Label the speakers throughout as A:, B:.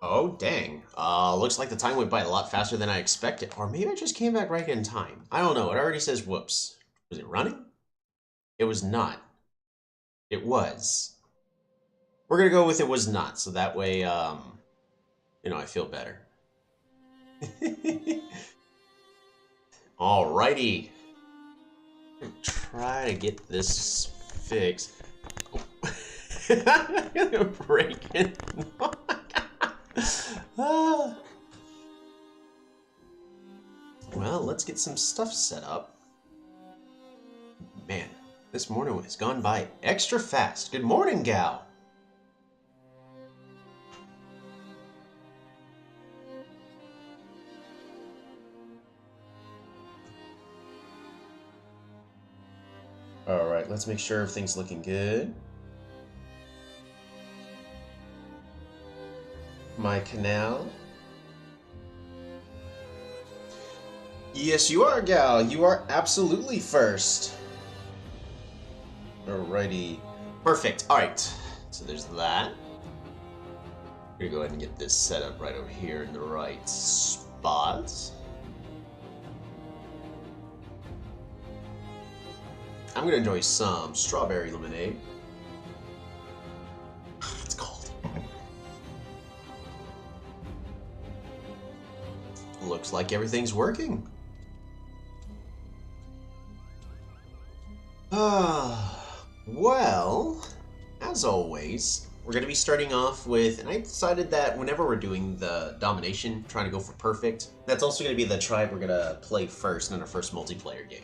A: Oh, dang. Looks like the time went by a lot faster than I expected. Or maybe I just came back right in time. I don't know. It already says whoops. Was it running? It was not. It was. We're gonna go with it was not, so that way, I feel better. Alrighty. Try to get this fixed. I'm gonna break it. Ah. Well, let's get some stuff set up. Man, this morning has gone by extra fast. Good morning, gal. Alright, let's make sure everything's looking good. My canal. Yes, you are, gal. You are absolutely first. Alrighty. Perfect. Alright. So there's that. We're gonna go ahead and get this set up right over here in the right spot. I'm gonna enjoy some strawberry lemonade. It's cold. Looks like everything's working. Well, as always, we're going to be starting off with, and I decided that whenever we're doing the domination, trying to go for perfect, that's also going to be the tribe we're going to play first in our first multiplayer game.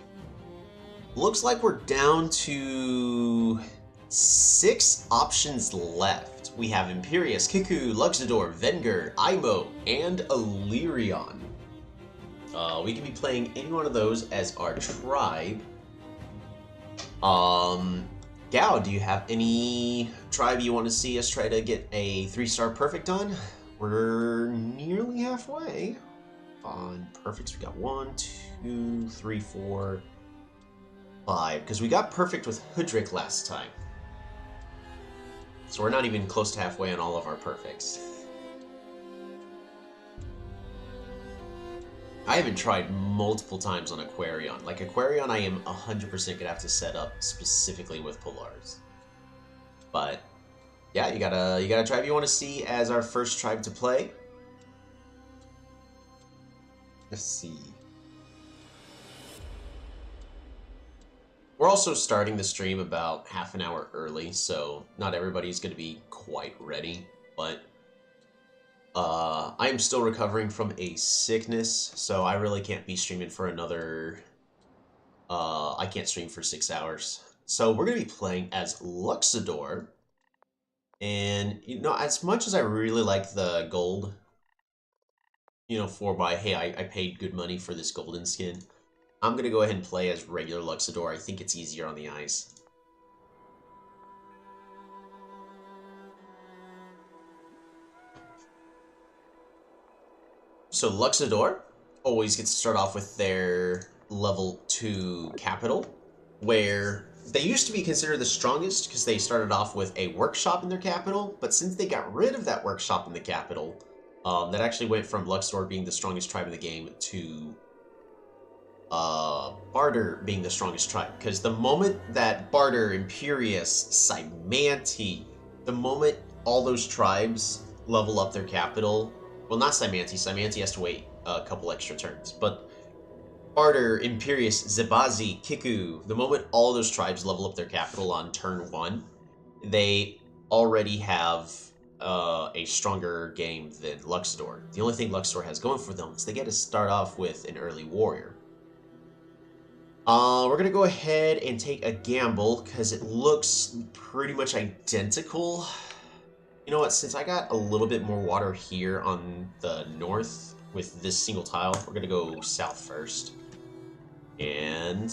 A: Looks like we're down to 6 options left. We have Imperius, Kiku, Luxador, Venger, Imo, and Elyrion. We can be playing any one of those as our tribe. Gao, do you have any tribe you want to see us try to get a 3-star perfect on? We're nearly halfway on perfects. We got 1, 2, 3, 4, 5. Because we got perfect with Hudrick last time. So we're not even close to halfway on all of our perfects. I haven't tried multiple times on Aquarion. Like Aquarion, I am 100% gonna have to set up specifically with Polars. But yeah, you got a tribe you want to see as our first tribe to play. Let's see. We're also starting the stream about half an hour early, so not everybody's gonna be quite ready, but I am still recovering from a sickness, so I really can't be streaming for another... I can't stream for 6 hours. So we're going to be playing as Luxador. And, as much as I really like the gold, 4 by, hey, I paid good money for this golden skin, I'm going to go ahead and play as regular Luxador. I think it's easier on the eyes. So Luxador always gets to start off with their level 2 capital, where they used to be considered the strongest because they started off with a workshop in their capital, but since they got rid of that workshop in the capital, that actually went from Luxador being the strongest tribe in the game to Bardur being the strongest tribe. Because the moment that Bardur, Imperius, Cymanti, the moment all those tribes level up their capital, well, not Cymanti. Cymanti has to wait a couple extra turns. But Bardur, Imperius, Zebazi, Kiku, the moment all of those tribes level up their capital on turn 1, they already have a stronger game than Luxador. The only thing Luxador has going for them is they get to start off with an early warrior. We're going to go ahead and take a gamble because it looks pretty much identical. You know what, since I got a little bit more water here on the north with this single tile, we're going to go south first. And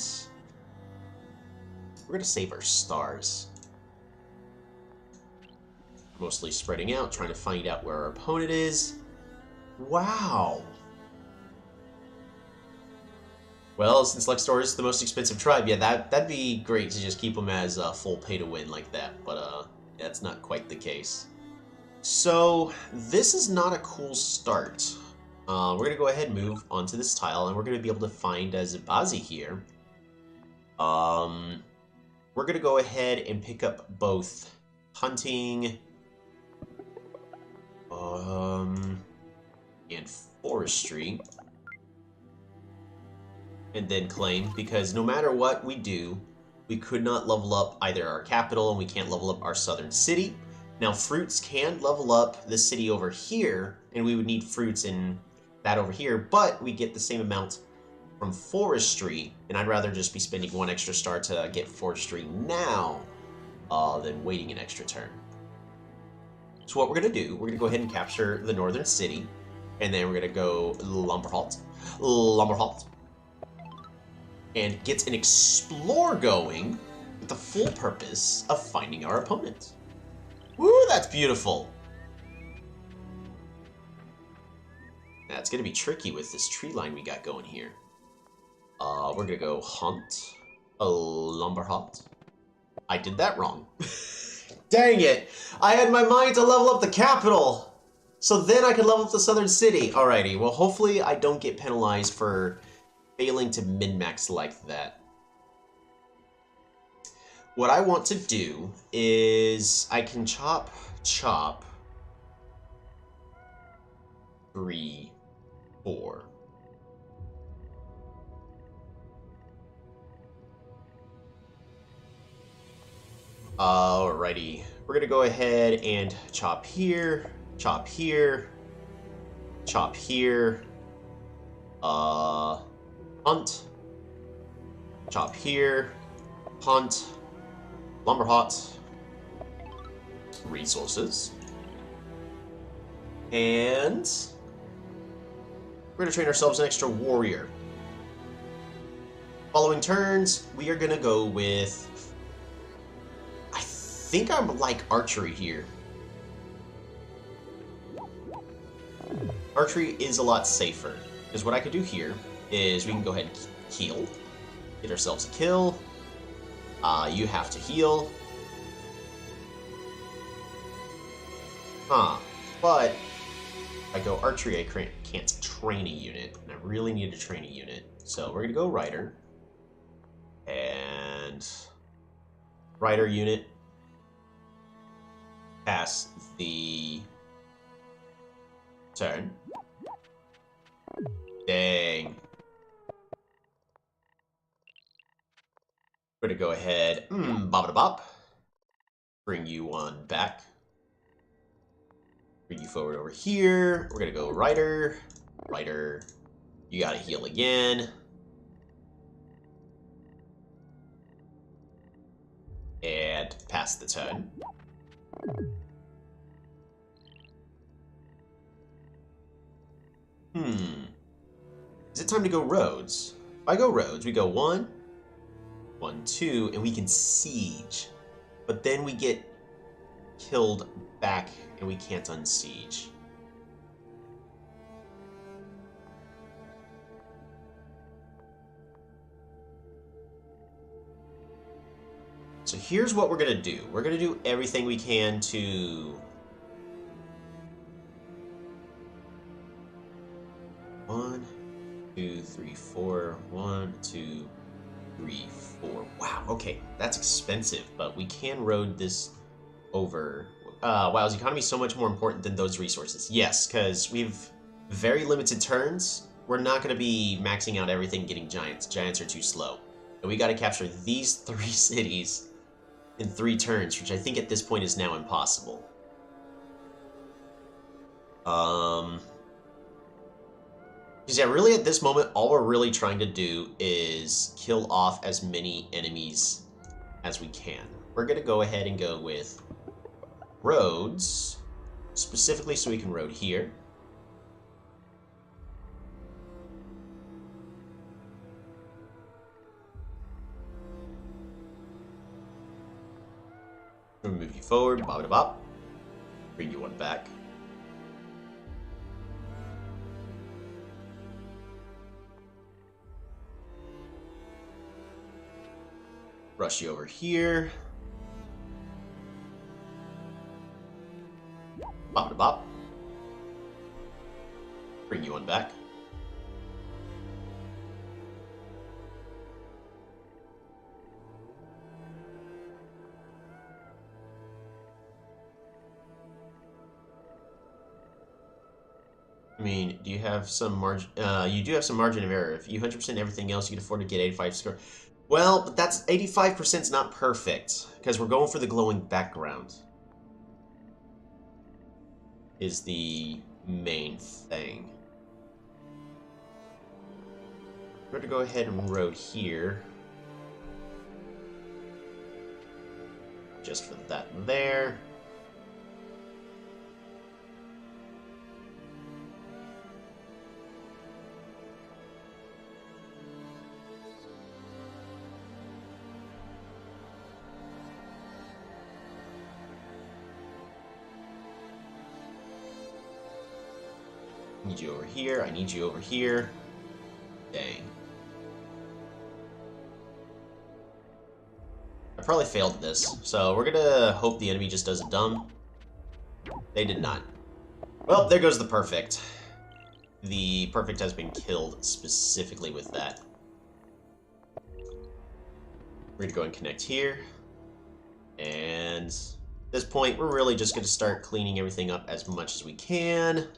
A: we're going to save our stars. Mostly spreading out, trying to find out where our opponent is. Wow. Well, since Luxador is the most expensive tribe, yeah, that'd be great to just keep them as full pay to win like that, but that's not quite the case. So this is not a cool start. We're going to go ahead and move onto this tile, and we're going to be able to find a Zabazi here. We're going to go ahead and pick up both hunting and forestry. And then claim, because no matter what we do, we could not level up either our capital, and we can't level up our southern city. Now, fruits can level up the city over here, and we would need fruits in that over here, but we get the same amount from forestry, and I'd rather just be spending one extra star to get forestry now than waiting an extra turn. So what we're going to do, we're going to go ahead and capture the northern city, and then we're going to go Lumberhalt, and get an explore going with the full purpose of finding our opponent. Woo, that's beautiful. That's going to be tricky with this tree line we got going here. We're going to go hunt a Lumberhalt. I did that wrong. Dang it! I had my mind to level up the capital, so then I could level up the southern city. Alrighty, well hopefully I don't get penalized for failing to min-max like that. What I want to do is I can chop 3, 4. Alrighty, we're gonna go ahead and chop here, chop here, chop here, hunt, chop here, hunt, Lumberhot, resources, and we're going to train ourselves an extra warrior. Following turns, we are going to go with, I think I'm like archery here. Archery is a lot safer, because what I could do here is we can go ahead and heal, get ourselves a kill. You have to heal. But if I go archery, I can't train a unit, and I really need to train a unit. So we're gonna go rider, and rider unit pass the turn. Dang. We're gonna go ahead, bop, bring you on back. Bring you forward over here. We're gonna go rider, you gotta heal again. And pass the turn. Is it time to go roads? If I go roads, we go 1, 1, 2, and we can siege. But then we get killed back and we can't unsiege. So here's what we're gonna do. We're gonna do everything we can to 1, 2, 3, 4. 1, 2, 3, 4. Wow, okay, that's expensive, but we can road this over. Wow, is economy so much more important than those resources? Yes, because we've very limited turns. We're not going to be maxing out everything getting giants. Giants are too slow. And we got to capture these 3 cities in 3 turns, which I think at this point is now impossible. Because yeah, really at this moment, all we're really trying to do is kill off as many enemies as we can. We're going to go ahead and go with roads, specifically so we can road here. We'll move you forward, bop, bop, bring you one back. Rush you over here. Bop da bop. Bring you on back. I mean, do you have some margin? You do have some margin of error. If you 100% everything else, you can afford to get 85 score. Well, but that's 85% is not perfect because we're going for the glowing background. Is the main thing. We're going to go ahead and road here. Just for that there. I need you over here. I need you over here. Dang. I probably failed this, so we're gonna hope the enemy just does it dumb. They did not. Well, there goes the perfect. The perfect has been killed specifically with that. We're gonna go and connect here. And at this point, we're really just gonna start cleaning everything up as much as we can.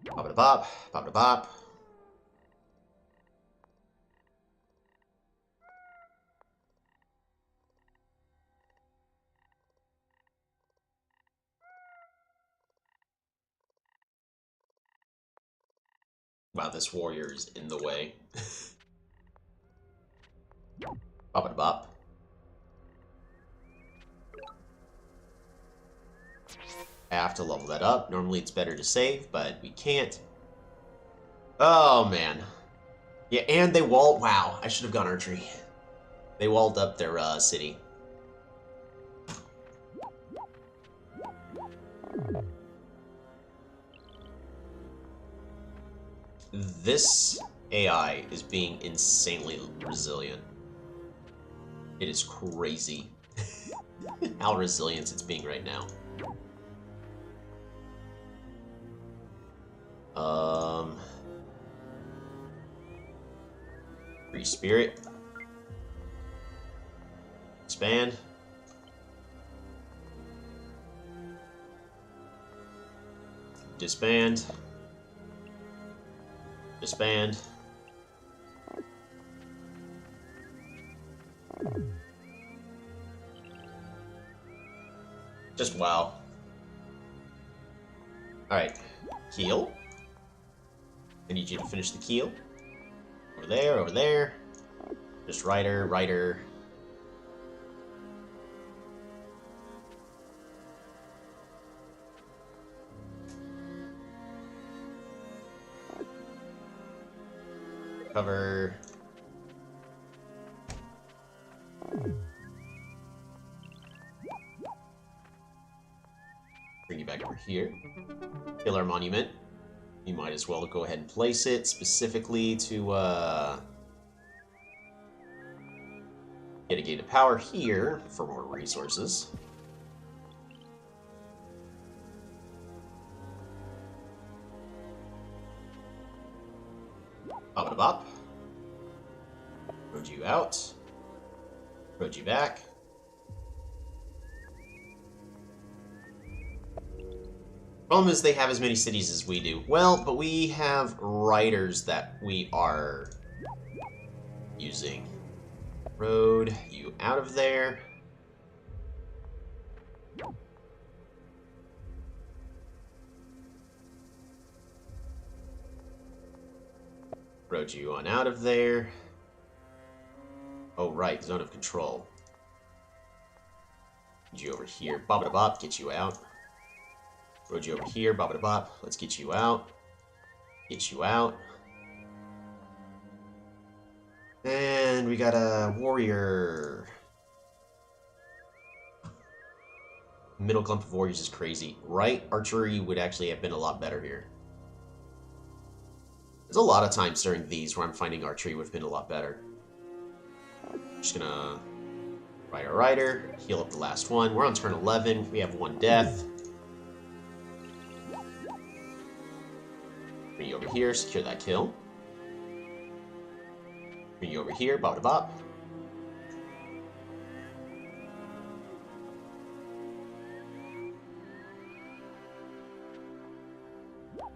A: Bop da bop, bop da bop. Wow, this warrior is in the way. Bop da bop. I have to level that up. Normally it's better to save, but we can't. Oh, man. Yeah, and they walled... Wow, I should have gone archery. They walled up their city. This AI is being insanely resilient. It is crazy how resilient it's being right now. Free spirit. Expand. Disband. Disband. Just wow. Alright. Keel. I need you to finish the keel. Over there, over there. Just rider, rider. Cover. Bring you back over here. Kill our monument. You might as well go ahead and place it specifically to get a gate of power here for more resources. Bop da bop. Road you out. Road you back. Problem is they have as many cities as we do. Well, but we have riders that we are using. Road you out of there. Road you on out of there. Oh, right, zone of control. Get you over here. Bop da bop, get you out. Road you over here. Bop da bop. Let's get you out. Get you out. And we got a warrior. Middle clump of warriors is crazy. Right? Archery would actually have been a lot better here. There's a lot of times during these where I'm finding archery would have been a lot better. Just gonna Rider. Heal up the last one. We're on turn 11. We have 1 death. Bring you over here. Secure that kill. Bring you over here. Bop da bop.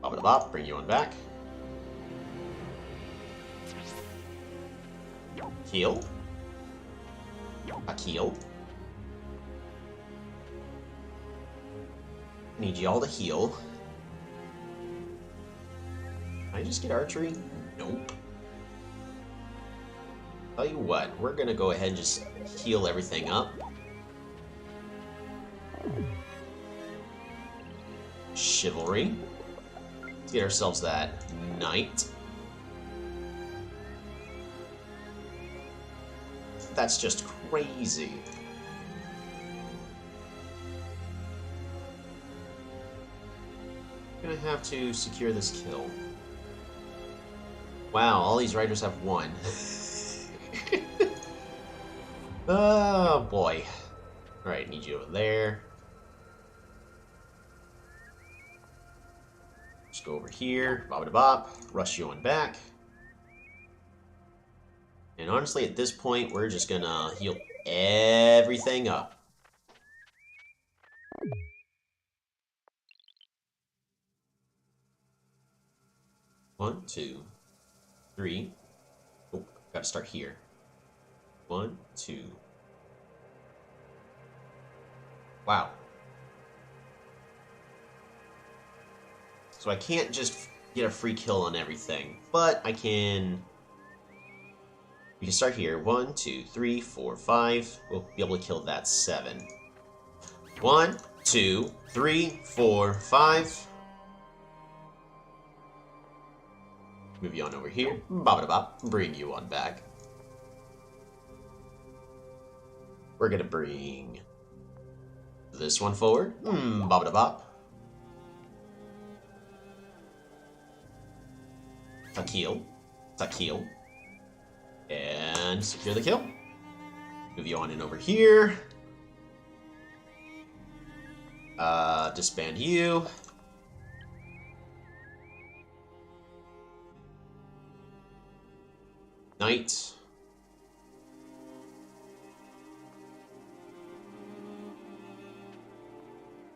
A: Bop da bop. Bring you on back. Heal. A heal. Need you all to heal. Can I just get archery? Nope. Tell you what, we're gonna go ahead and just heal everything up. Chivalry. Let's get ourselves that knight. That's just crazy. I'm gonna have to secure this kill. Wow, all these riders have 1. Oh boy. Alright, need you over there. Just go over here, bop da bop, rush you on back. And honestly, at this point, we're just gonna heal everything up. One, 2, 3. Oh, gotta start here. 1, 2. Wow. So I can't just get a free kill on everything, but I can... We can start here. 1, 2, 3, 4, 5. We'll be able to kill that 7. 1, 2, 3, 4, 5. Move you on over here. Bop-a-da-bop. Bring you on back. We're gonna bring this one forward. Bop-a-da-bop. Takil. Takil. And secure the kill. Move you on in over here. Disband you. Knight.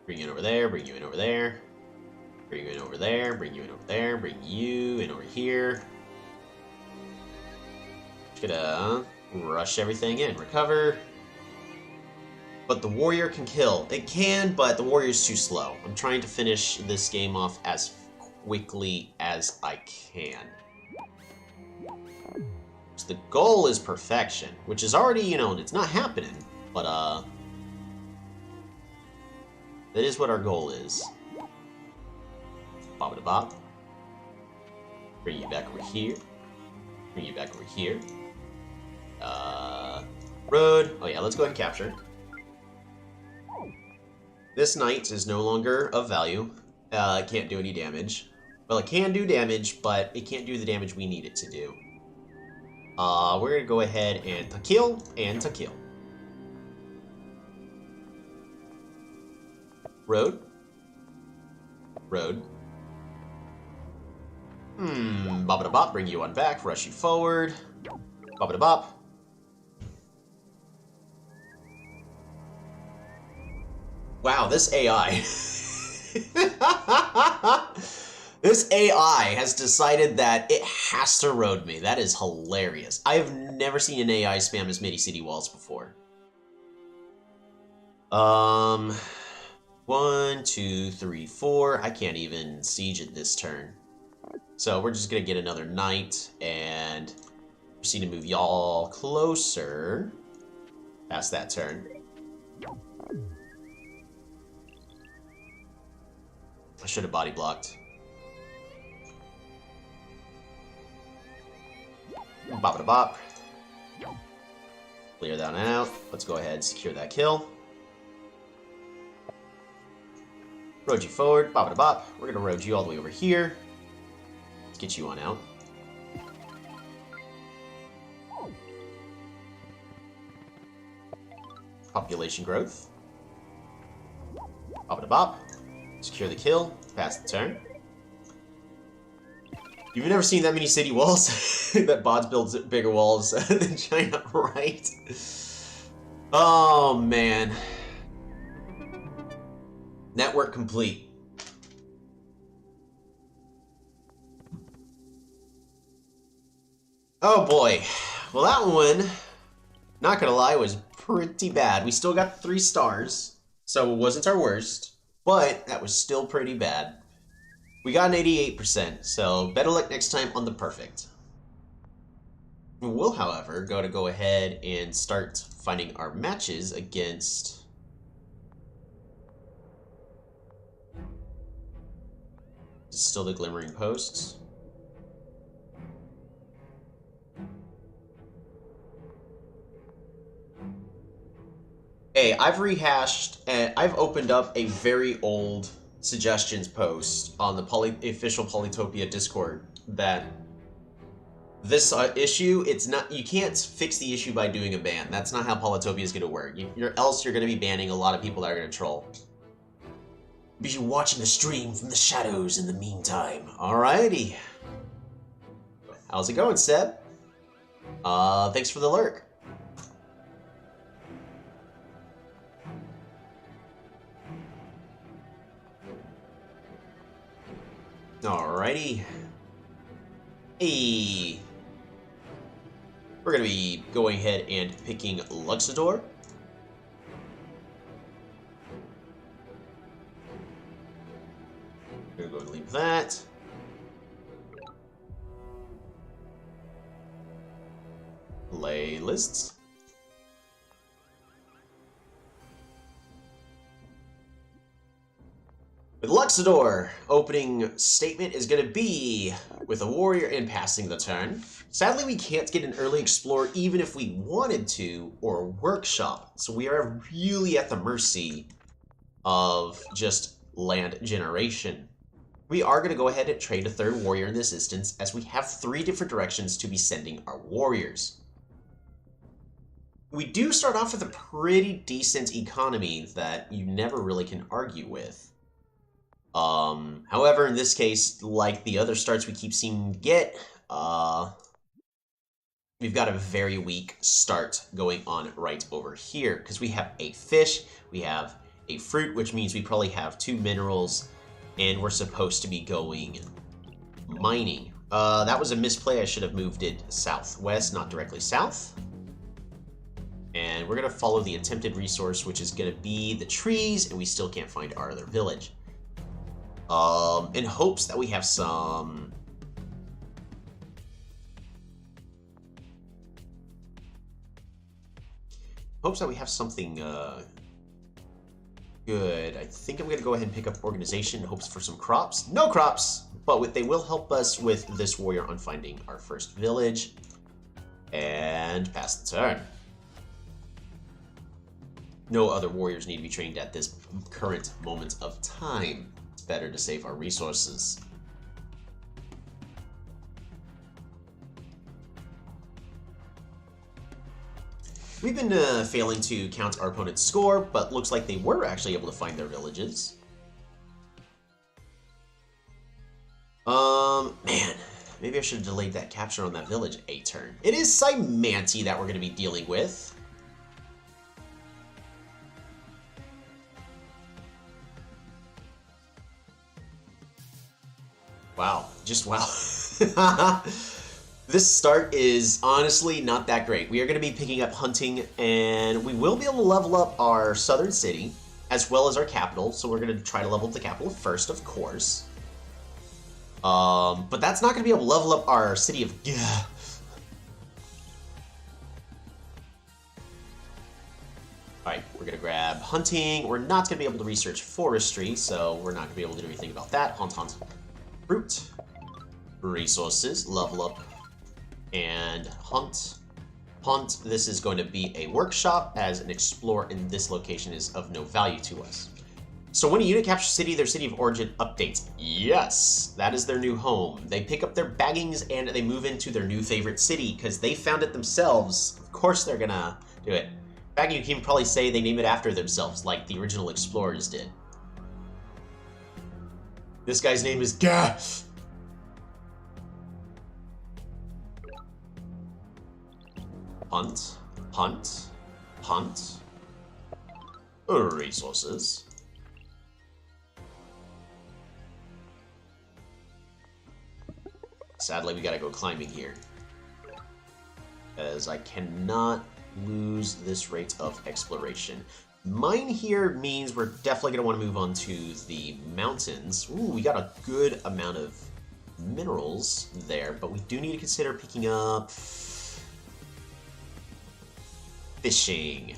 A: Bring you in over there, bring you in over there. Bring you in over there, bring you in over there, bring you in over here. Just gonna rush everything in. Recover. But the warrior can kill. It can, but the warrior's too slow. I'm trying to finish this game off as quickly as I can. So the goal is perfection, which is already, you know, it's not happening, but that is what our goal is. Bop da bop. Bring you back over here. Bring you back over here. Road. Oh yeah, let's go ahead and capture. This knight is no longer of value. It can't do any damage. Well, it can do damage, but it can't do the damage we need it to do. We're gonna go ahead and Takil and Takil. Road. Road. Bop da bop, bring you on back, rush you forward. Bop da bop. Wow, this AI. This AI has decided that it has to road me. That is hilarious. I have never seen an AI spam as many city walls before. 1, 2, 3, 4. I can't even siege it this turn. So we're just gonna get another knight and proceed to move y'all closer past that turn. I should have body blocked. Bop da bop. Clear that out. Let's go ahead and secure that kill. Road you forward. Bop da bop. We're gonna road you all the way over here. Let's get you on out. population growth. Bop it a bop. Secure the kill. Pass the turn. You've never seen that many city walls? That bots builds bigger walls than China, right? Oh, man. Network complete. Oh, boy. Well, that one, not gonna lie, was pretty bad. We still got 3 stars, so it wasn't our worst, but that was still pretty bad. We got an 88%, so better luck next time on the perfect. We will, however, go ahead and start finding our matches against still the Glimmering Posts. Hey, I've rehashed and I've opened up a very old suggestions post on the official Polytopia Discord that this issue, it's not, you can't fix the issue by doing a ban. That's not how Polytopia is going to work. Else you're going to be banning a lot of people that are going to troll. Be watching the stream from the shadows in the meantime. Alrighty. How's it going, Seb? Thanks for the lurk. Alrighty. Hey. We're going to be going ahead and picking Luxador. We're going to go and leave that. Play lists. With Luxador, opening statement is going to be with a warrior and passing the turn. Sadly, we can't get an early explorer even if we wanted to, or a workshop. So we are really at the mercy of just land generation. We are going to go ahead and trade a 3rd warrior in this instance, as we have 3 different directions to be sending our warriors. We do start off with a pretty decent economy that you never really can argue with. However, in this case, like the other starts we keep seeming to get, we've got a very weak start going on right over here, because we have a fish, we have a fruit, which means we probably have 2 minerals, and we're supposed to be going mining. That was a misplay. I should have moved it southwest, not directly south. And we're going to follow the attempted resource, which is going to be the trees, and we still can't find our other village. In hopes that we have some... something, good. I think I'm going to go ahead and pick up organization in hopes for some crops. No crops! But they will help us with this warrior on finding our first village. And pass the turn. No other warriors need to be trained at this current moment of time. Better to save our resources. We've been failing to count our opponent's score, but looks like they were actually able to find their villages. Man, maybe I should have delayed that capture on that village a turn. It is Cymanti that we're going to be dealing with. Wow, just wow. This start is honestly not that great. We are going to be picking up hunting, and we will be able to level up our southern city, as well as our capital, so we're going to try to level up the capital first, of course. But that's not going to be able to level up our city of... Alright, we're going to grab hunting. We're not going to be able to research forestry, so we're not going to be able to do anything about that. Hunt. Fruit, resources, level up, and hunt. This is going to be a workshop, as an explorer in this location is of no value to us. So when a unit captures city, their city of origin updates. Yes, that is their new home. They pick up their baggings and they move into their new favorite city because they found it themselves. Of course they're gonna do it. fact, you can probably say they name it after themselves, like the original explorers did. This guy's name is Gah. Hunt, hunt, hunt. Resources. Sadly, we gotta go climbing here, as I cannot lose this rate of exploration. Mine here means we're definitely gonna want to move on to the mountains. Ooh, we got a good amount of minerals there, but we do need to consider picking up fishing.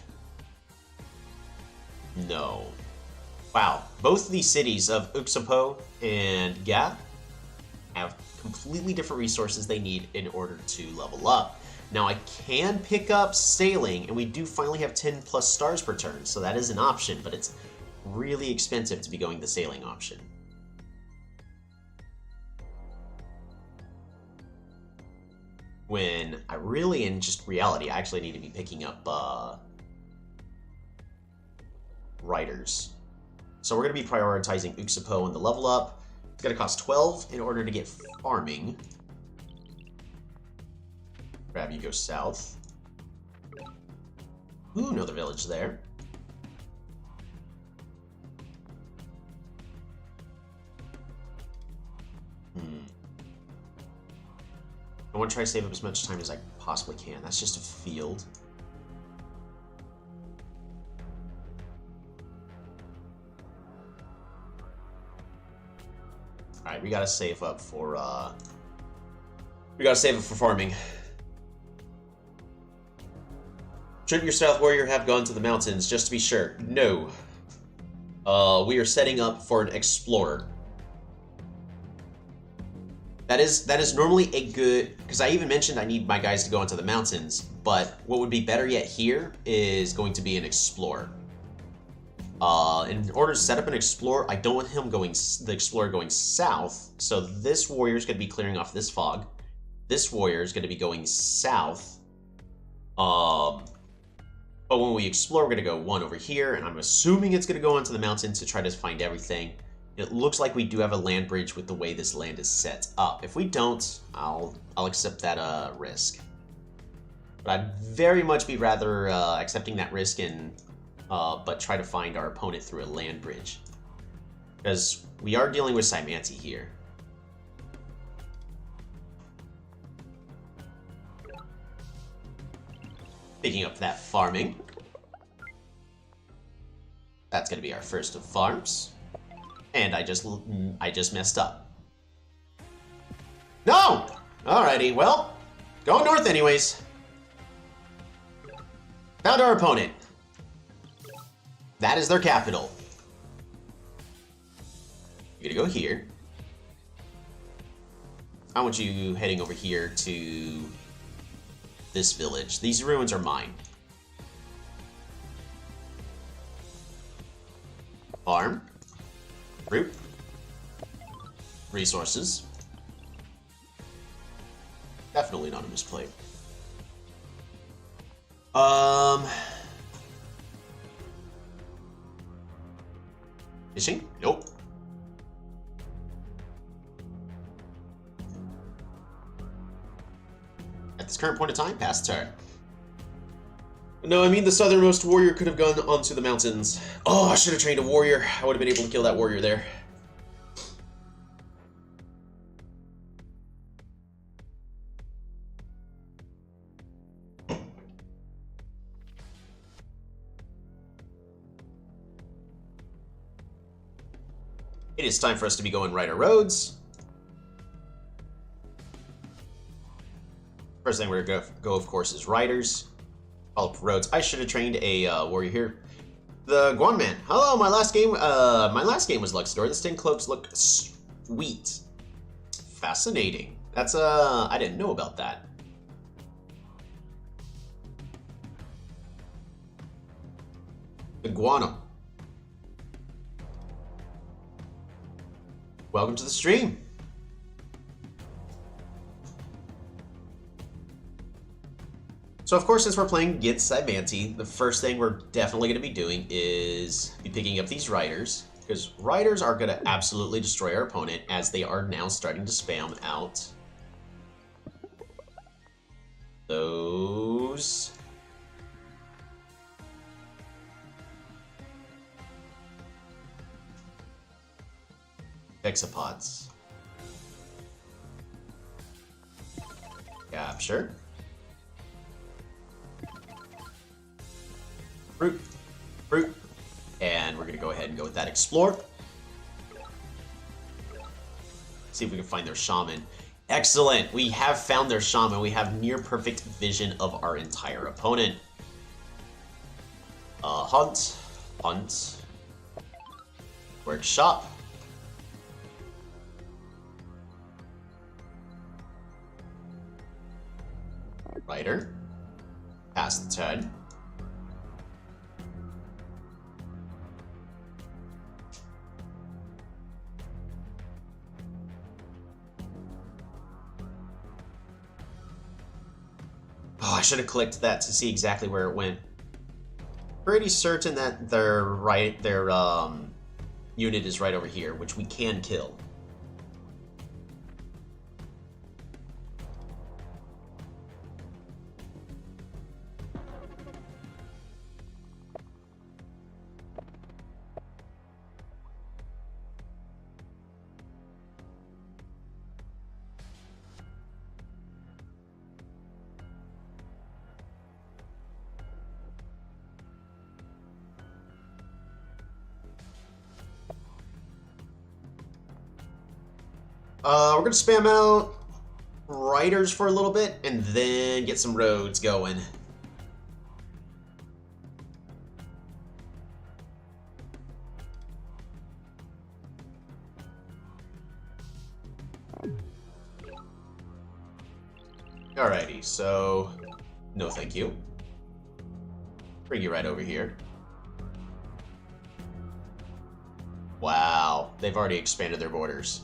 A: No. Wow, both of these cities of Uxapo and Ga have completely different resources they need in order to level up. Now I can pick up sailing, and we do finally have 10 plus stars per turn, so that is an option, but it's really expensive to be going the sailing option. When I really, in just reality, I actually need to be picking up riders. So we're going to be prioritizing Uxapo and the level up. It's going to cost 12 in order to get farming. Grab you go south. Ooh, another village there. I want to try to save up as much time as I possibly can. That's just a field. Alright, we gotta save up for farming. Shouldn't your South Warrior have gone to the mountains just to be sure? No. We are setting up for an explorer. That is normally a good, because I even mentioned I need my guys to go into the mountains, but what would be better yet here is going to be an explorer. In order to set up an explorer, I don't want him going, the explorer going south, so this warrior is going to be clearing off this fog. This warrior is going to be going south. But when we explore, we're going to go one over here, and I'm assuming it's going to go onto the mountain to try to find everything. It looks like we do have a land bridge with the way this land is set up. If we don't, I'll accept that risk. But I'd very much be rather accepting that risk and but try to find our opponent through a land bridge, because we are dealing with Cymanti here. Picking up that farming. That's going to be our first of farms. And I just messed up. No! Alrighty, well, go north anyways. Found our opponent. That is their capital. You're gonna go here. I want you heading over here to this village. These ruins are mine. Farm. Root. Resources. Definitely not a misplay. Fishing? Nope. At this current point of time, pass turn. No, I mean the southernmost warrior could have gone onto the mountains. Oh, I should have trained a warrior. I would have been able to kill that warrior there. It is time for us to be going Rider Roads. First thing we're gonna go, of course, is Riders. Follow up roads. I should have trained a warrior here. The Guanman. Hello, my last game was Luxador. The Sting Cloaks look sweet. Fascinating. That's I didn't know about that. Iguana. Welcome to the stream. So of course, since we're playing against Cymanti, the first thing we're definitely going to be doing is be picking up these riders, because riders are going to absolutely destroy our opponent, as they are now starting to spam out those Hexapods. Capture. Fruit. Fruit. And we're going to go ahead and go with that Explore. See if we can find their Shaman. Excellent. We have found their Shaman. We have near perfect vision of our entire opponent. Hunt. Hunt. Workshop. Rider. Pass the turn. Oh, I should have clicked that to see exactly where it went. Pretty certain that their unit is right over here, which we can kill. We're gonna spam out riders for a little bit and then get some roads going. Alrighty, so no thank you. Bring you right over here. Wow, they've already expanded their borders.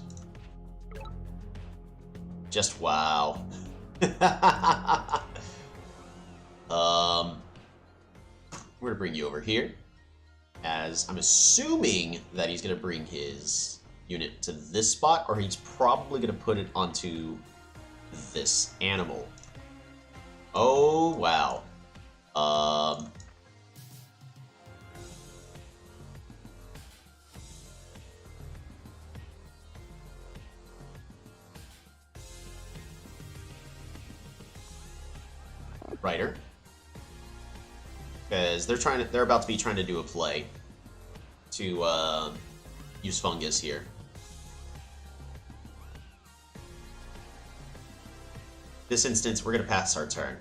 A: Just wow. We're gonna bring you over here, as I'm assuming that he's gonna bring his unit to this spot, or he's probably gonna put it onto this animal. Oh wow. Rider, because they're about to be trying to do a play to use fungus here. This instance, we're gonna pass our turn.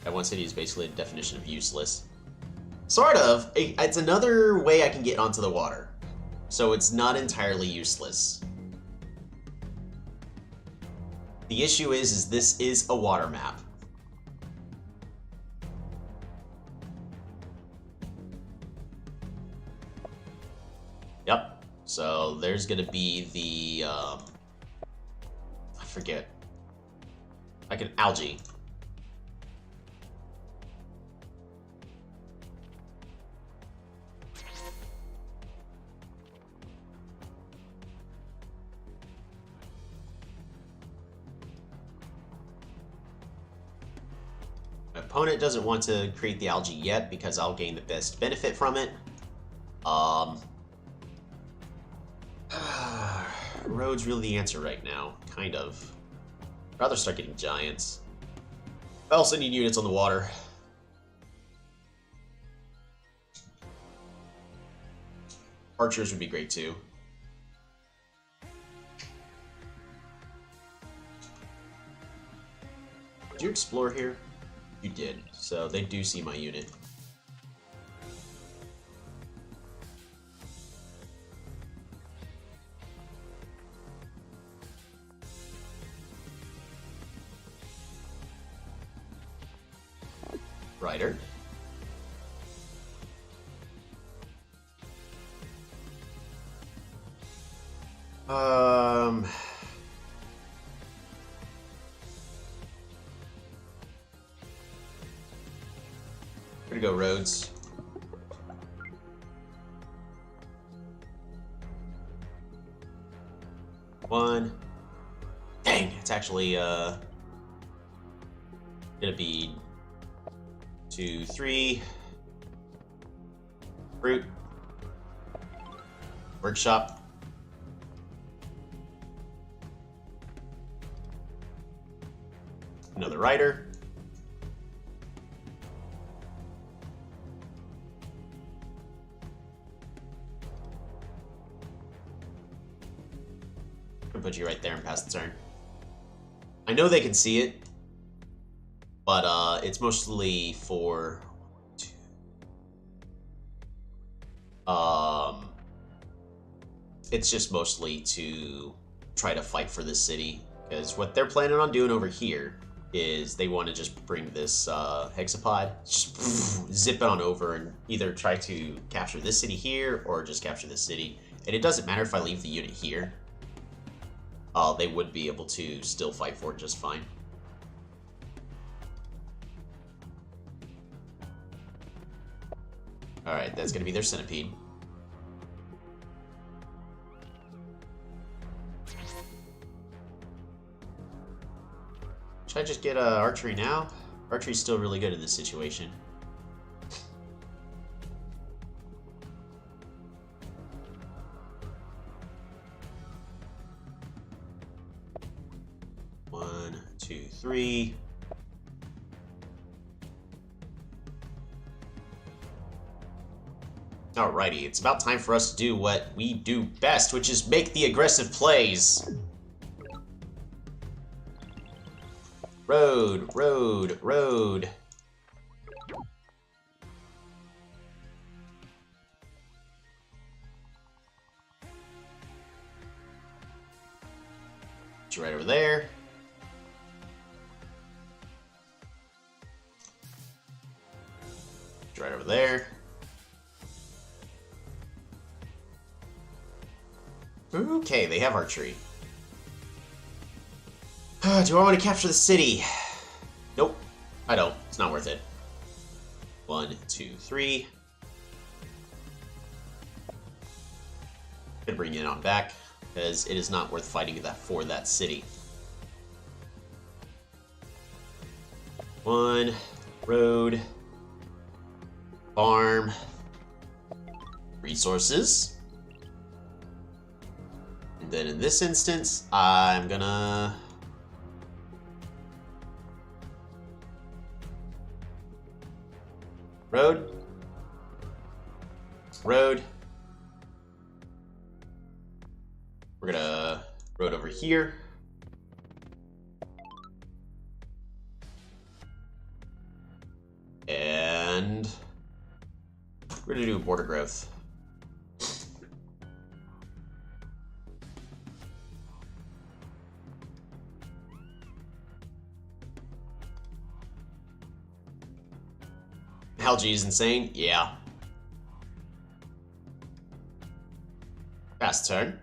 A: That one city is basically a definition of useless. Sort of. It's another way I can get onto the water, so it's not entirely useless. The issue is this is a water map. Yep. So there's gonna be the I forget. Like an algae. Opponent doesn't want to create the algae yet because I'll gain the best benefit from it. Road's really the answer right now, kind of. I'd rather start getting giants. I also need units on the water. Archers would be great too. Did you explore here? You did, so they do see my unit. Rider. We're gonna go roads. One. Dang, it's actually gonna be 2, 3. Fruit. Workshop. Another writer. I'm gonna put you right there and pass the turn. I know they can see it, but it's mostly for it's just mostly to try to fight for this city, because what they're planning on doing over here is they want to just bring this hexapod, just zip it on over and either try to capture this city here or just capture this city. And it doesn't matter if I leave the unit here. They would be able to still fight for it just fine. Alright, that's going to be their centipede. Should I just get archery now? Archery's still really good in this situation. One, two, three. Alrighty, it's about time for us to do what we do best, which is make the aggressive plays. Road, road, road. Put you right over there. Put you right over there. Okay, they have archery. Do I want to capture the city? Nope, I don't. It's not worth it. 1, 2, 3. Gonna bring it on back, because it is not worth fighting that for that city. 1, road, farm, resources. And then in this instance, I'm gonna road, road. We're gonna road over here. And we're gonna do border growth. Algae is insane? Yeah. Fast turn.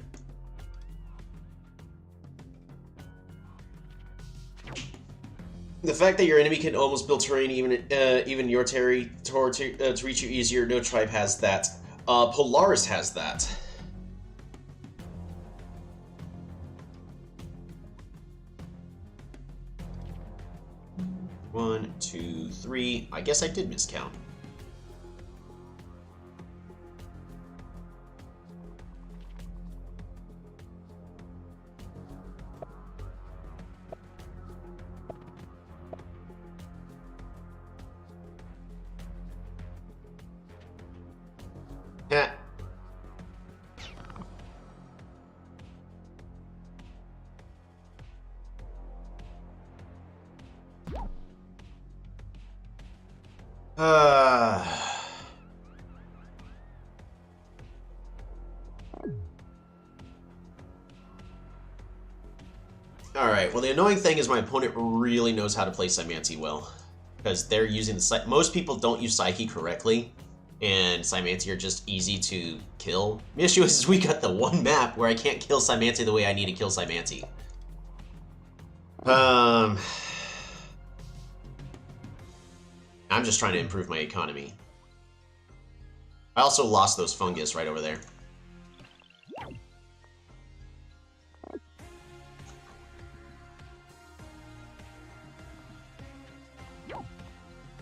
A: The fact that your enemy can almost build terrain even your territory to reach you easier, no tribe has that. Polaris has that. One, two, three. I guess I did miscount. Yeah. Alright, well the annoying thing is my opponent really knows how to play Cymanti well. Because they're using the most people don't use Psyche correctly, and Cymanti are just easy to kill. The issue is we got the one map where I can't kill Cymanti the way I need to kill Cymanti. I'm just trying to improve my economy. I also lost those fungus right over there.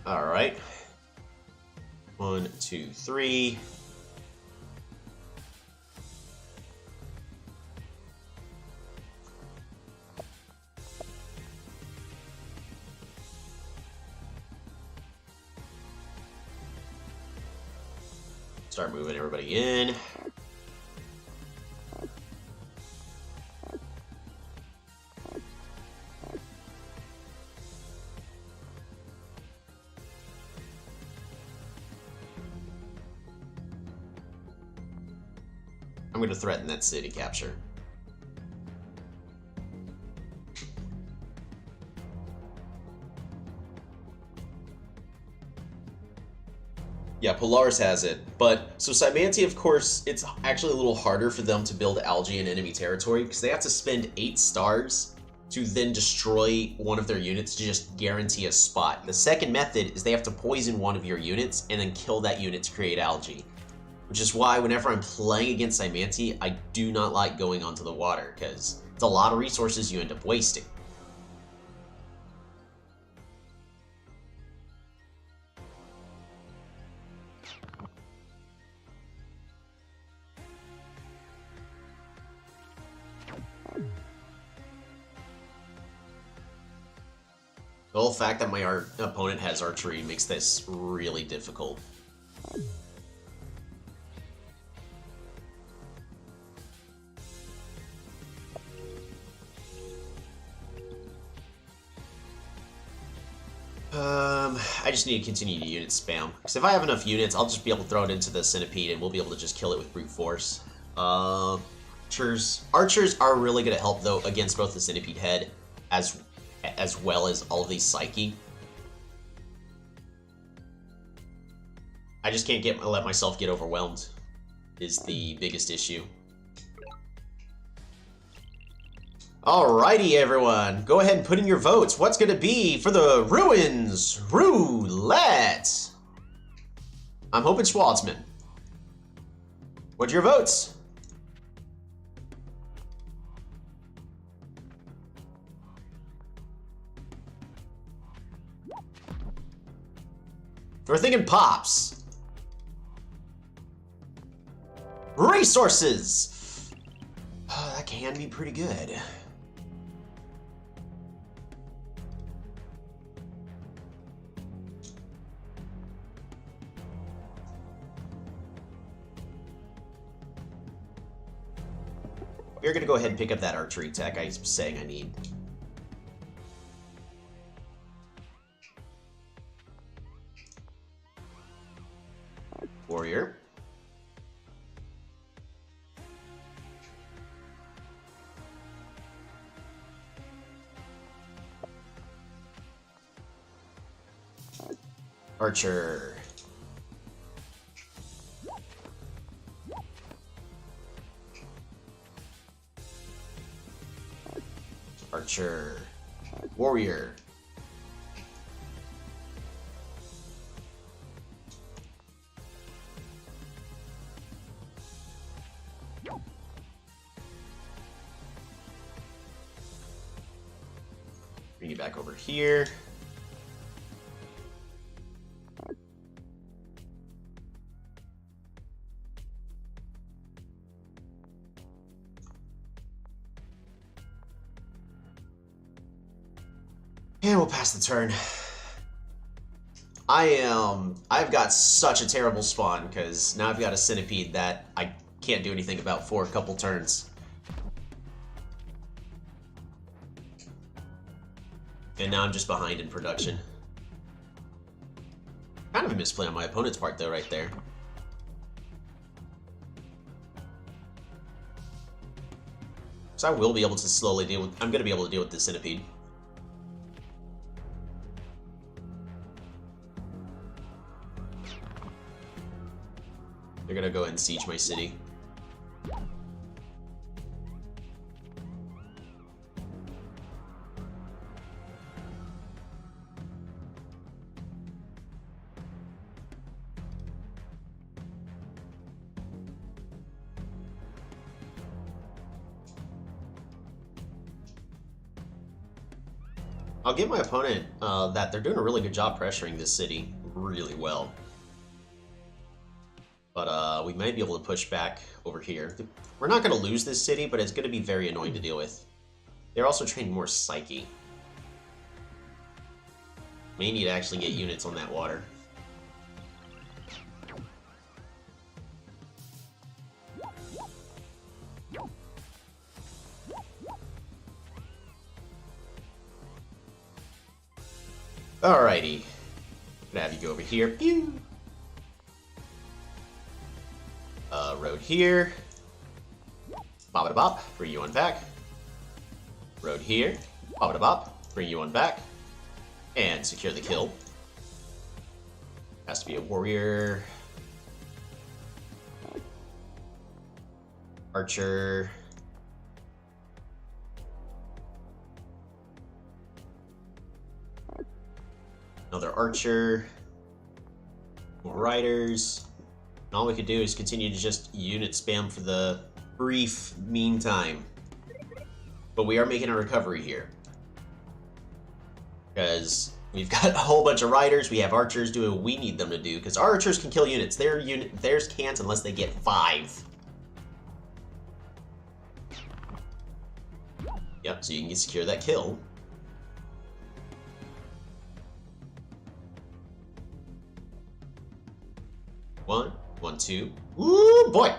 A: Alright. 1, 2, 3. Start moving everybody in. I'm going to threaten that city capture. Yeah, Polaris has it. But, so Cymanti, of course, it's actually a little harder for them to build algae in enemy territory because they have to spend 8 stars to then destroy one of their units to just guarantee a spot. The second method is they have to poison one of your units and then kill that unit to create algae. Which is why whenever I'm playing against Cymanti, I do not like going onto the water because it's a lot of resources you end up wasting. The whole fact that my opponent has archery makes this really difficult. I just need to continue to unit spam. Because if I have enough units, I'll just be able to throw it into the centipede and we'll be able to just kill it with brute force. Archers are really going to help, though, against both the centipede head as well as all of these psyche. I just can't let myself get overwhelmed is the biggest issue. Alrighty, everyone. Go ahead and put in your votes. What's going to be for the Ruins Roulette? I'm hoping Schwartzman. What's your votes? We're thinking Pops. Resources. Oh, that can be pretty good. You're gonna go ahead and pick up that archery tech I was saying I need. Warrior. Archer. Archer. Warrior. Bring you back over here. And we'll pass the turn. I've got such a terrible spawn because now I've got a centipede that I can't do anything about for a couple turns. And now I'm just behind in production. Kind of a misplay on my opponent's part though, right there. So I will be able to slowly deal with, I'm going to be able to deal with this centipede. They're gonna go ahead and siege my city. I'll give my opponent that they're doing a really good job pressuring this city really well. But we might be able to push back over here. We're not going to lose this city, but it's going to be very annoying to deal with. They're also training more Psyche. May need to actually get units on that water. Alrighty. Gonna have you go over here. Pew! Road here. Bop it bop. Bring you on back. Road here. Bop it bop. Bring you on back. And secure the kill. Has to be a warrior. Archer. Another archer. More riders. And all we could do is continue to just unit spam for the brief meantime. But we are making a recovery here. Because we've got a whole bunch of riders, we have archers doing what we need them to do, because our archers can kill units. Theirs can't unless they get 5. Yep, so you can secure that kill. One, 2. Ooh, boy!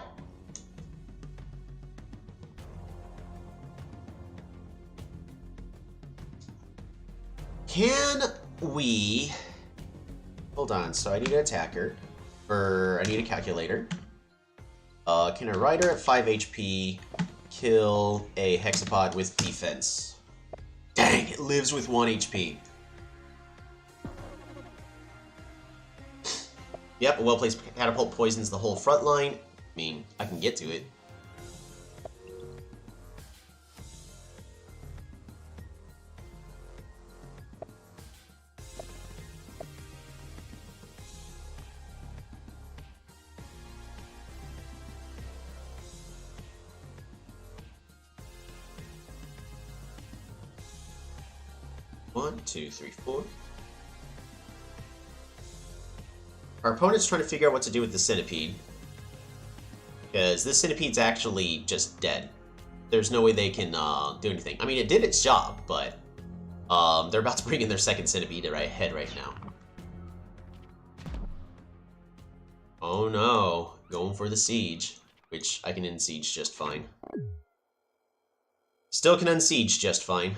A: Can we... Hold on, so I need an attacker. Or I need a calculator. Can a rider at 5 HP kill a hexapod with defense? Dang, it lives with 1 HP. Yep, a well-placed catapult poisons the whole front line. I mean, I can get to it. One, 2, 3, 4. Our opponent's trying to figure out what to do with the centipede. Because this centipede's actually just dead. There's no way they can do anything. I mean, it did its job, but they're about to bring in their second centipede ahead right now. Oh no, going for the siege, which I can unsiege just fine. Still can unsiege just fine.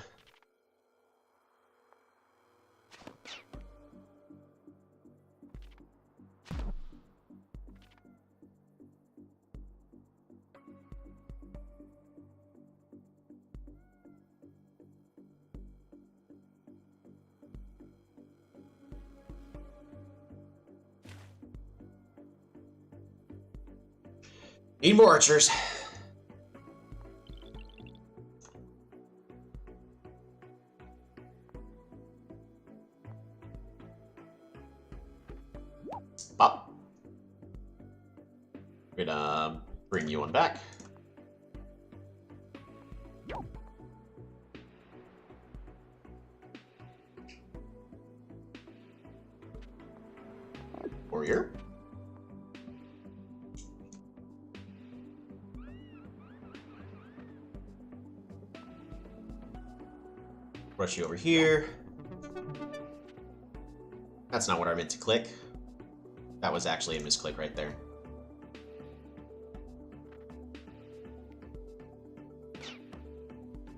A: Need more archers. Pop. We're gonna bring you on back. Warrior. Rush you over here. That's not what I meant to click. That was actually a misclick right there.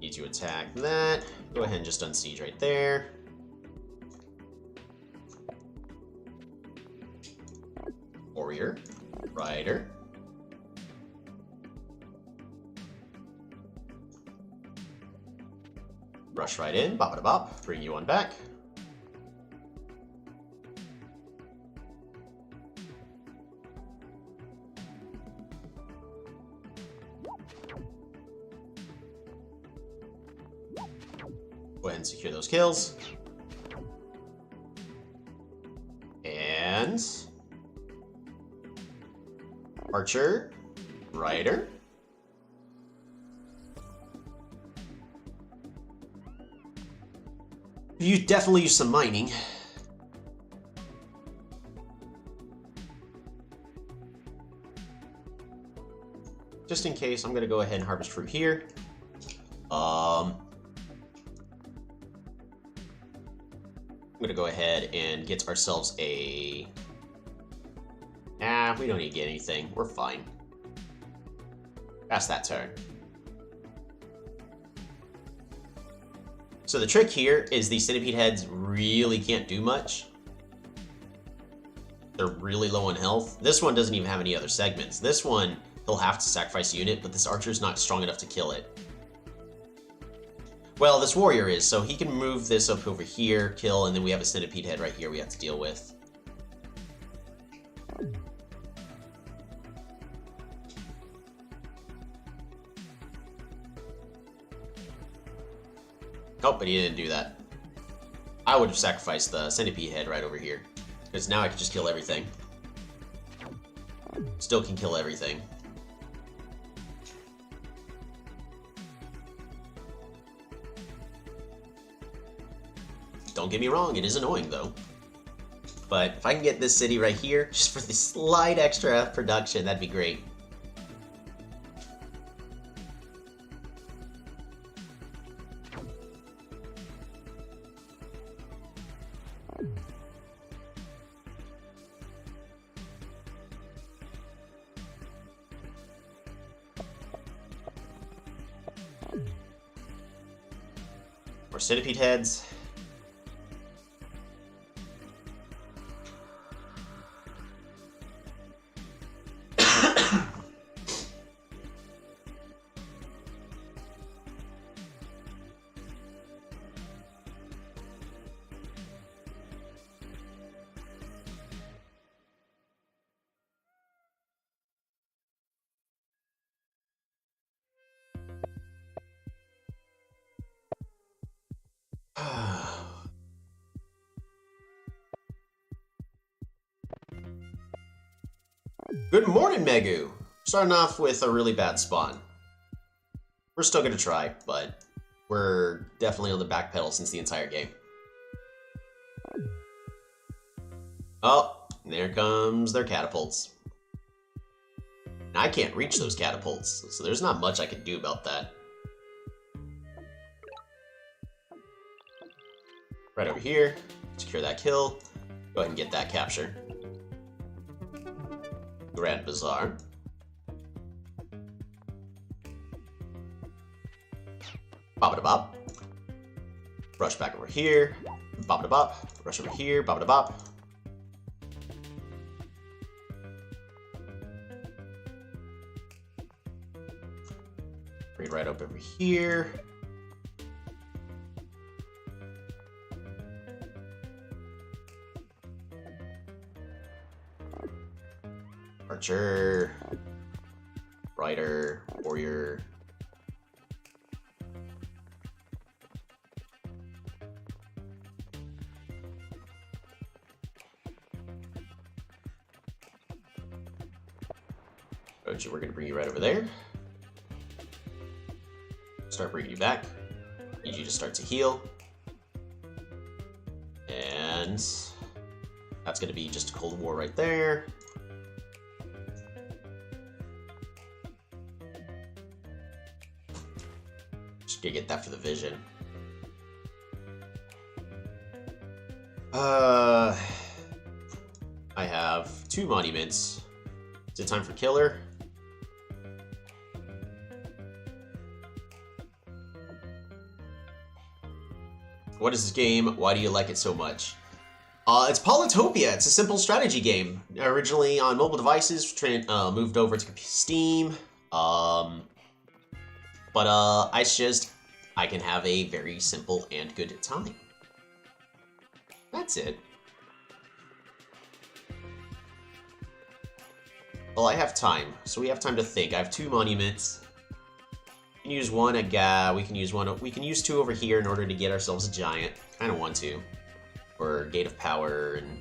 A: Need to attack that. Go ahead and just unsiege right there. Warrior. Rider. Rush right in, bop it bop, bring you on back. Go ahead and secure those kills. And Archer, Rider. You definitely use some mining. Just in case, I'm gonna go ahead and harvest fruit here. I'm gonna go ahead and get ourselves a... Nah, we don't need to get anything. We're fine. Pass that turn. So the trick here is the centipede heads really can't do much. They're really low on health. This one doesn't even have any other segments. This one, he'll have to sacrifice a unit, but this archer's not strong enough to kill it. Well, this warrior is, so he can move this up over here, kill, and then we have a centipede head right here we have to deal with. Oh, but he didn't do that. I would have sacrificed the centipede head right over here, because now I can just kill everything. Still can kill everything. Don't get me wrong, it is annoying though. But if I can get this city right here, just for the slight extra production, that'd be great. More centipede heads. Good morning, Megu! Starting off with a really bad spawn. We're still gonna try, but we're definitely on the back pedal since the entire game. Oh, there comes their catapults. I can't reach those catapults, so there's not much I can do about that. Right over here, secure that kill. Go ahead and get that capture. Grand Bazaar. Bop-a-da-bop. Rush back over here. Bop-a-da-bop. Rush over here. Bop-a-da-bop. Bring it right up over here. Archer, Rider, Warrior. Archer, we're gonna bring you right over there. Start bringing you back. Need you to start to heal. And that's gonna be just a Cold War right there. Gonna get that for the vision. I have 2 monuments. Is it time for killer? What is this game? Why do you like it so much? It's Polytopia. It's a simple strategy game. Originally on mobile devices, moved over to Steam. I can have a very simple and good time. That's it. Well, I have time, so we have time to think. I have 2 monuments. We can use one at we can use one. We can use 2 over here in order to get ourselves a giant. Kind of want to. Or Gate of Power, and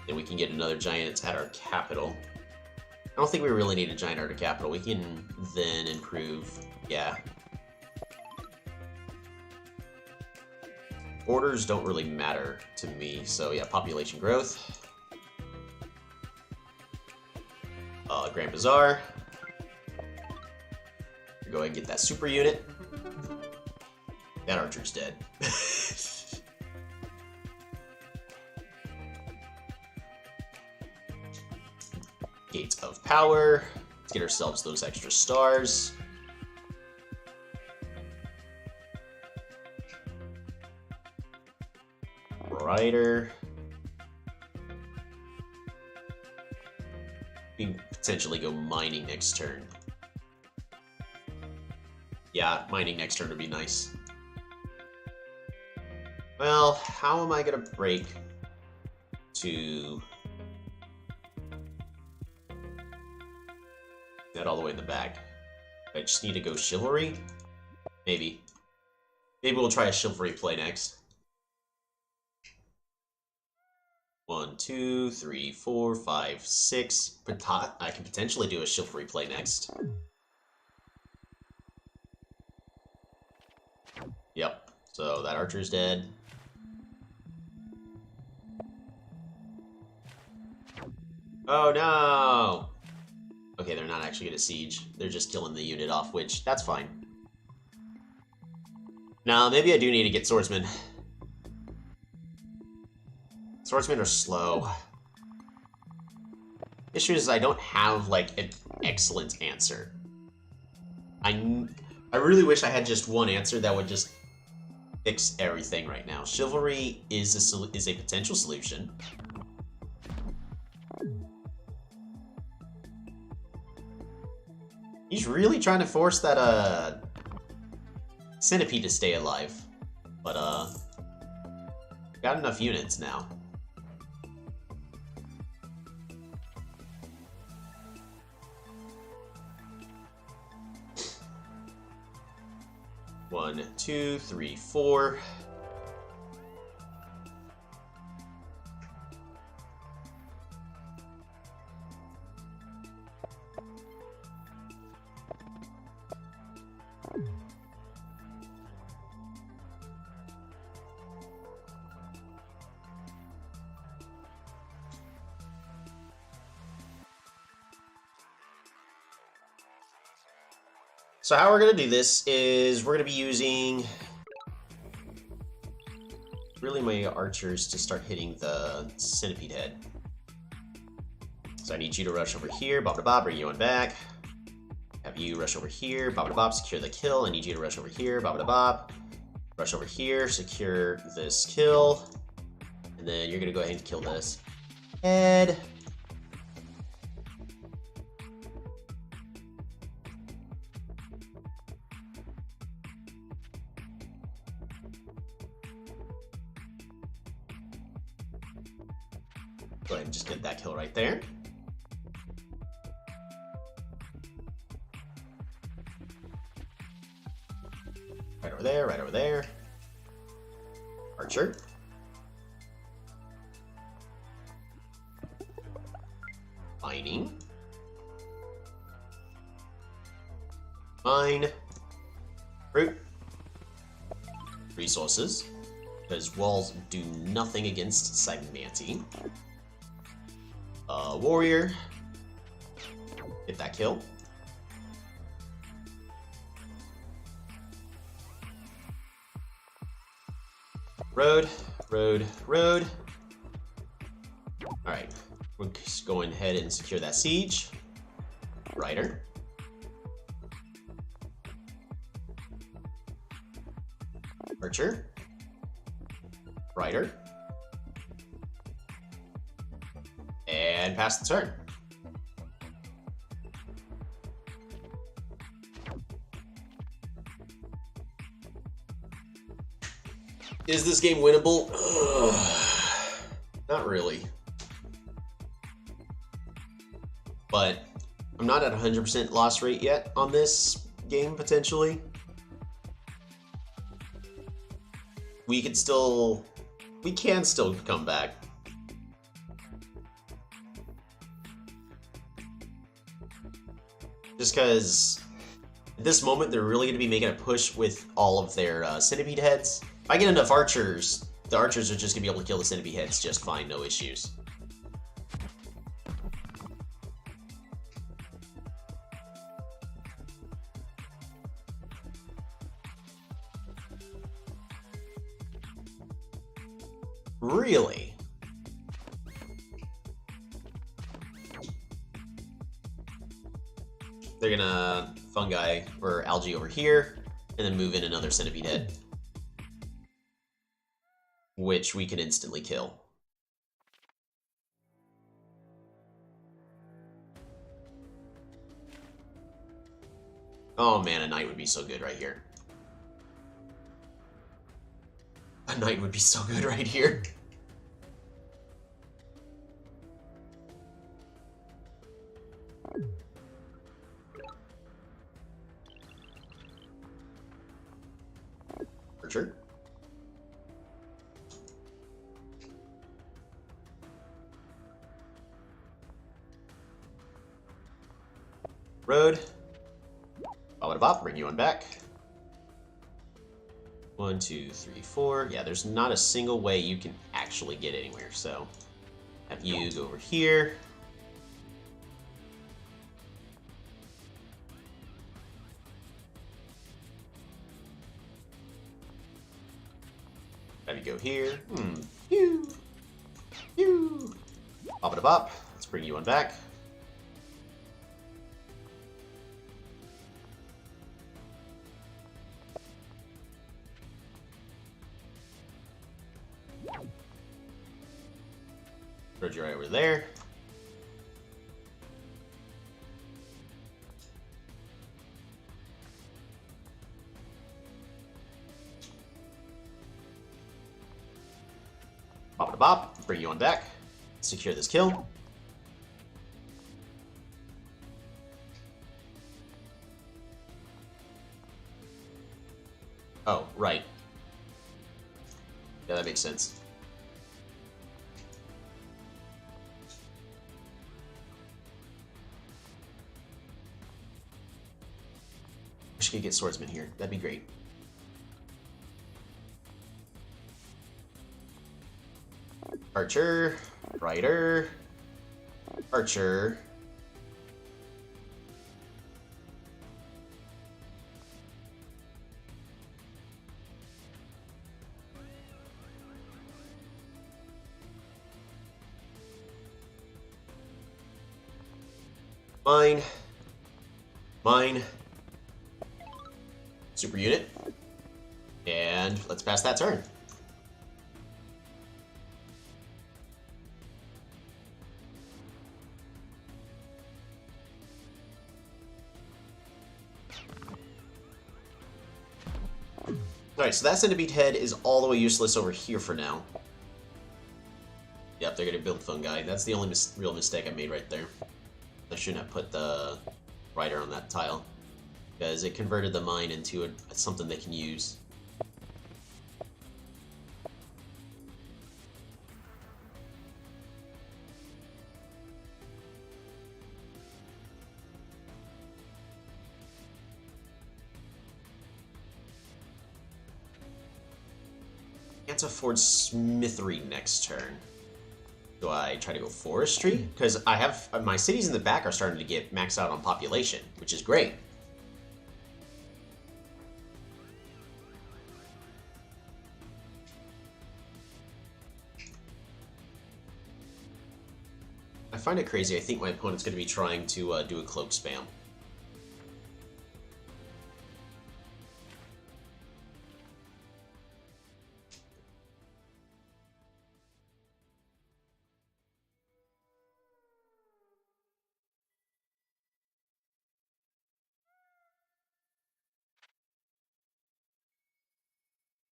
A: then we can get another giant at our capital. I don't think we really need a giant at our capital. We can then improve, yeah. orders don't really matter to me, so yeah, population growth. Grand Bazaar. Go ahead and get that super unit. That archer's dead. Gates of Power. Let's get ourselves those extra stars. Rider. We can potentially go mining next turn. Yeah, mining next turn would be nice. Well, how am I gonna break to that all the way in the back? I just need to go Chivalry? Maybe. Maybe we'll try a Chivalry play next. 1, 2, 3, 4, 5, 6. I can potentially do a Chivalry play next. Yep. So that archer's dead. Oh no! Okay, they're not actually gonna siege. They're just killing the unit off, which, that's fine. Now, maybe I do need to get swordsmen. Swordsmen are slow. Issue is I don't have, like, an excellent answer. I really wish I had just one answer that would just fix everything right now. Chivalry is a potential solution. He's really trying to force that, Centipede to stay alive. But, got enough units now. One, two, three, four. So how we're going to do this is we're going to be using really my archers to start hitting the centipede head. So I need you to rush over here, bop da bop, bring you on back. Have you rush over here, bop da bop, secure the kill. I need you to rush over here, bop da bop. Rush over here, secure this kill. And then you're going to go ahead and kill this head. Go ahead and just get that kill right there. Right over there, right over there. Archer. Mining. Mine. Fruit. Resources. Because walls do nothing against Cymanti. Warrior. Get that kill. Road, road, road. Alright. We're just going ahead and secure that siege. Rider. Archer. Rider. And pass the turn. Is this game winnable? Not really. But I'm not at 100% loss rate yet on this game, potentially. We can still come back. Just because at this moment they're really going to be making a push with all of their centipede heads. If I get enough archers, the archers are just gonna be able to kill the centipede heads just fine, no issues. Really? They're gonna fungi or algae over here, and then move in another centipede head, which we can instantly kill. Oh man, a knight would be so good right here. A knight would be so good right here. Archer. Road. Bop, bring you on back. 1, 2, 3, 4. Yeah, there's not a single way you can actually get anywhere, so have you go over here. Have you go here. Pew! Pew! Bop. Let's bring you on back. Throw you right over there. Bop, bring you on back. Secure this kill. Oh, right. Yeah, that makes sense. Wish we could get swordsman here. That'd be great. Archer, rider, archer. Mine. Super unit. And let's pass that turn. Alright, so that centipede head is all the way useless over here for now. Yep, they're gonna build fungi. That's the only real mistake I made right there. I shouldn't have put the rider on that tile, because it converted the mine into something they can use. Can't afford smithery next turn. Do I try to go forestry? Because I have my cities in the back are starting to get maxed out on population, which is great. I find it crazy. I think my opponent's going to be trying to do a cloak spam.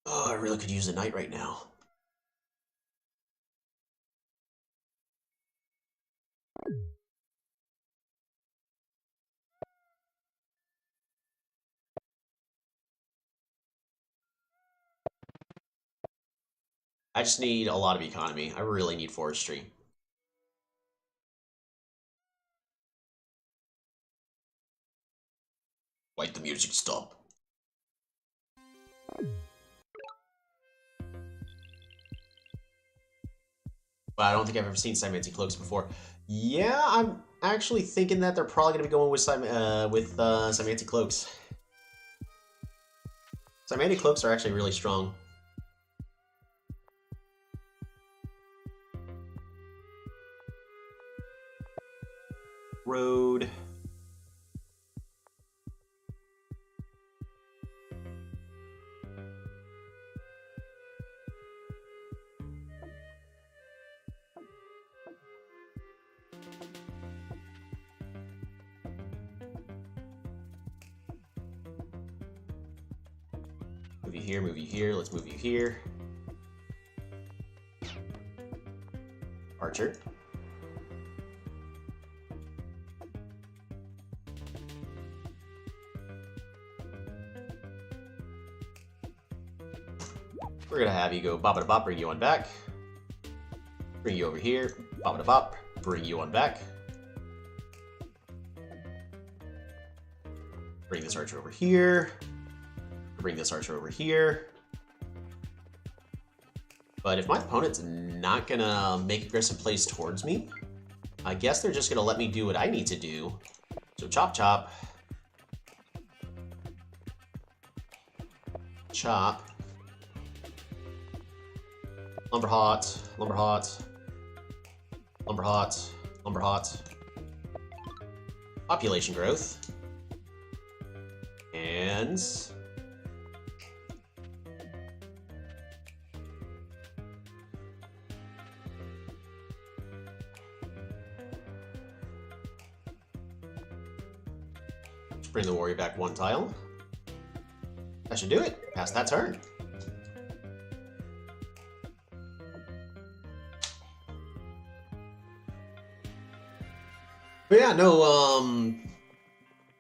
A: Oh, I really could use a knight right now. I just need a lot of economy. I really need forestry. Why'd the music stop? but I don't think I've ever seen Cymanti cloaks before. Yeah, I'm actually thinking that they're probably going to be going with Cymanti cloaks. Cymanti cloaks are actually really strong. Road. Move you here, move you here, let's move you here. Archer. We're gonna have you go bop-a-da-bop, bring you on back. Bring you over here, bop-a-da-bop, bring you on back. Bring this archer over here. Bring this archer over here. But if my opponent's not gonna make aggressive plays towards me, I guess they're just gonna let me do what I need to do. So chop, chop. Chop. Lumber hot, lumber hot. Lumber hot, lumber hot. Population growth. And bring the warrior back one tile. That should do it. Pass that turn. But yeah, no,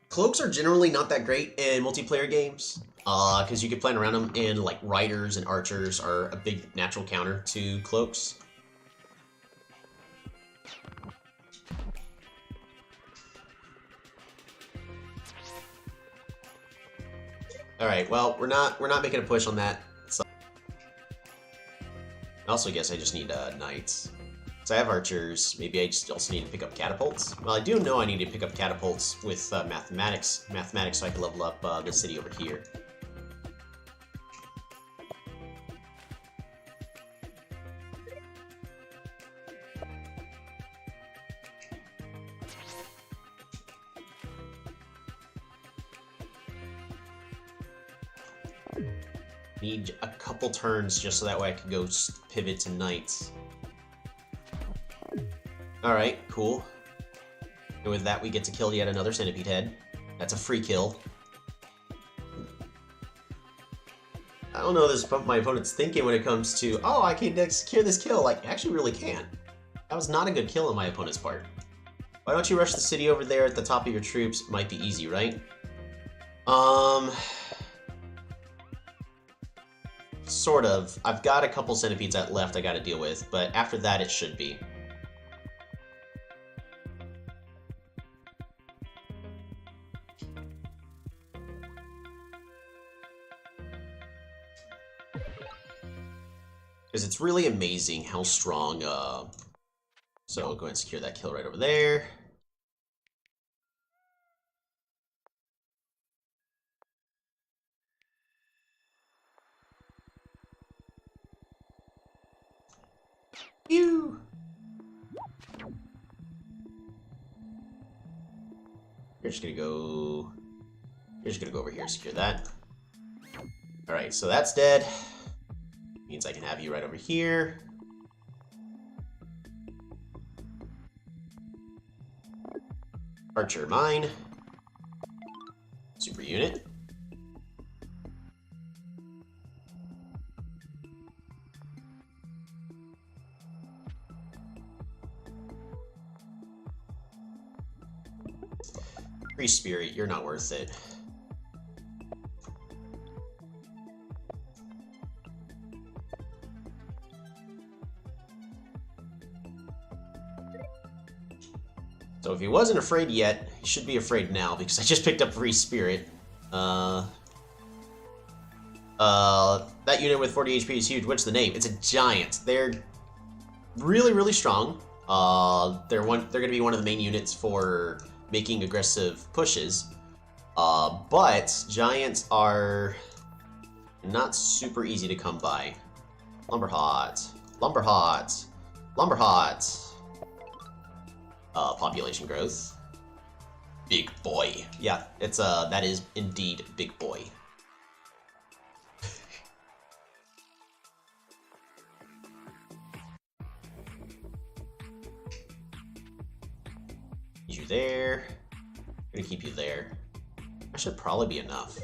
A: cloaks are generally not that great in multiplayer games, because you can plan around them, and like riders and archers are a big natural counter to cloaks. All right, well, we're not making a push on that. So I also guess I just need knights. So I have archers. Maybe I just also need to pick up catapults. Well, I do know I need to pick up catapults with mathematics. Mathematics, so I can level up the city over here. Need a couple turns just so that way I can go pivot to knights. Alright, cool. And with that we get to kill yet another centipede head. That's a free kill. I don't know what my opponent's thinking when it comes to, oh, I can secure this kill. Like, I actually really can. That was not a good kill on my opponent's part. Why don't you rush the city over there at the top of your troops? Might be easy, right? Sort of. I've got a couple centipedes left I gotta deal with, but after that it should be. Because it's really amazing how strong, so I'll go ahead and secure that kill right over there. Pew! You're just gonna go over here, secure that. Alright, so that's dead. Means I can have you right over here. Archer mine. Super unit. Free spirit, you're not worth it. So if he wasn't afraid yet, he should be afraid now, because I just picked up free spirit. That unit with 40 HP is huge. What's the name? It's a giant. They're really, really strong. They're going to be one of the main units for making aggressive pushes. But giants are not super easy to come by. Lumberhot, Lumberhot, Lumberhot. Population growth. Big boy. Yeah, it's that is indeed big boy. You there. I'm gonna keep you there. That should probably be enough.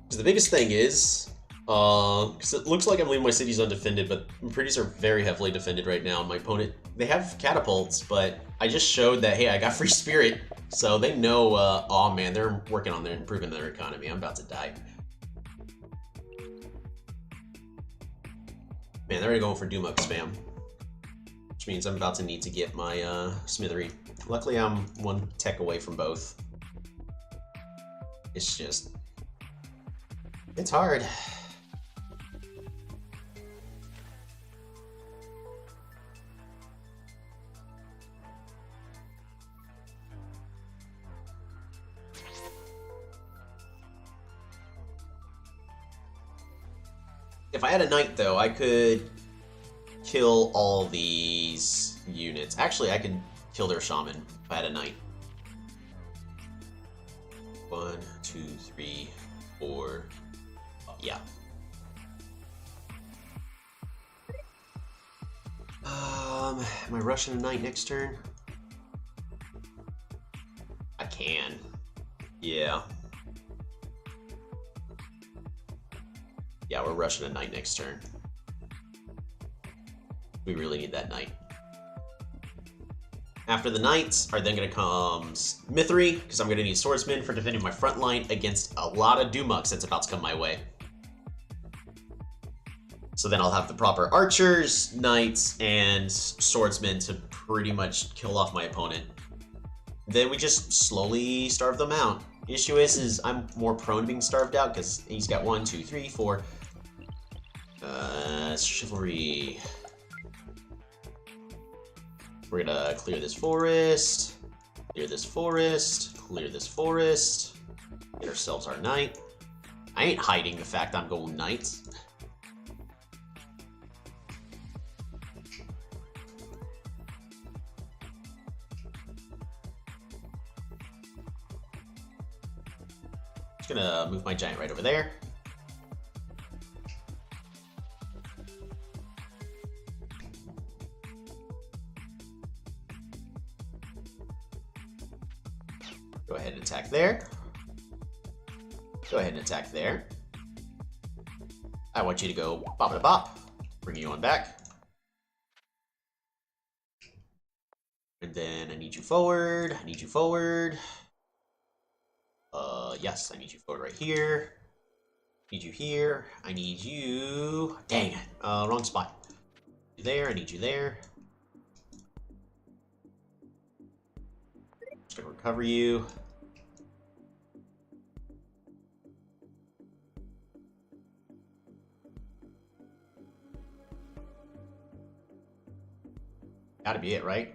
A: Because the biggest thing is, because it looks like I'm leaving my cities undefended, but my pretties are very heavily defended right now. My opponent, they have catapults, but I just showed that, hey, I got free spirit. So they know, oh man, they're working on improving their economy. I'm about to die. Man, they're already going for Doomuk spam. Which means I'm about to need to get my smithery. Luckily, I'm one tech away from both. It's just... it's hard. If I had a knight, though, I could kill all these units. Actually, I could kill their shaman if I had a knight. 1, 2, 3, 4. Yeah. Am I rushing a knight next turn? I can. Yeah. Yeah, we're rushing a knight next turn. We really need that knight. After the knights are then going to come Smithery, because I'm going to need swordsmen for defending my front line against a lot of Doomux that's about to come my way. So then I'll have the proper archers, knights, and swordsmen to pretty much kill off my opponent. Then we just slowly starve them out. The issue is I'm more prone to being starved out because he's got 1, 2, 3, 4. Chivalry. We're gonna clear this forest, clear this forest, clear this forest, get ourselves our knight. I ain't hiding the fact I'm going knight. Just gonna move my giant right over there. Go ahead and attack there. Go ahead and attack there. I want you to go bop-a-bop. Bring you on back. And then I need you forward. I need you forward. Yes, I need you forward right here. Need you here. I need you... dang it. Wrong spot. You there. I need you there. Just gonna recover you. Gotta be it, right?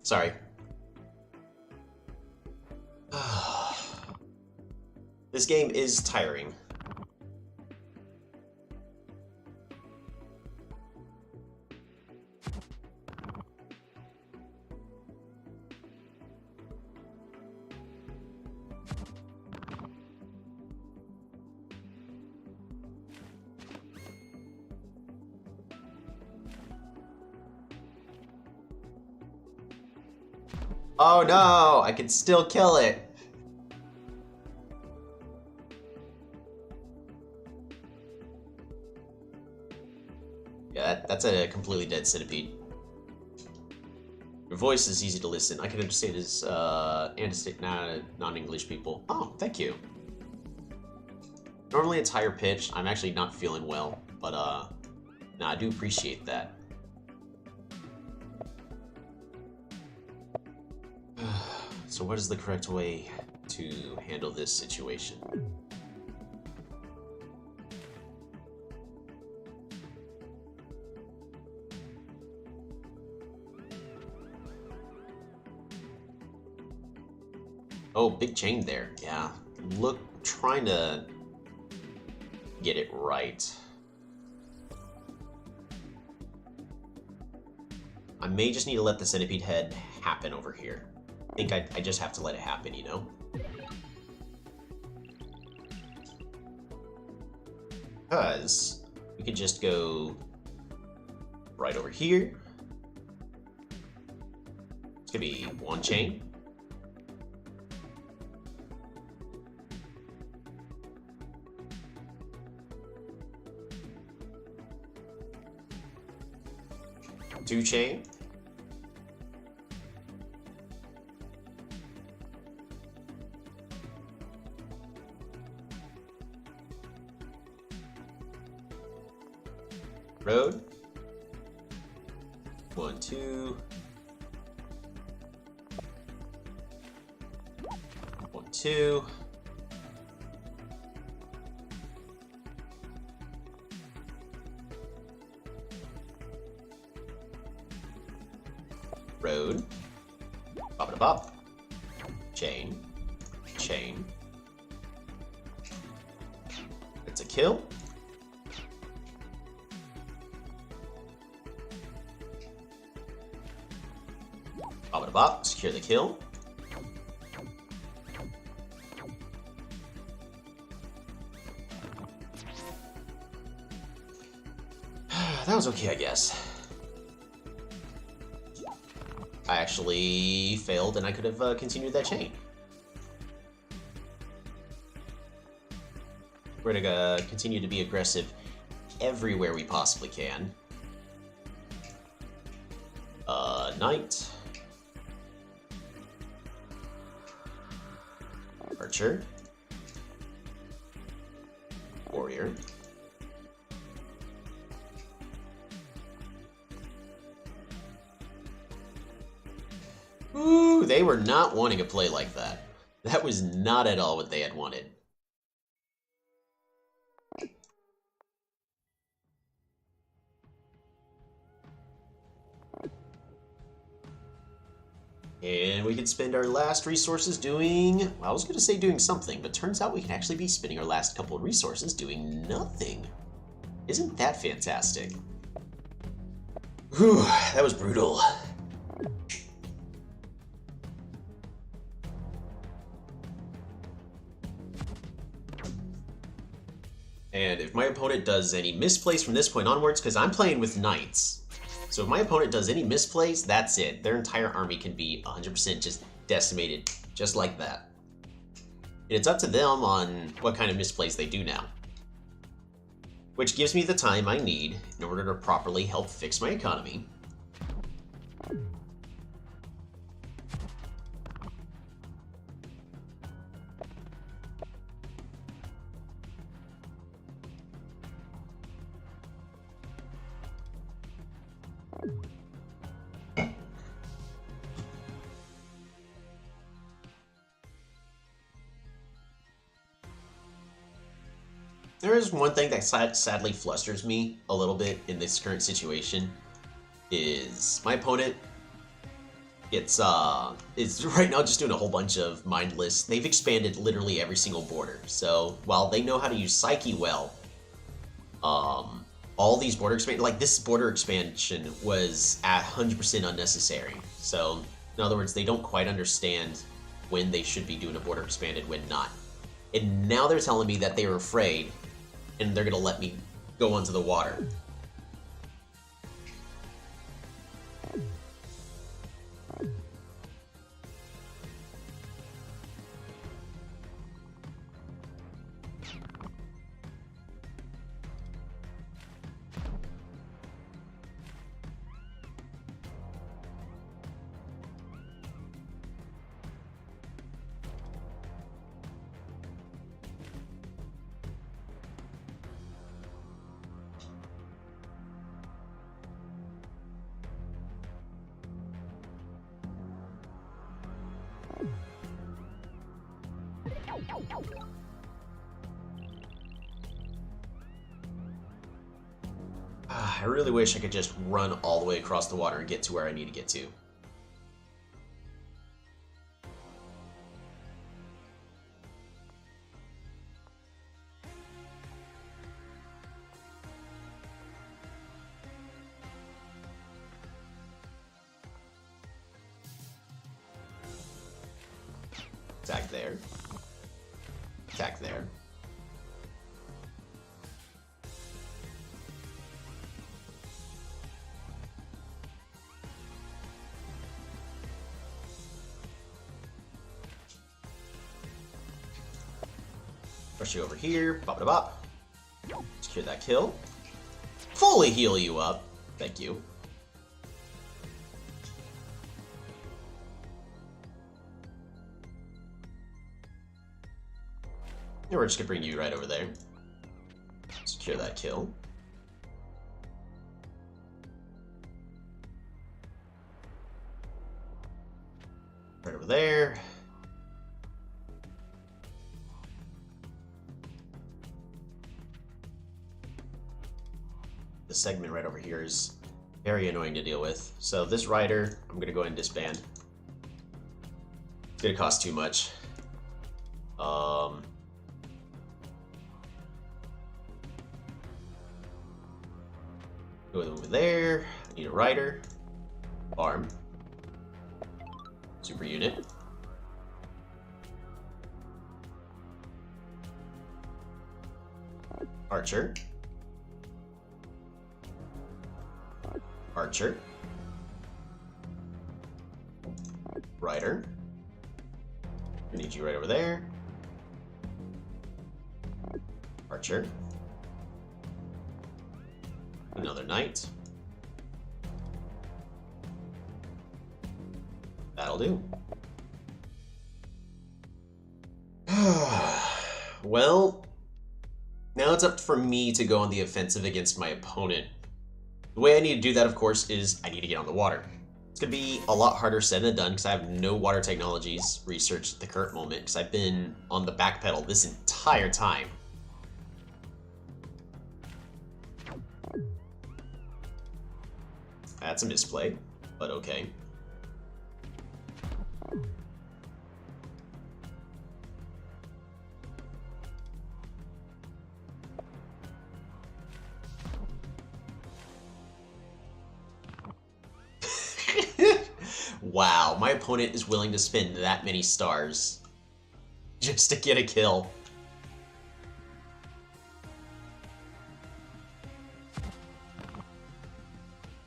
A: Sorry. This game is tiring. Oh no, I can still kill it. Yeah, that's a completely dead centipede. Your voice is easy to listen. I can understand his non-English people. Oh, thank you. Normally it's higher pitched. I'm actually not feeling well, but no, I do appreciate that. So what is the correct way to handle this situation? Oh, big chain there. Yeah. Look, trying to get it right. I may just need to let the centipede head happen over here. I think I just have to let it happen, you know? Because we could just go right over here. It's gonna be one chain. Two chain. Road. 1, 2. 1, 2. Road. Bop it bop. Chain. Chain. It's a kill. Bop it bop. Secure the kill. That was okay, I guess. I actually failed, and I could have continued that chain. We're gonna continue to be aggressive everywhere we possibly can. Knight. Archer. Warrior. Ooh, they were not wanting a play like that. That was not at all what they had wanted. And we can spend our last resources doing... Well, I was going to say doing something, but turns out we can actually be spending our last couple of resources doing nothing. Isn't that fantastic? Whew, that was brutal. And if my opponent does any misplays from this point onwards, because I'm playing with knights, so if my opponent does any misplays, that's it. Their entire army can be 100% just decimated, just like that. And it's up to them on what kind of misplays they do now. Which gives me the time I need in order to properly help fix my economy. There is one thing that sadly flusters me a little bit in this current situation, is my opponent is right now just doing a whole bunch of mindless. They've expanded literally every single border, so while they know how to use Psyche well, all these border expansion, like this border expansion was at 100% unnecessary. So in other words, they don't quite understand when they should be doing a border expanded, when not. And now they're telling me that they are afraid and they're gonna let me go onto the water. I really wish I could just run all the way across the water and get to where I need to get to. Attack there. Attack there. Push you over here. Bop it bop. Secure that kill. Fully heal you up. Thank you. And we're just gonna bring you right over there. Secure that kill. Right over there. The segment right over here is very annoying to deal with. So this rider, I'm gonna go ahead and disband. It's gonna cost too much. Go over there. I need a rider. Arm. Super unit. Archer. Archer. Rider. I need you right over there. Archer. Another knight. That'll do. Well, now it's up for me to go on the offensive against my opponent. The way I need to do that, of course, is I need to get on the water. It's going to be a lot harder said than done because I have no water technologies researched at the current moment because I've been on the back pedal this entire time. That's a misplay, but okay. Wow, my opponent is willing to spend that many stars just to get a kill.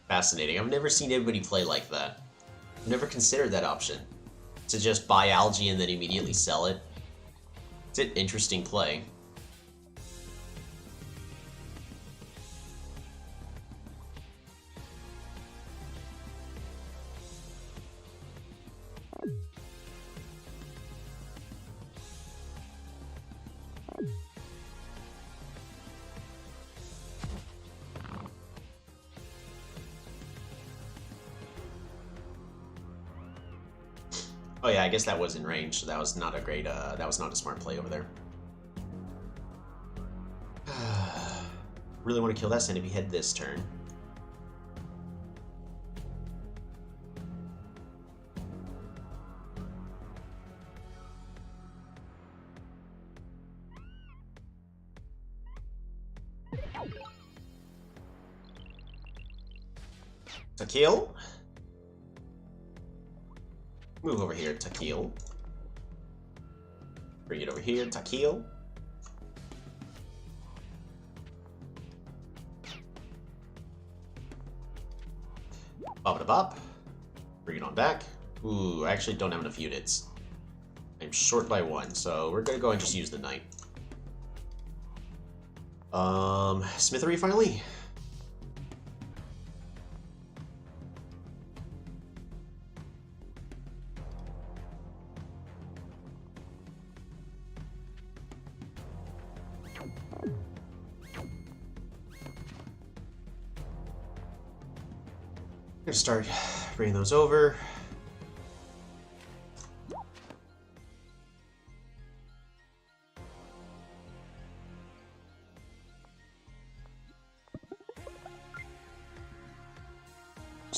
A: Fascinating. I've never seen anybody play like that. I've never considered that option. To just buy algae and then immediately sell it. It's an interesting play. Oh yeah, I guess that was in range, so that was not a great, that was not a smart play over there. Really want to kill that centipede head this turn. To kill. Move over here, Takil. Bring it over here, Takil. Bop it bop. Bring it on back. Ooh, I actually don't have enough units. I'm short by one, so we're gonna go and just use the knight. Smithery finally. Gonna start bringing those over.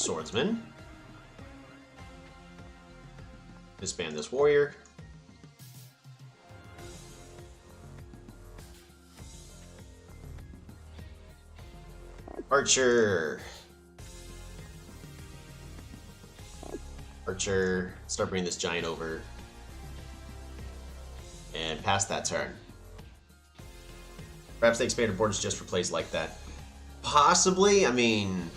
A: Swordsman. Disband this warrior. Archer. Archer. Start bringing this giant over. And pass that turn. Perhaps they expanded borders just for plays like that. Possibly. I mean,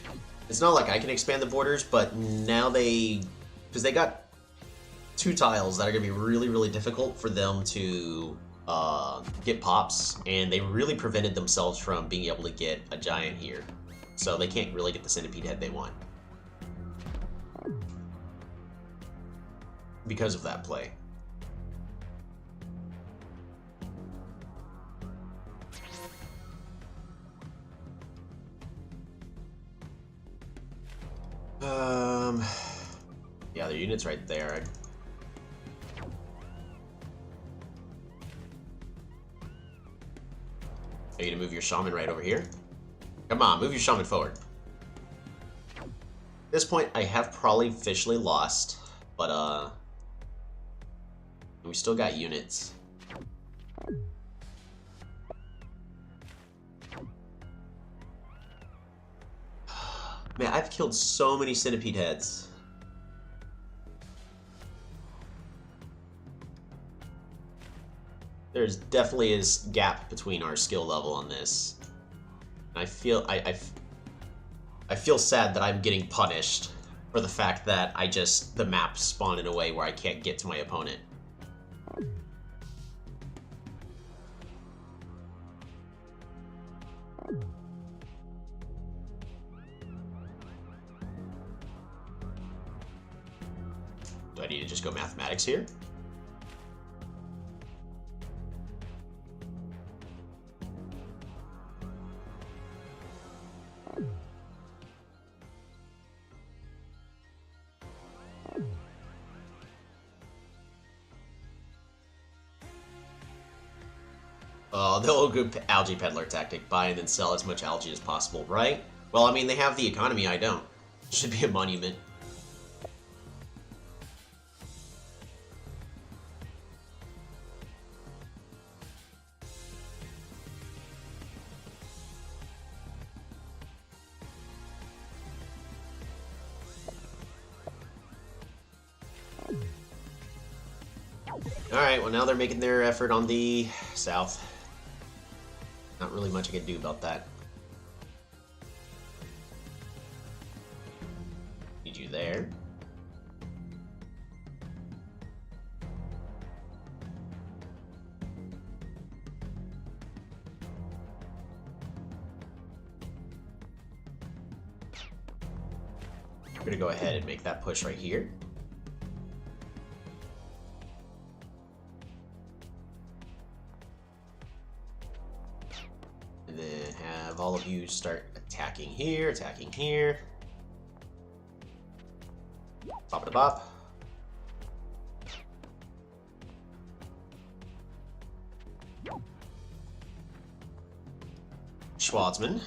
A: it's not like I can expand the borders, but now because they got 2 tiles that are going to be really, really difficult for them to get pops, and they really prevented themselves from being able to get a giant here. So they can't really get the centipede head they want. Because of that play. Yeah, their unit's right there. Are you gonna move your shaman right over here? Come on, move your shaman forward. At this point, I have probably officially lost, but we still got units. Man, I've killed so many centipede heads. There's definitely a gap between our skill level on this. I feel I feel sad that I'm getting punished for the fact that the map spawned in a way where I can't get to my opponent. Do I need to just go mathematics here? Oh, the old good algae peddler tactic. Buy and then sell as much algae as possible, right? Well, I mean, they have the economy, I don't. Should be a monument. Alright, well now they're making their effort on the south. Not really much I can do about that. Need you there. We're gonna go ahead and make that push right here. All of you start attacking here, attacking here. Pop it pop. Schwarzman.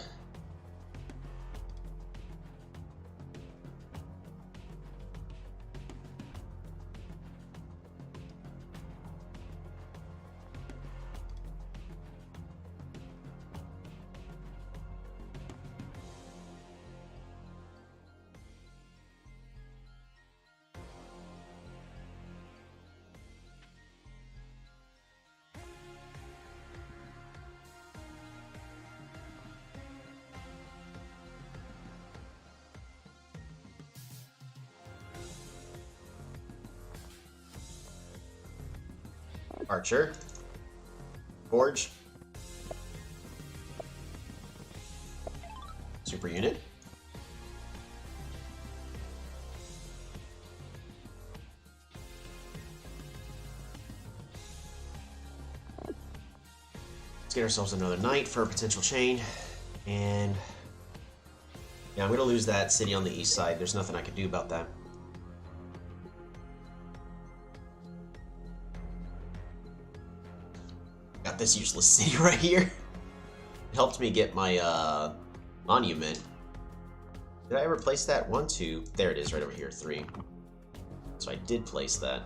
A: Archer. Forge. Super unit. Let's get ourselves another knight for a potential chain. And yeah, I'm going to lose that city on the east side. There's nothing I can do about that. Got this useless city right here. It helped me get my monument. Did I ever place that? 1, 2. There it is, right over here. 3. So I did place that.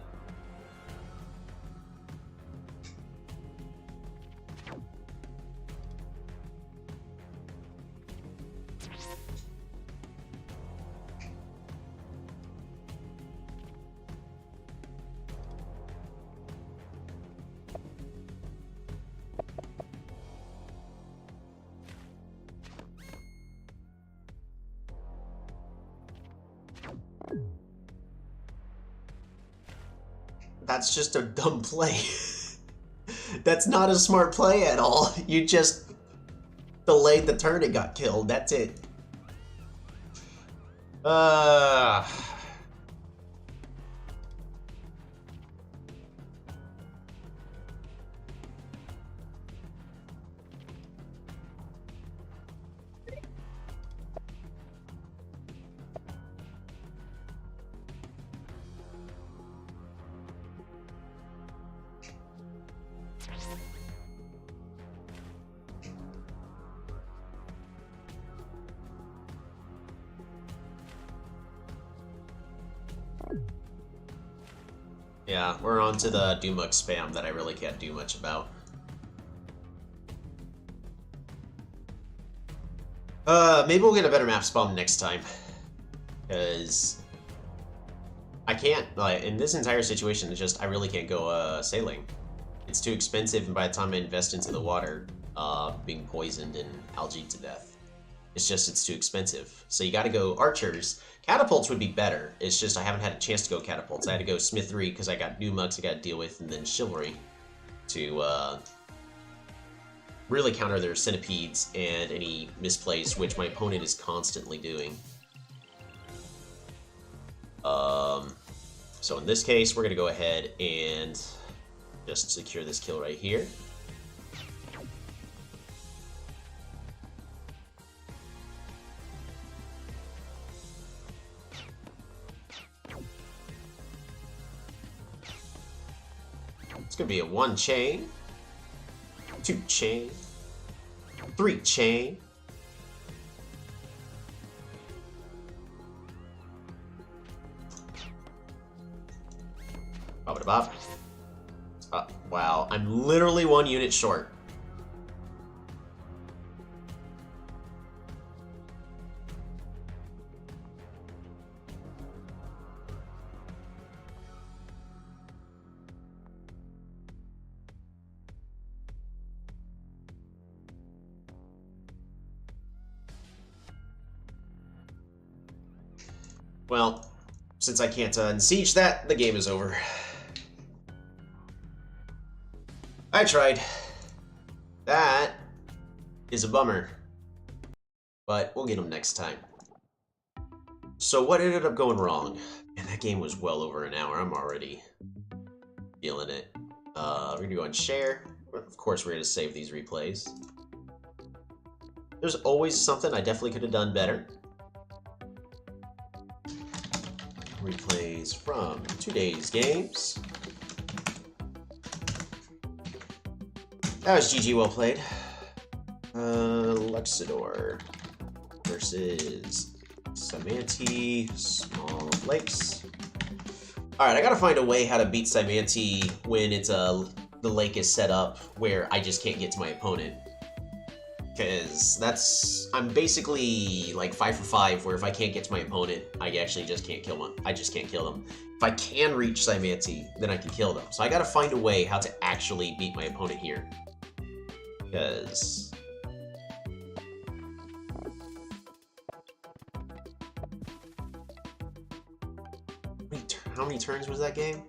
A: That's just a dumb play. That's not a smart play at all. You just delayed the turn and got killed. That's it. Yeah, we're on to the Dumuk spam that I really can't do much about. Maybe we'll get a better map spawn next time. Because I can't, like, in this entire situation, it's just, I really can't go, sailing. It's too expensive, and by the time I invest into the water, being poisoned and algae to death, it's too expensive. So you gotta go archers. Catapults would be better. It's just I haven't had a chance to go catapults. I had to go Smithery because I got Numuks I got to deal with, and then Chivalry to really counter their centipedes and any misplays, which my opponent is constantly doing. So in this case, we're going to go ahead and just secure this kill right here. It's gonna be a 1 chain, 2 chain, 3 chain. Bop. Wow, I'm literally 1 unit short. Well, since I can't unsiege that, the game is over. I tried. That is a bummer. But we'll get them next time. So what ended up going wrong? And that game was well over an hour. I'm already feeling it. We're gonna go and share. Of course, we're gonna save these replays. There's always something I definitely could have done better. Replays from today's games. That was GG, well played. Luxador versus Cymanti, Small Lakes. Alright, I gotta find a way how to beat Cymanti when it's the lake is set up where I just can't get to my opponent. Because I'm basically like 5 for 5, where if I can't get to my opponent, I actually just can't kill them. I just can't kill them. If I can reach Cymanti, then I can kill them. So I gotta find a way how to actually beat my opponent here. Because how many turns was that game?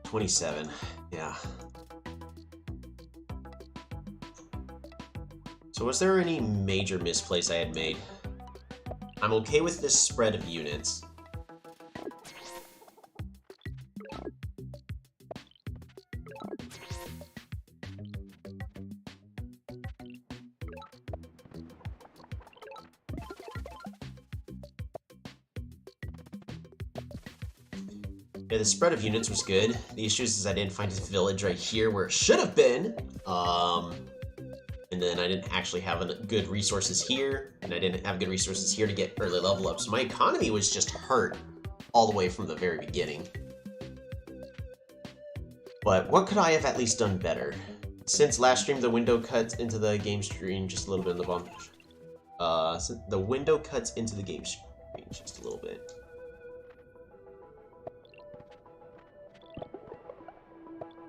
A: 27. Yeah. So was there any major misplace I had made? I'm okay with this spread of units. Yeah, the spread of units was good. The issue is I didn't find his village right here where it should have been. And and then I didn't actually have good resources here, and I didn't have good resources here to get early level up, so my economy was just hurt all the way from the very beginning. But what could I have at least done better? Since last stream, the window cuts into the game screen just a little bit in the bottom. So the window cuts into the game screen just a little bit.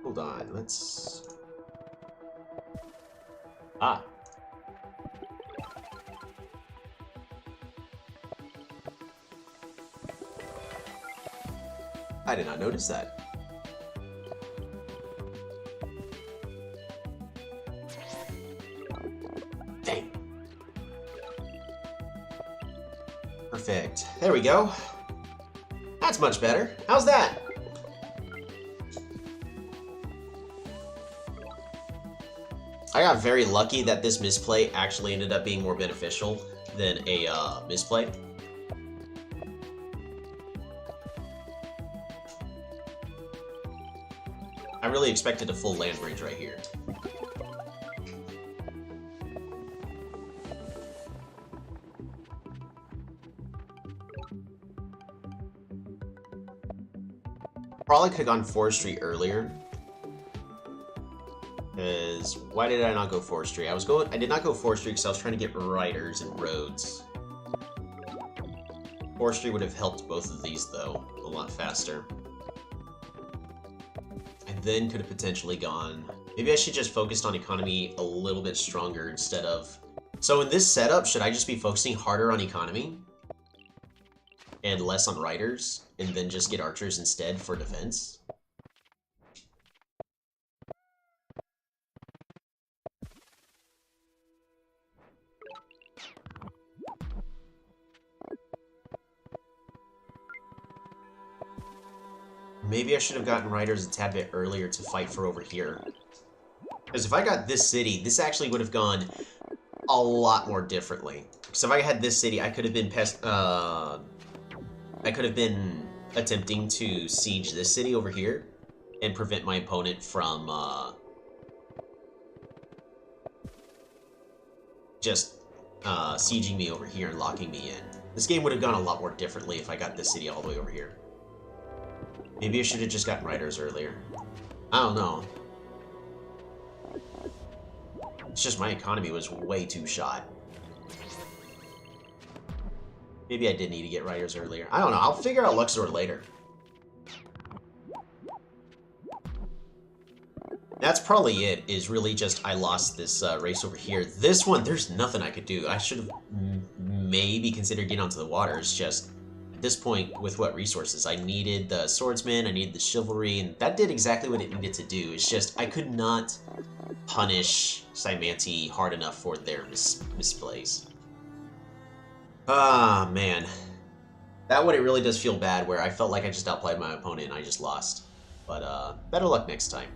A: Hold on, let's... Ah. I did not notice that. Dang. Perfect. There we go. That's much better. How's that? I got very lucky that this misplay actually ended up being more beneficial than a misplay. I really expected a full land bridge right here. Probably could have gone forestry earlier. Because why did I not go forestry? I did not go forestry because I was trying to get riders and roads. Forestry would have helped both of these though, a lot faster. I then could have potentially gone... Maybe I should just focused on economy a little bit stronger instead of... So in this setup, should I just be focusing harder on economy? And less on riders? And then just get archers instead for defense? Maybe I should have gotten riders a tad bit earlier to fight for over here. Because if I got this city, this actually would have gone a lot more differently. So if I had this city, I could have been attempting to siege this city over here and prevent my opponent from just sieging me over here and locking me in. This game would have gone a lot more differently if I got this city all the way over here. Maybe I should have just gotten riders earlier. I don't know. It's just my economy was way too shot. Maybe I did need to get riders earlier. I don't know. I'll figure out Luxador later. That's probably it, is really just I lost this race over here. This one, there's nothing I could do. I should have maybe considered getting onto the water. It's just... At this point, with what resources? I needed the swordsman, I needed the chivalry, and that did exactly what it needed to do. It's just, I could not punish Cymanti hard enough for their misplays. Ah, man. That one, it really does feel bad, where I felt like I just outplayed my opponent and I just lost. But, better luck next time.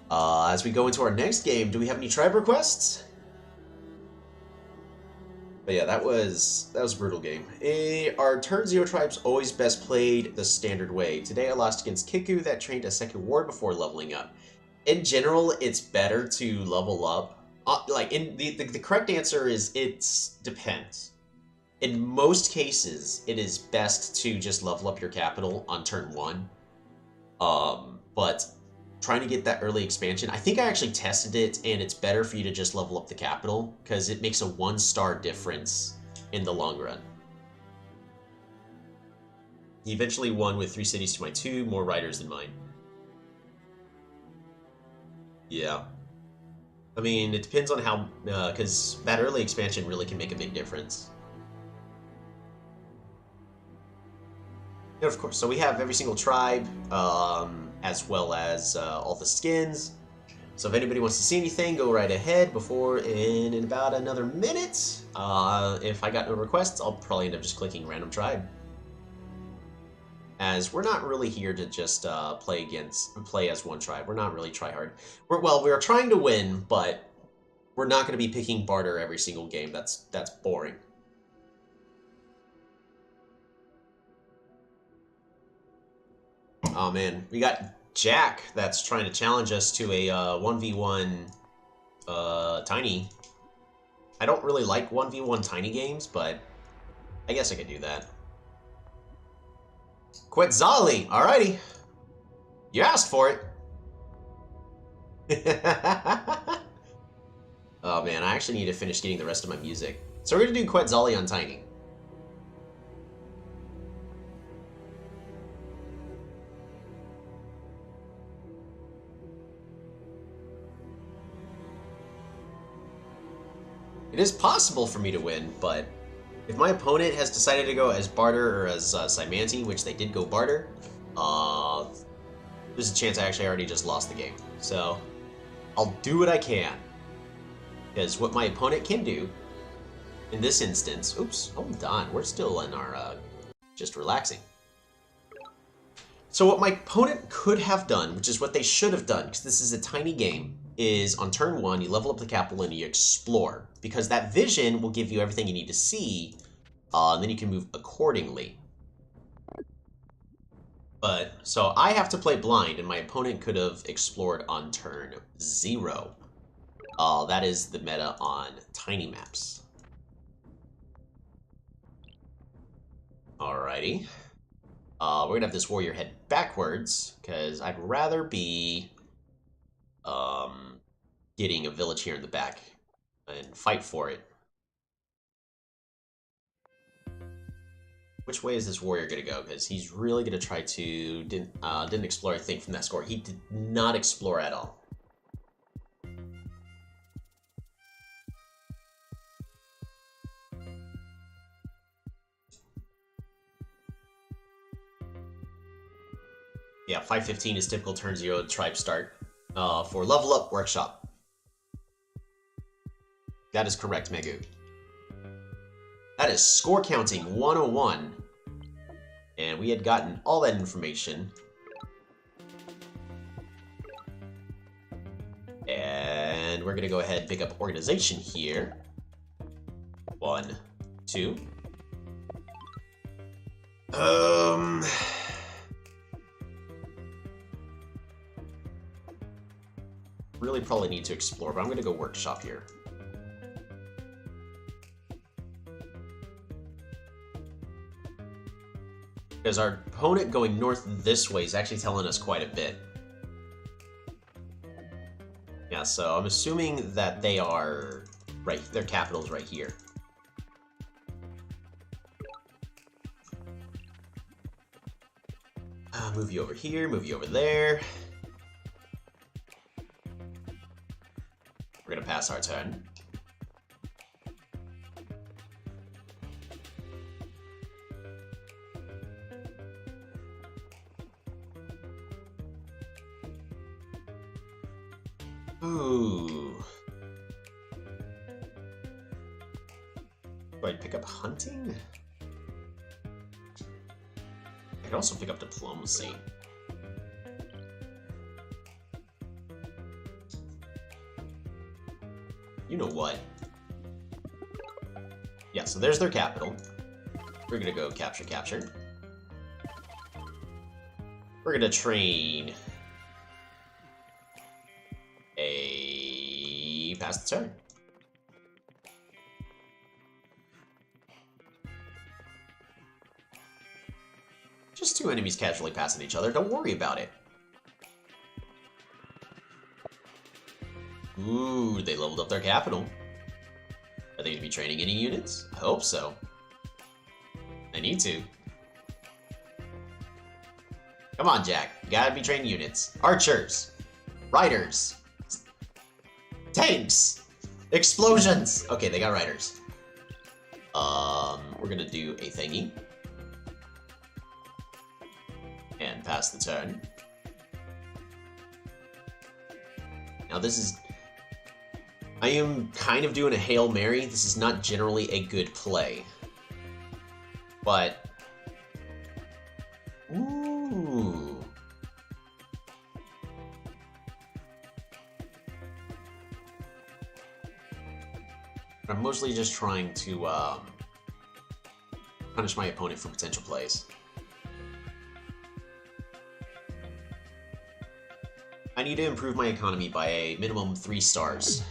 A: As we go into our next game, do we have any tribe requests? But yeah, that was a brutal game. Are turn 0 tribes always best played the standard way? Today I lost against Kiku that trained a second ward before leveling up. In general, it's better to level up. The correct answer is it depends. In most cases, it is best to just level up your capital on turn 1. But trying to get that early expansion, I think I actually tested it, and it's better for you to just level up the capital, because it makes a 1-star difference in the long run. He eventually won with 3 cities to my 2, more riders than mine. Yeah. I mean, it depends on how, because that early expansion really can make a big difference. And of course, so we have every single tribe, as well as all the skins. So if anybody wants to see anything, go right ahead in about another minute. If I got no requests, I'll probably end up just clicking random tribe. As we're not really here to just play as one tribe. We're not really try hard. We're trying to win, but we're not going to be picking Bardur every single game. That's boring. Oh man, we got Jack that's trying to challenge us to a 1v1 tiny. I don't really like 1v1 tiny games, but I guess I could do that. Quetzali! Alrighty. You asked for it. Oh man, I actually need to finish getting the rest of my music. So we're gonna do Quetzali on tiny. It is possible for me to win, but if my opponent has decided to go as Bardur or as Cymanti, which they did go Bardur, there's a chance I actually already just lost the game. So I'll do what I can. Because what my opponent can do in this instance... Oops, hold on. We're still in our just relaxing. So what my opponent could have done, which is what they should have done, because this is a tiny game, is on turn 1, you level up the capital and you explore. Because that vision will give you everything you need to see, and then you can move accordingly. But, so I have to play blind, and my opponent could have explored on turn 0. That is the meta on tiny maps. Alrighty. We're gonna have this warrior head backwards, because I'd rather be getting a village here in the back and fight for it. Which way is this warrior gonna go? Because he's really gonna try to didn't explore a thing from that score. He did not explore at all. Yeah, 5:15 is typical turn 0 tribe start for level up workshop. That is correct, Megu. That is score counting 101. And we had gotten all that information. And we're gonna go ahead and pick up organization here. 1, 2. Really probably need to explore, but I'm gonna go workshop here. Because our opponent going north this way is actually telling us quite a bit. Yeah, so I'm assuming that they are right, their capital's right here. Move you over here, move you over there. We're gonna pass our turn. Ooh. Do I pick up hunting? I could also pick up diplomacy. You know what? Yeah, so there's their capital. We're gonna go capture, capture. We're gonna train a pass the turn. Just 2 enemies casually passing each other. Don't worry about it. Ooh, they leveled up their capital. Are they going to be training any units? I hope so. They need to. Come on, Jack. You gotta be training units. Archers. Riders. Tanks. Explosions. Okay, they got riders. We're going to do a thingy. And pass the turn. Now this is... I am kind of doing a Hail Mary. This is not generally a good play. But... Ooh. I'm mostly just trying to punish my opponent for potential plays. I need to improve my economy by a minimum 3 stars.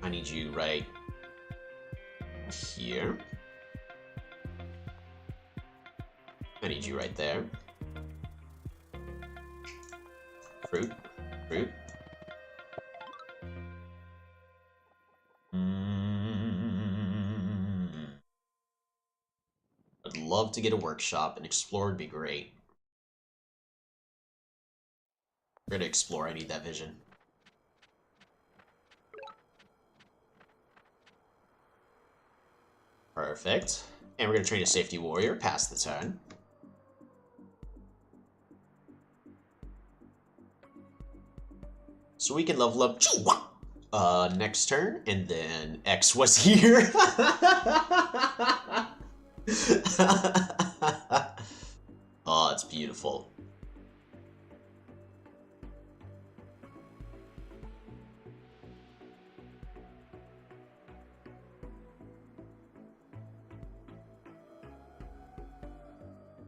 A: I need you right here. I need you right there. Fruit. Fruit. I'd love to get a workshop, and explore would be great. We're gonna explore, I need that vision. Perfect. And we're gonna train a safety warrior, pass the turn. So we can level up next turn, and then X was here. Oh, it's beautiful.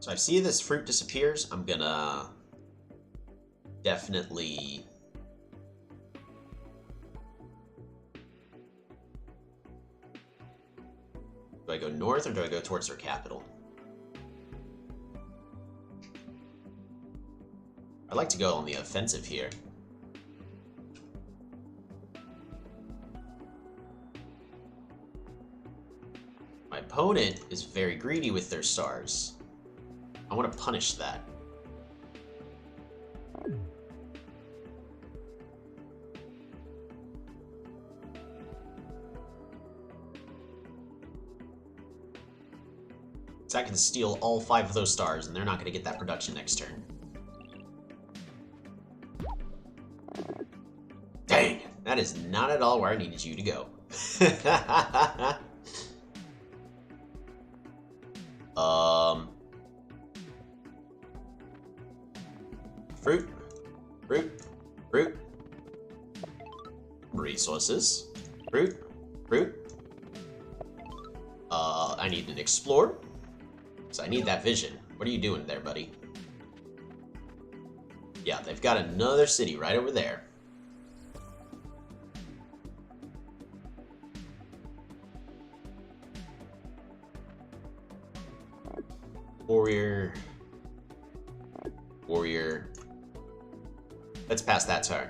A: So I see this fruit disappears. I'm gonna definitely do I go north or do I go towards their capital? I'd like to go on the offensive here. My opponent is very greedy with their stars. I want to punish that. So I can steal all 5 of those stars, and they're not going to get that production next turn. Dang! That is not at all where I needed you to go. Fruit. Fruit. Fruit. Resources. Fruit. Fruit. I need an explore. So I need that vision. What are you doing there, buddy? Yeah, they've got another city right over there. Warrior. Warrior. Let's pass that turn.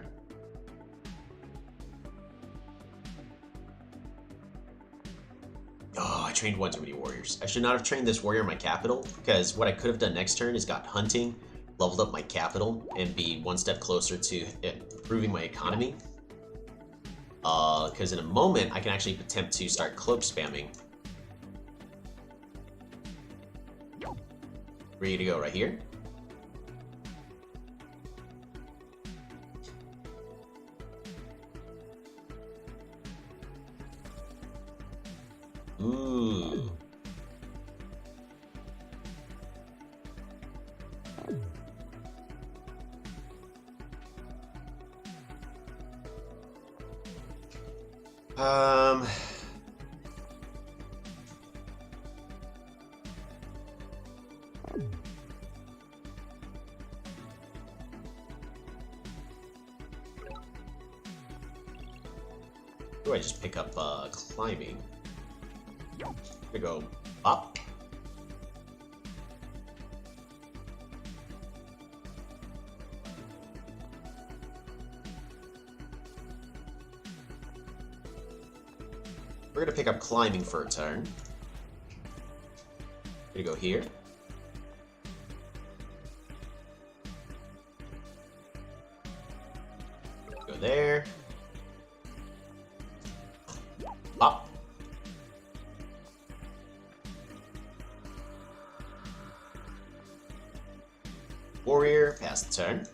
A: Oh, I trained one too many warriors. I should not have trained this warrior in my capital, because what I could have done next turn is got hunting, leveled up my capital, and be one step closer to improving my economy. Because in a moment, I can actually attempt to start cloak spamming. Ready to go right here. Ooh. Do I just pick up climbing? To go up. We're gonna pick up climbing for a turn. Gonna go here. Go there. Up. Warrior, pass the turn.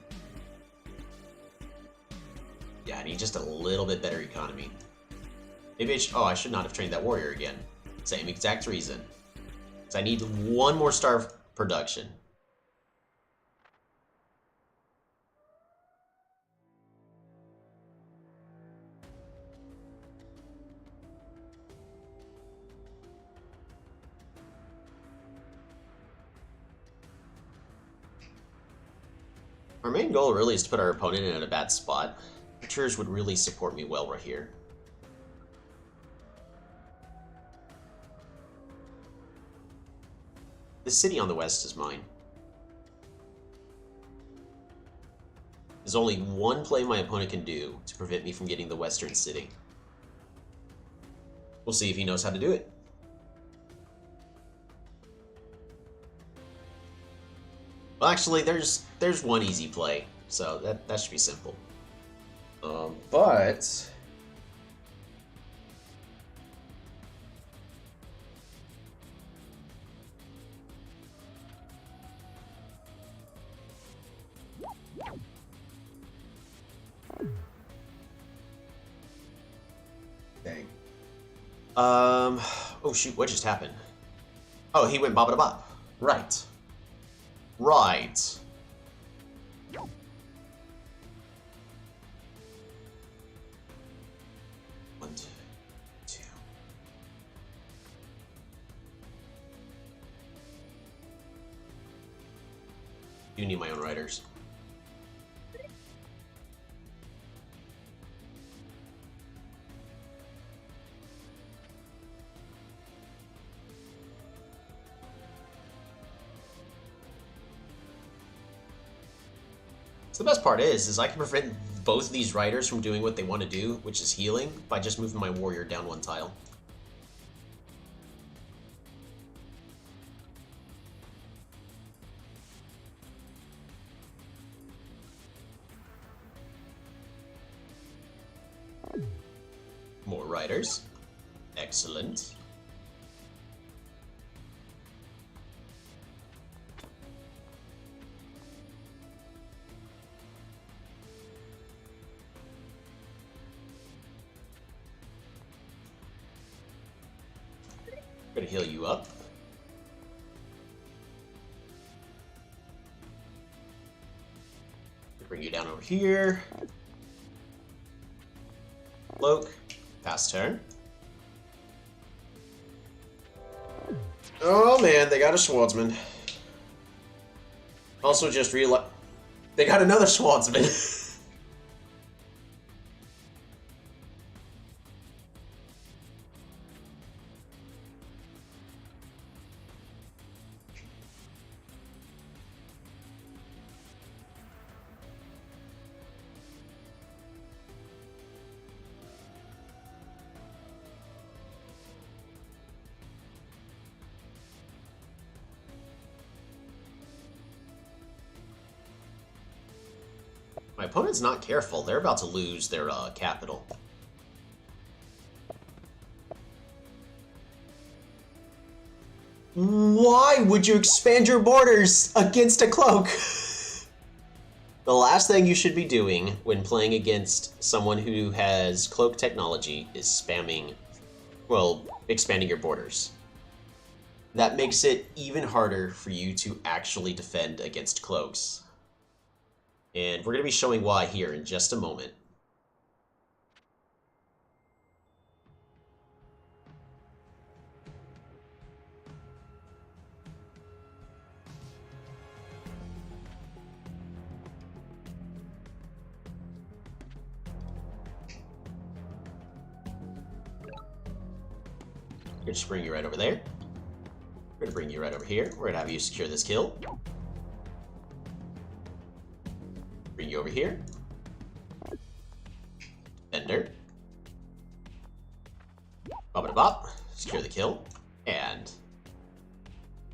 A: Yeah, I need just a little bit better economy. Maybe I should not have trained that warrior again. Same exact reason. Because I need one more star of production. Our main goal really is to put our opponent in a bad spot. Archers would really support me well right here. The city on the west is mine. There's only one play my opponent can do to prevent me from getting the western city. We'll see if he knows how to do it. Well, actually, there's one easy play, so that should be simple. But dang. Oh shoot, what just happened? Oh, he went bop-a-da-bop. Right. Right. One, two. You need my own riders. So the best part is I can prevent both these riders from doing what they want to do, which is healing, by just moving my warrior down one tile. More riders. Excellent. Gonna heal you up. Bring you down over here. Cloak. Pass turn. Oh man, they got a swordsman. Also just realized they got another swordsman. My opponent's not careful. They're about to lose their capital. Why would you expand your borders against a cloak? The last thing you should be doing when playing against someone who has cloak technology is spamming, well, expanding your borders. That makes it even harder for you to actually defend against cloaks. And we're going to be showing why here in just a moment. We're just bring you right over there. We're going to bring you right over here. We're going to have you secure this kill. Bring you over here. Ender. Bop-a-da-bop. Secure the kill. And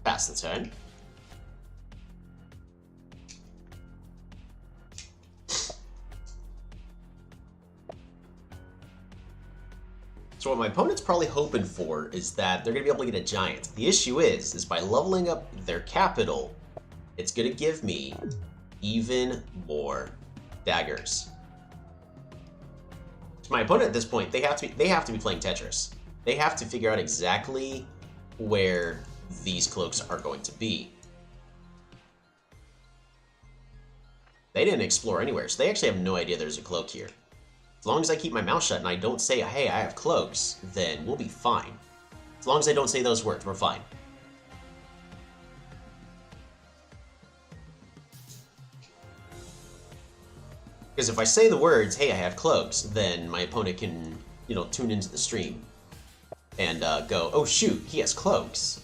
A: pass the turn. So what my opponent's probably hoping for is that they're going to be able to get a giant. The issue is by leveling up their capital, it's going to give me even more daggers. To my opponent at this point, they have to be playing Tetris. They have to figure out exactly where these cloaks are going to be. They didn't explore anywhere, so they actually have no idea there's a cloak here. As long as I keep my mouth shut and I don't say, hey, I have cloaks, then we'll be fine. As long as I don't say those words, we're fine. Because if I say the words, hey, I have cloaks, then my opponent can, you know, tune into the stream and go, oh shoot, he has cloaks.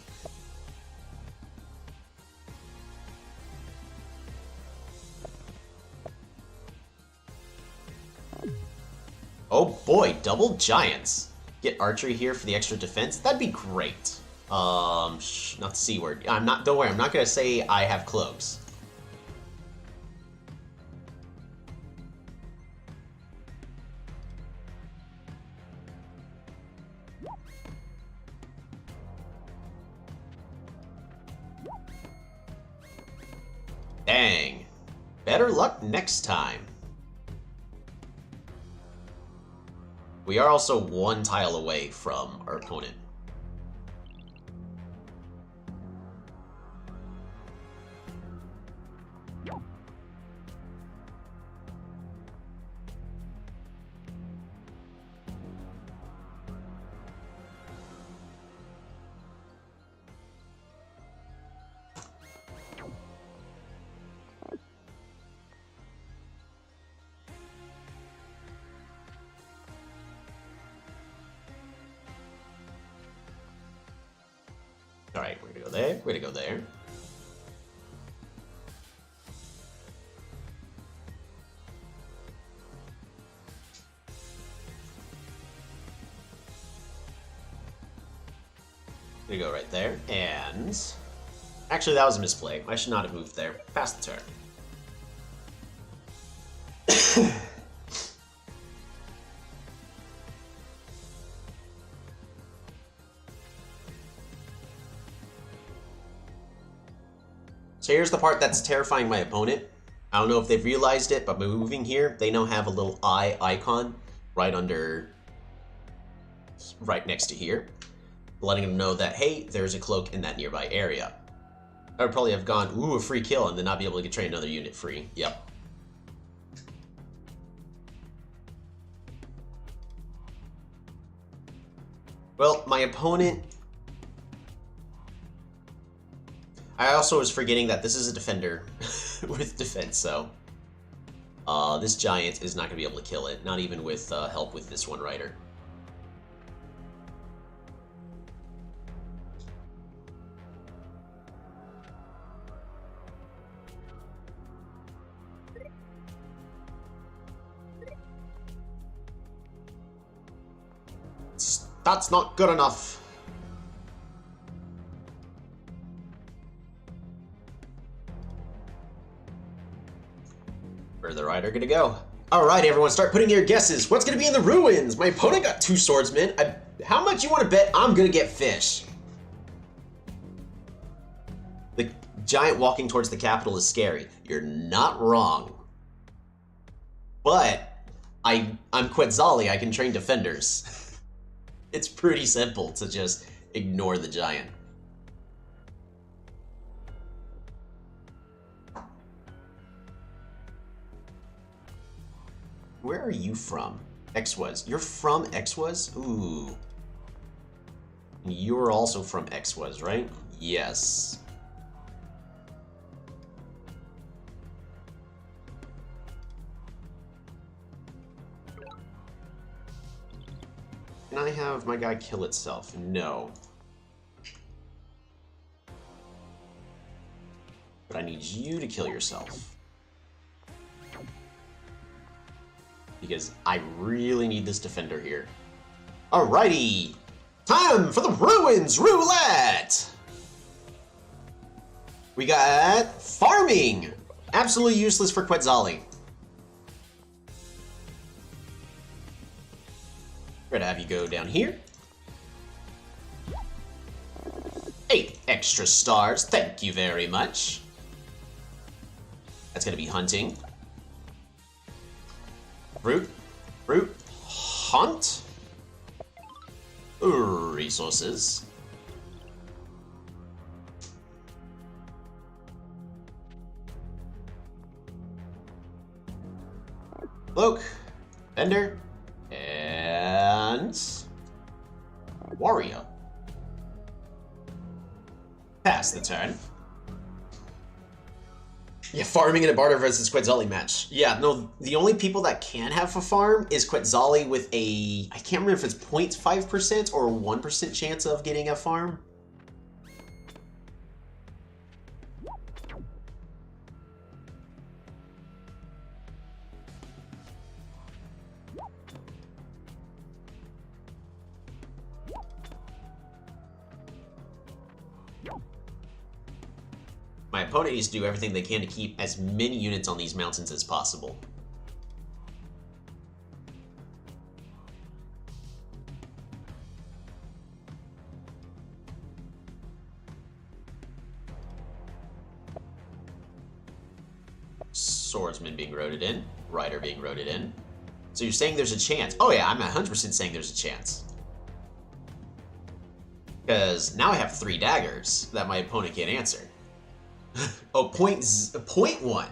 A: Oh boy, double giants. Get archery here for the extra defense. That'd be great. Not the C word. Don't worry, I'm not gonna say I have cloaks. Dang. Better luck next time. We are also one tile away from our opponent. Alright, we're gonna go there, we're gonna go there. Gonna go right there, and... Actually, that was a misplay. I should not have moved there. Pass the turn. So here's the part that's terrifying my opponent. I don't know if they've realized it, but by moving here, they now have a little eye icon right next to here, letting them know that, hey, there's a cloak in that nearby area. I would probably have gone, ooh, a free kill, and then not be able to train another unit free. Yep. Well, my opponent... I also was forgetting that this is a defender with defense, so... this giant is not going to be able to kill it, not even with help with this one rider. That's not good enough. Where's the rider gonna go? Alright, everyone, start putting your guesses. What's gonna be in the ruins? My opponent got 2 swordsmen. How much you want to bet I'm gonna get fish? The giant walking towards the capital is scary. You're not wrong. But I'm Quetzali, I can train defenders. It's pretty simple to just ignore the giant. Where are you from? Xwas. You're from Xwas? Ooh. You're also from Xwas, right? Yes. Can I have my guy kill itself? No. But I need you to kill yourself. Because I really need this defender here. Alrighty! Time for the ruins roulette! We got farming! Absolutely useless for Quetzali. We're gonna have you go down here. 8 extra stars, thank you very much. That's gonna be hunting. Root, hunt, resources. Cloak, vendor, and warrior. Pass the turn. Yeah, farming in a Bardur versus Quetzali match. Yeah, no, the only people that can have a farm is Quetzali with a... I can't remember if it's 0.5% or 1% chance of getting a farm. My opponent needs to do everything they can to keep as many units on these mountains as possible. Swordsman being rotated in, Rider being rotated in. So you're saying there's a chance? Oh yeah, I'm 100% saying there's a chance. Because now I have 3 daggers that my opponent can't answer. Oh, 0.1.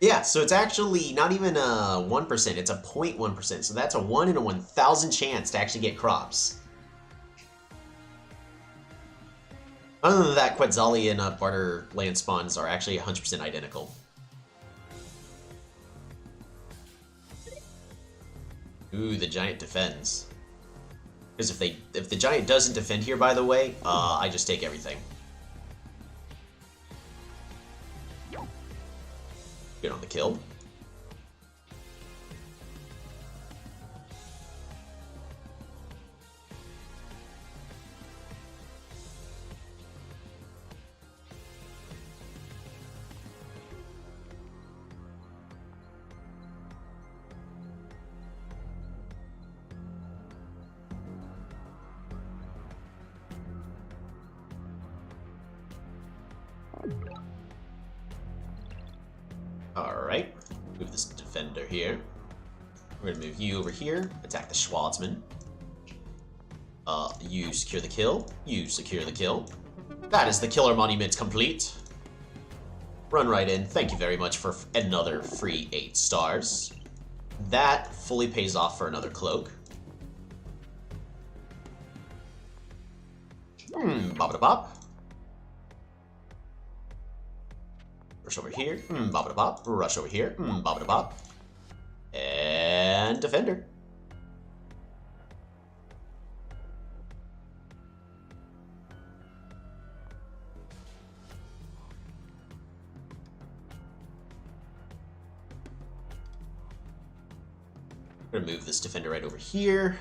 A: Yeah, so it's actually not even a 1%, it's a 0.1%. So that's a 1 in a 1,000 chance to actually get crops. Other than that, Quetzali and Bardur land spawns are actually 100% identical. Ooh, the giant defends. Because if the giant doesn't defend here, by the way, I just take everything. Get on the kill. Alright, move this defender here. We're gonna move you over here, attack the Schwarzman. You secure the kill, you secure the kill. That is the killer monument complete. Run right in, thank you very much for another free 8 stars. That fully pays off for another cloak. Bop-a-da-bop. Rush over here, bop-a-da-bop. Rush over here, bop-a-da-bop. And defender. I'm gonna move this defender right over here.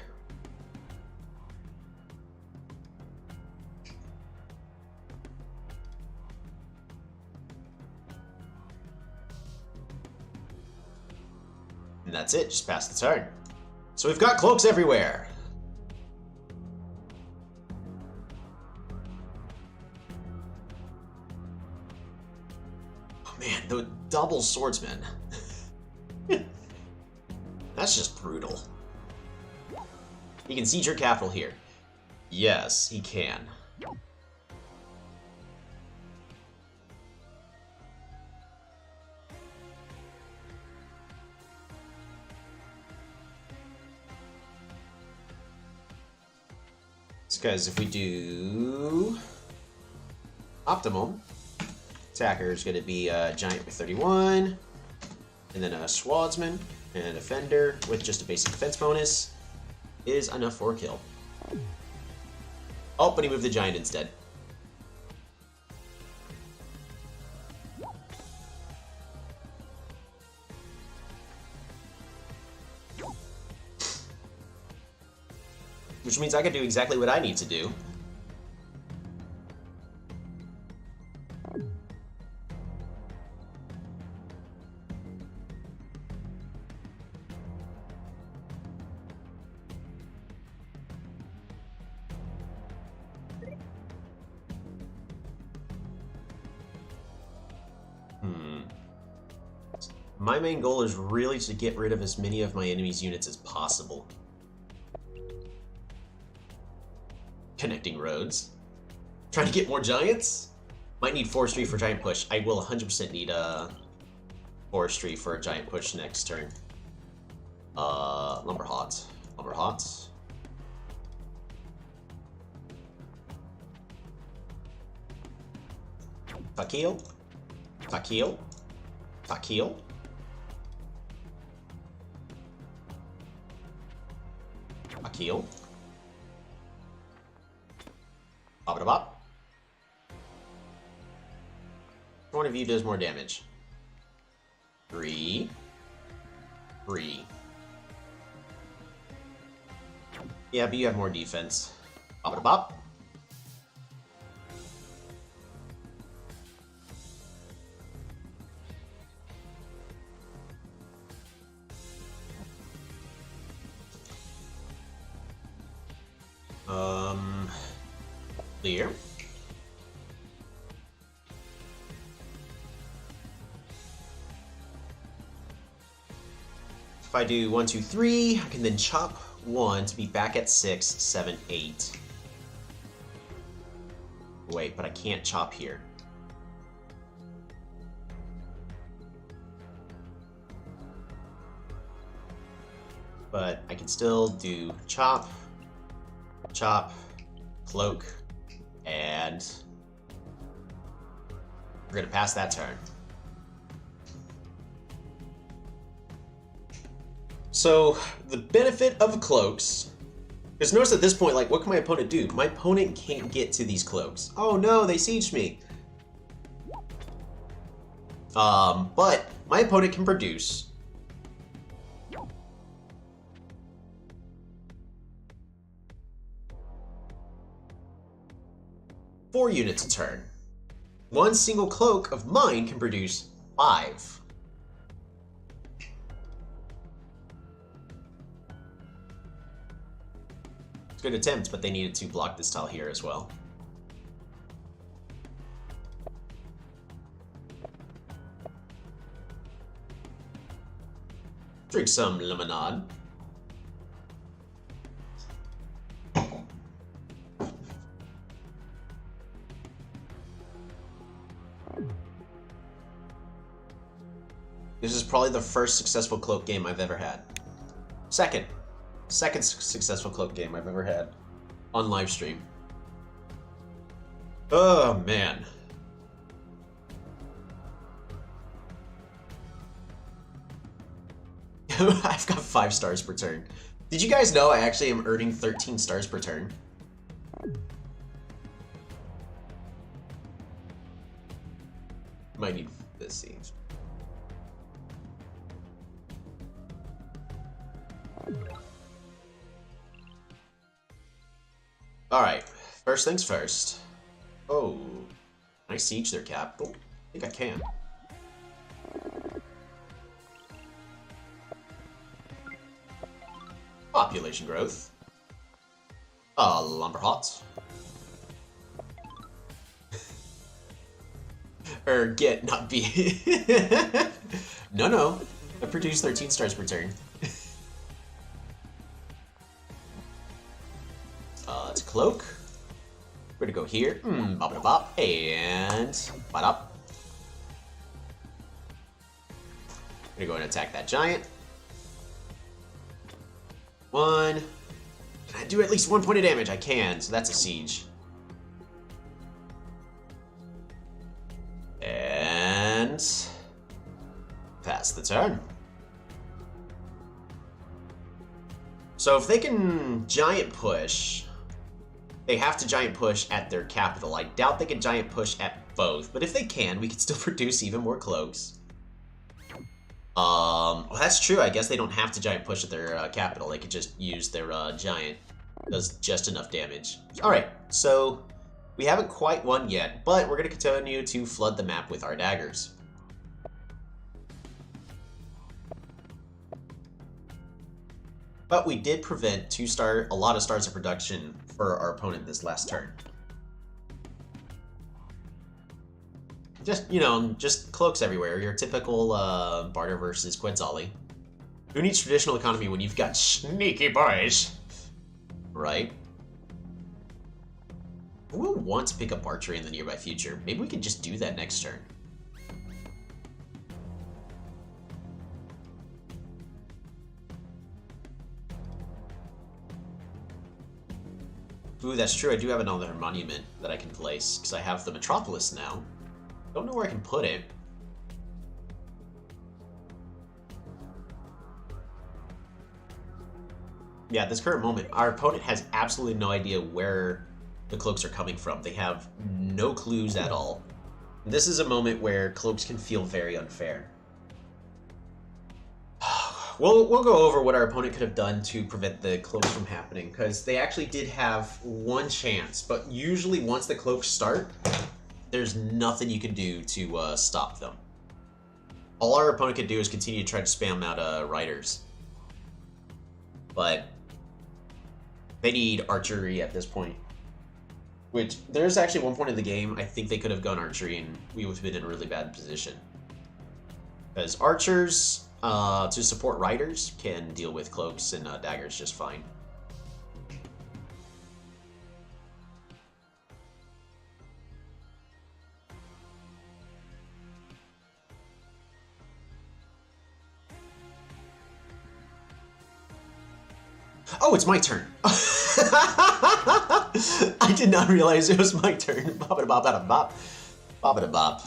A: And that's it, just pass the turn. So we've got cloaks everywhere. Oh man, the double swordsman. That's just brutal. He can siege your capital here. Yes, he can. Because if we do optimum, attacker is going to be a giant with 31, and then a swordsman and a defender with just a basic defense bonus is enough for a kill. Oh, but he moved the giant instead. Which means I can do exactly what I need to do. My main goal is really to get rid of as many of my enemy's units as possible. Connecting roads. Trying to get more giants? Might need forestry for giant push. I will 100% need forestry for a giant push next turn. Lumber hot. Lumber hot. Fakil. Fakil. Takil. Takil. Bop it bop. One of you does more damage. 3. 3. Yeah, but you have more defense. Bop it bop. Clear. If I do 1, 2, 3, I can then chop 1 to be back at 6, 7, 8. Wait, but I can't chop here. But I can still do chop, chop, cloak, and we're gonna pass that turn. So the benefit of cloaks, because notice at this point, like, what can my opponent do? My opponent can't get to these cloaks. Oh no, they sieged me. But my opponent can produce 4 units a turn. One single cloak of mine can produce 5. It's a good attempt, but they needed to block this tile here as well. Drink some lemonade. This is probably the first successful cloak game I've ever had. Second successful cloak game I've ever had on live stream. Oh man. I've got 5 stars per turn. Did you guys know I actually am earning 13 stars per turn? Might need this siege. Alright, first things first. Oh, can I siege their capital? I think I can. Population growth. Lumberhot. Or get, not be. No. I produce 13 stars per turn. It's a cloak. We're gonna go here. Bop it bop. And bop up. Gonna go and attack that giant. 1. Can I do at least 1 point of damage? I can, so that's a siege. And pass the turn. So if they can giant push, they have to giant push at their capital. I doubt they can giant push at both, but if they can, we can still produce even more cloaks. Well, that's true. I guess they don't have to giant push at their capital. They could just use their giant. Does just enough damage. Alright, so we haven't quite won yet, but we're going to continue to flood the map with our daggers. But we did prevent a lot of stars of production for our opponent this last turn. Just, you know, just cloaks everywhere. Your typical Bardur versus Quetzali. Who needs traditional economy when you've got sneaky boys? Right? We'll want to pick up archery in the nearby future. Maybe we could just do that next turn. Ooh, that's true. I do have another monument that I can place, because I have the Metropolis now. Don't know where I can put it. Yeah, at this current moment, our opponent has absolutely no idea where the cloaks are coming from. They have no clues at all. This is a moment where cloaks can feel very unfair. We'll go over what our opponent could have done to prevent the cloaks from happening, because they actually did have one chance, but usually once the cloaks start, there's nothing you can do to stop them. All our opponent could do is continue to try to spam out riders. But they need archery at this point. Which, there's actually one point in the game, I think they could have gone archery and we would have been in a really bad position. Because archers, to support riders, can deal with cloaks and daggers just fine. Oh, it's my turn. I did not realize it was my turn. Bop it bop bop bop. Bop it bop.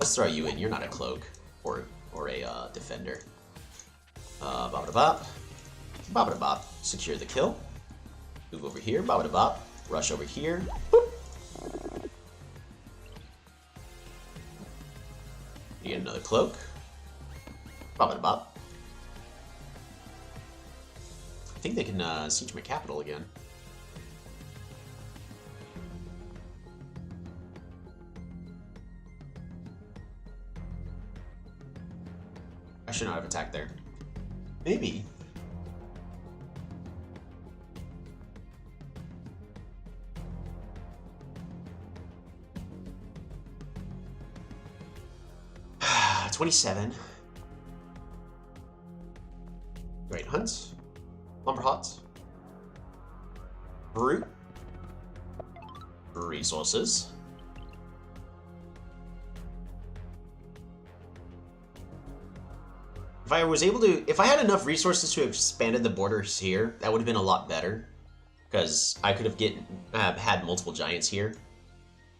A: Let's throw you in. You're not a cloak or a defender. Bop it bop. Bop it bop. Secure the kill. Move over here. Bop it bop. Rush over here. Boop. You get another cloak. Bop it bop. I think they can siege my capital again. I should not have attacked there. Maybe. $27. Great hunts. Lumber Hots. Brute. Resources. If I was able to, if I had enough resources to have expanded the borders here, that would have been a lot better. Because I could have had multiple giants here.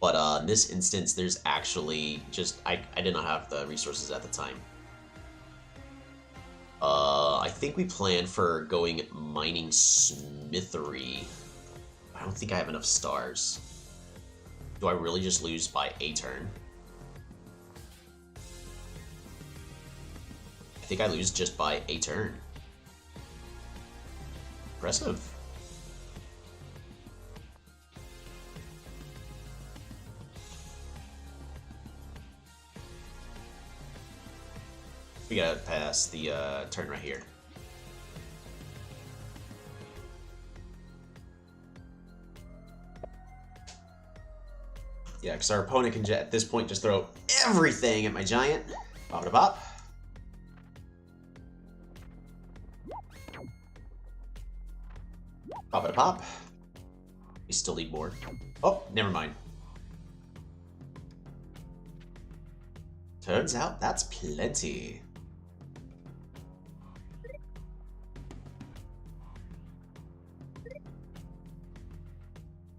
A: But in this instance, there's actually just, I did not have the resources at the time. I think we planned for going mining smithery. I don't think I have enough stars. Do I really just lose by a turn? I think I lose just by a turn. Impressive. We gotta pass the turn right here. Yeah, because our opponent can at this point just throw everything at my giant. Bop it bop. Pop it a pop. We still need more. Oh, never mind. Turns out that's plenty.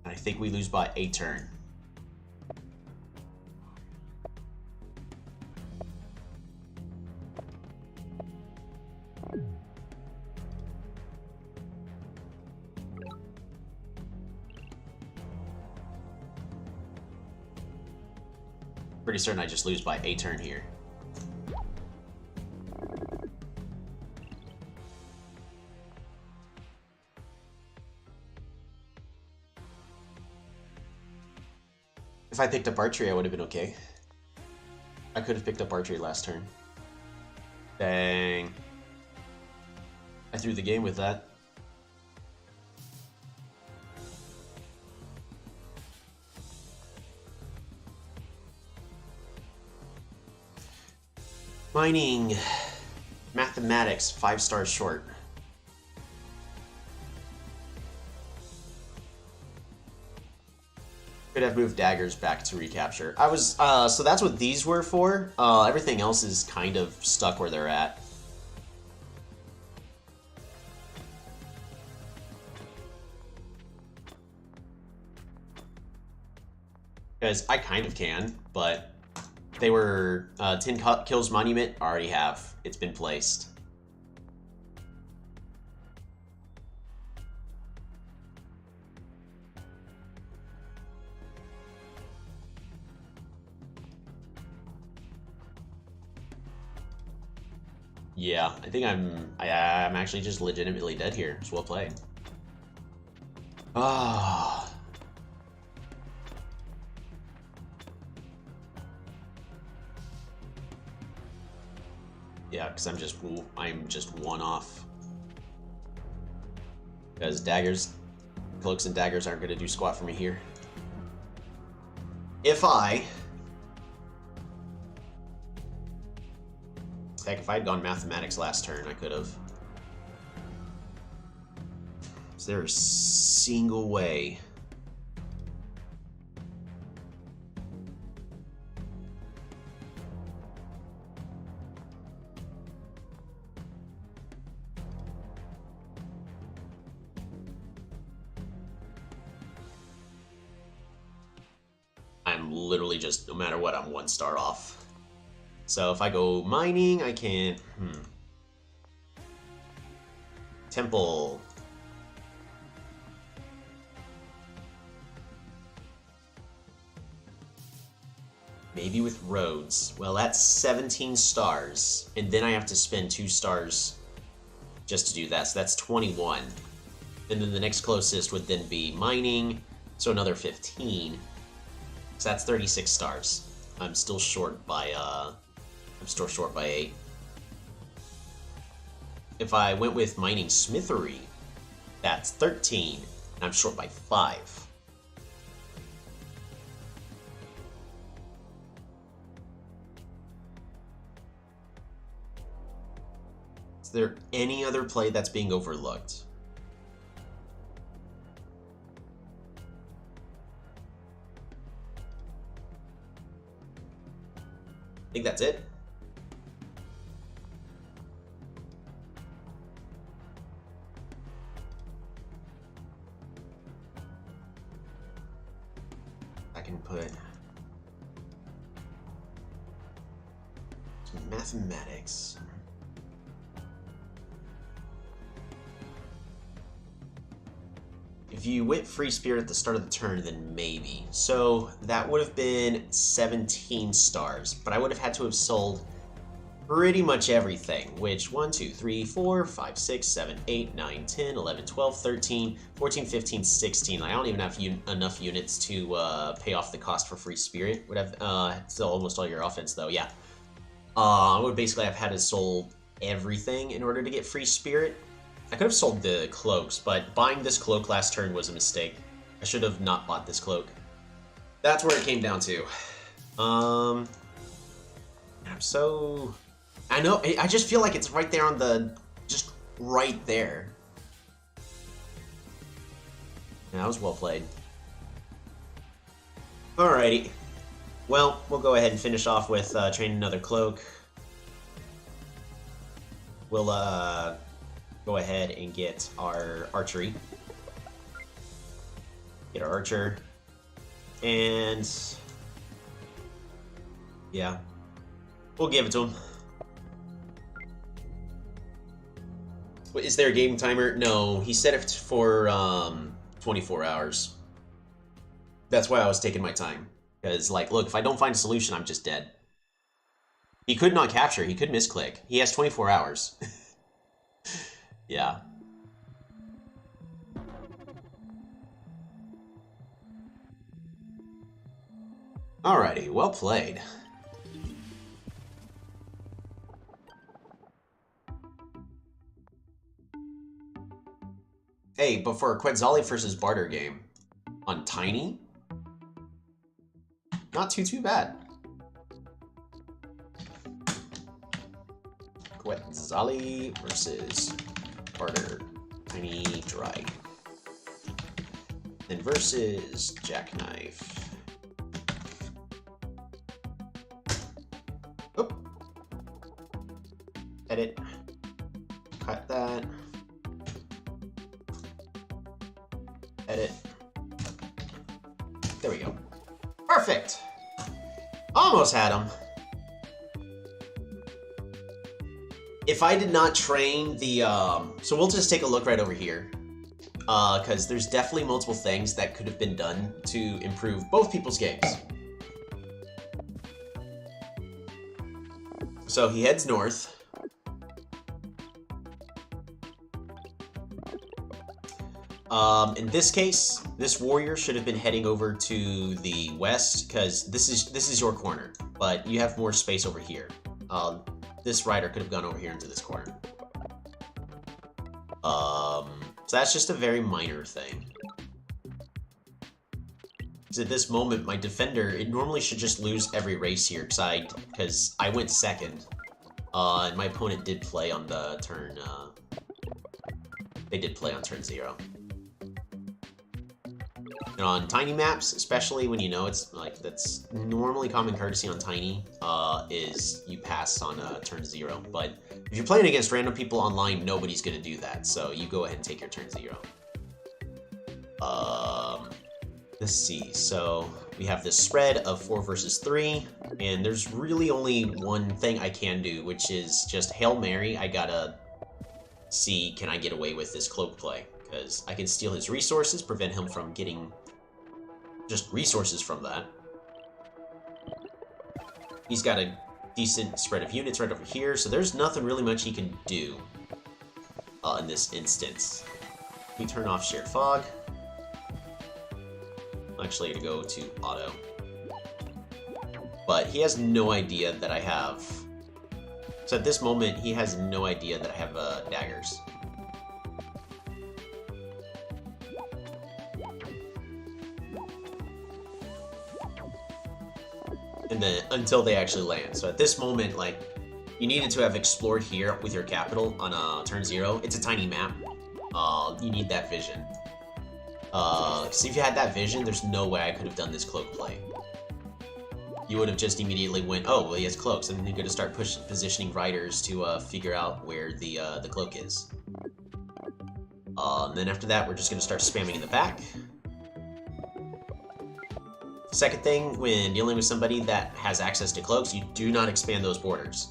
A: I think we lose by a turn. Pretty certain I just lose by a turn here. If I picked up archery, I would have been okay. I could have picked up archery last turn. Dang. I threw the game with that. Mining. Mathematics, 5 stars short. Could have moved daggers back to recapture. I was, so that's what these were for. Everything else is kind of stuck where they're at. Because I kind of can, but they were 10 kills monument. Already have. It's been placed. Yeah, I think I'm actually just legitimately dead here. It's well played. Ah. Yeah, because I'm just one off. Because daggers, cloaks and daggers aren't going to do squat for me here. Heck, if I had gone mathematics last turn, I could have. Is there a single way? I'm literally just, no matter what, I'm 1 star off. So if I go mining, I can... Temple. Maybe with roads. Well, that's 17 stars. And then I have to spend 2 stars just to do that. So that's 21. And then the next closest would then be mining. So another 15. So that's 36 stars. I'm still short by 8. If I went with mining smithery, that's 13, and I'm short by 5. Is there any other play that's being overlooked? I think that's it. I can put some mathematics. If you went free spirit at the start of the turn, then maybe. So that would have been 17 stars, but I would have had to have sold pretty much everything, which 1, 2, 3, 4, 5, 6, 7, 8, 9, 10, 11, 12, 13, 14, 15, 16. I don't even have enough units to pay off the cost for free spirit. Would have still almost all your offense though, yeah. I would basically have had to sold everything in order to get free spirit. I could have sold the cloaks, but buying this cloak last turn was a mistake. I should have not bought this cloak. That's where it came down to. I'm so... I know, I just feel like it's right there on the... just right there. Yeah, that was well played. Alrighty. Well, we'll go ahead and finish off with training another cloak. We'll go ahead and get our archery. Get our archer. And yeah, we'll give it to him. Is there a game timer? No, he set it for 24 hours. That's why I was taking my time. Because, like, look, if I don't find a solution, I'm just dead. He could not capture. He could misclick. He has 24 hours. Yeah. Alrighty, well played. Hey, but for a Quetzali versus Bardur game on Tiny, not too bad. Quetzali versus Bardur, Tiny Dry. Then versus Jackknife. Oop. Edit. Cut that. Edit. There we go. Perfect! Almost had him. If I did not train the, so we'll just take a look right over here. Because there's definitely multiple things that could have been done to improve both people's games. So he heads north. In this case, this warrior should have been heading over to the west, because this is your corner, but you have more space over here. This rider could have gone over here into this corner. So that's just a very minor thing. Because at this moment, my defender, it normally should just lose every race here, because I went second. And my opponent did play on the turn, they did play on turn 0. And on tiny maps, especially when you know it's like, that's normally common courtesy on tiny, is you pass on turn 0. But if you're playing against random people online, nobody's gonna do that. So you go ahead and take your turn 0. Let's see. So we have this spread of 4 versus 3, and there's really only one thing I can do, which is just Hail Mary. I gotta see, can I get away with this cloak play? Because I can steal his resources, prevent him from getting just resources from that. He's got a decent spread of units right over here, so there's nothing really much he can do in this instance. We turn off Shared Fog. I'm actually going to go to auto. But he has no idea that I have... So at this moment, he has no idea that I have daggers. And then until they actually land. So at this moment, like, you needed to have explored here with your capital on turn 0. It's a tiny map. You need that vision. So if you had that vision, there's no way I could have done this cloak play. You would have just immediately went, oh, well, he has cloaks, and then you're going to start positioning riders to figure out where the cloak is. And then after that, we're just going to start spamming in the back. Second thing, when dealing with somebody that has access to cloaks, you do not expand those borders.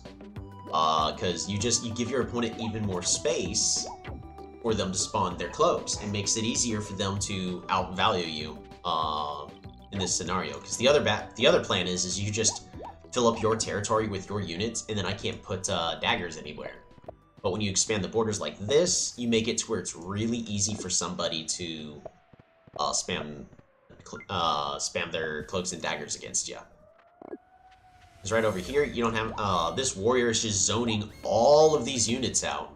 A: Because you give your opponent even more space for them to spawn their cloaks, and makes it easier for them to outvalue you in this scenario. Because the other plan is you just fill up your territory with your units, and then I can't put daggers anywhere. But when you expand the borders like this, you make it to where it's really easy for somebody to spam their cloaks and daggers against you. Because right over here, you don't have... this warrior is just zoning all of these units out.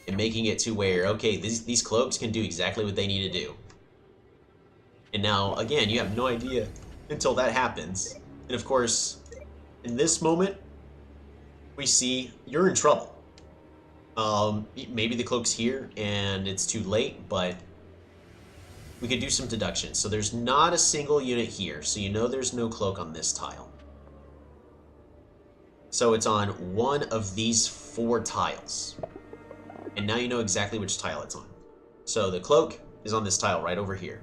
A: And making it to where, okay, these cloaks can do exactly what they need to do. And now, again, you have no idea until that happens. And of course, in this moment, we see you're in trouble. Maybe the cloak's here and it's too late, but we could do some deductions. So there's not a single unit here, so you know there's no cloak on this tile. So it's on one of these 4 tiles. And now you know exactly which tile it's on. So the cloak is on this tile right over here.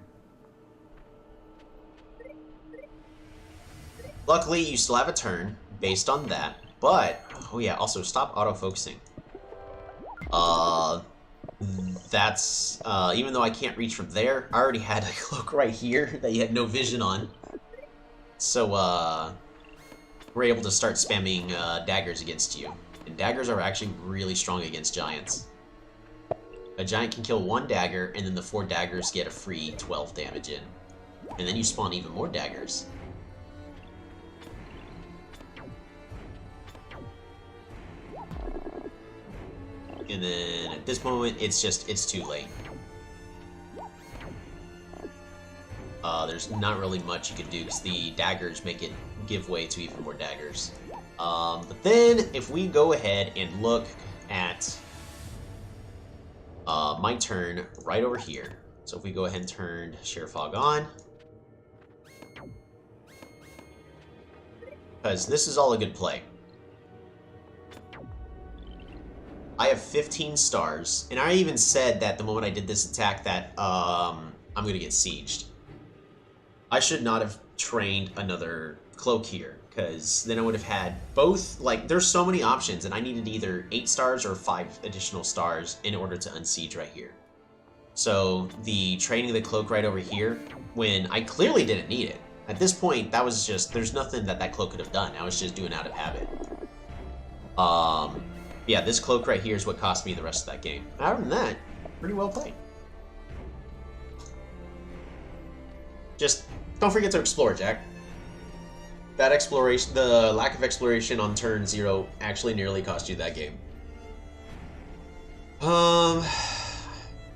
A: Luckily, you still have a turn based on that, but... Oh yeah, also stop auto-focusing. That's... even though I can't reach from there, I already had a cloak right here that you had no vision on. So, we're able to start spamming daggers against you. And daggers are actually really strong against giants. A giant can kill 1 dagger, and then the 4 daggers get a free 12 damage in. And then you spawn even more daggers. And then at this moment, it's too late. There's not really much you can do, because the daggers make it give way to even more daggers. But then, if we go ahead and look at my turn right over here. So if we go ahead and turn Share Fog on. Because this is all a good play. I have 15 stars, and I even said that the moment I did this attack that I'm going to get sieged. I should not have trained another cloak here, because then I would have had both, like, there's so many options, and I needed either 8 stars or 5 additional stars in order to unsiege right here. So the training the cloak right over here, when I clearly didn't need it. At this point, that was just, there's nothing that cloak could have done. I was just doing out of habit. Yeah, this cloak right here is what cost me the rest of that game. Other than that, pretty well played. Just don't forget to explore, Jack. That exploration, the lack of exploration on turn 0 actually nearly cost you that game.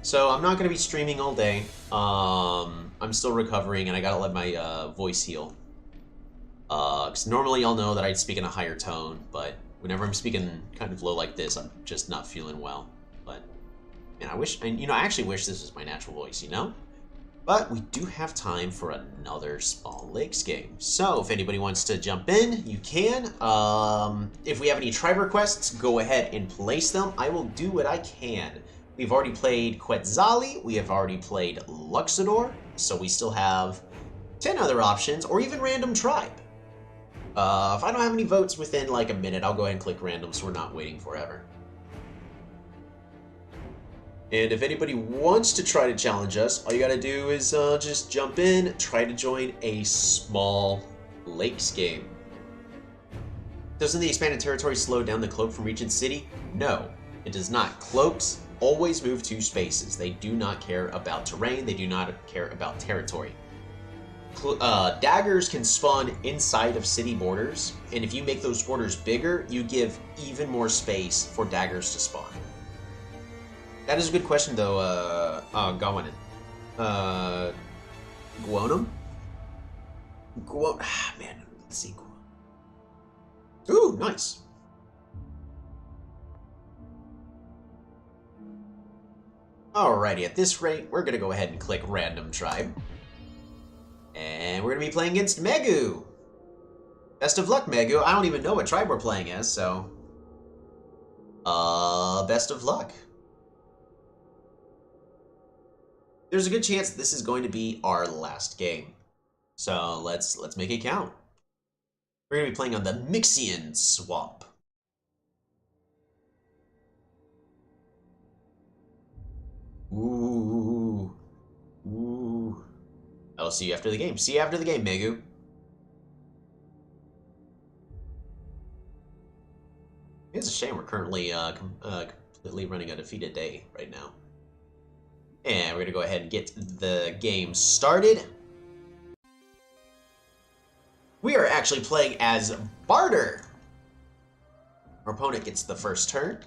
A: So I'm not going to be streaming all day. I'm still recovering, and I gotta let my voice heal. Because normally y'all know that I speak in a higher tone, but whenever I'm speaking kind of low like this, I'm just not feeling well. But, man, I actually wish this was my natural voice, you know? But we do have time for another Small Lakes game. So if anybody wants to jump in, you can. If we have any tribe requests, go ahead and place them. I will do what I can. We've already played Quetzali. We have already played Luxador. So we still have 10 other options, or even random tribe. If I don't have any votes within like a minute, I'll go ahead and click random so we're not waiting forever. And if anybody wants to try to challenge us, all you gotta do is just jump in, try to join a Small Lakes game. Doesn't the expanded territory slow down the cloak from Regent City? No, it does not. Cloaks always move 2 spaces. They do not care about terrain, they do not care about territory. Daggers can spawn inside of city borders, and if you make those borders bigger, you give even more space for daggers to spawn. That is a good question, though, Gawanin. Guonum? Man, let's see. Ooh, nice. Alrighty, at this rate, we're gonna go ahead and click Random Tribe. And we're gonna be playing against Megu. Best of luck, Megu. I don't even know what tribe we're playing as, so... best of luck. There's a good chance this is going to be our last game. So let's make it count. We're gonna be playing on the Mixian Swamp. Ooh. Ooh. I'll see you after the game. See you after the game, Megu. It's a shame we're currently completely running a defeated day right now. And we're gonna go ahead and get the game started. We are actually playing as Bardur. Our opponent gets the first turn.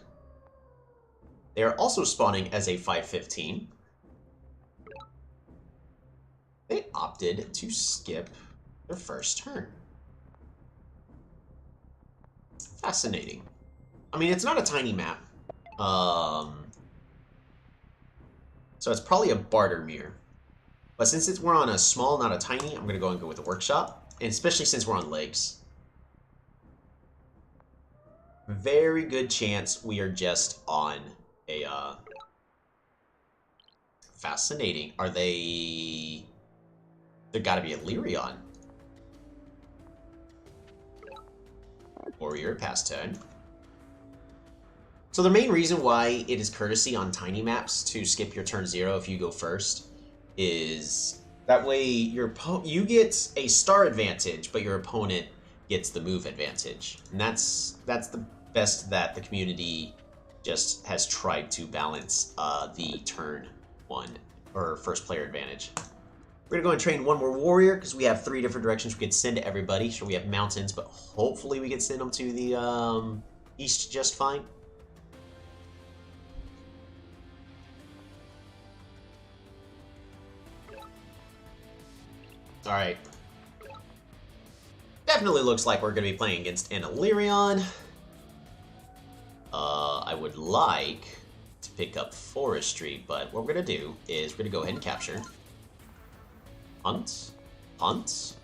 A: They are also spawning as a 5/15. They opted to skip their first turn. Fascinating. I mean, it's not a tiny map. So it's probably a Bardur mirror. But since we're on a small, not a tiny, I'm going to go and go with the workshop. And especially since we're on lakes. Very good chance we are just on a... Fascinating. Are they... There gotta be a Elyrion. Warrior, pass turn. So the main reason why it is courtesy on tiny maps to skip your turn 0 if you go first is that way you get a star advantage, but your opponent gets the move advantage. And that's the best that the community just has tried to balance the turn 1 or first player advantage. We're gonna go and train one more warrior because we have 3 different directions we could send to everybody. So we have mountains, but hopefully we can send them to the east just fine. All right. Definitely looks like we're going to be playing against an Elyrion. I would like to pick up Forestry, but what we're going to do is we're going to go ahead and capture. Hunt. Hunt.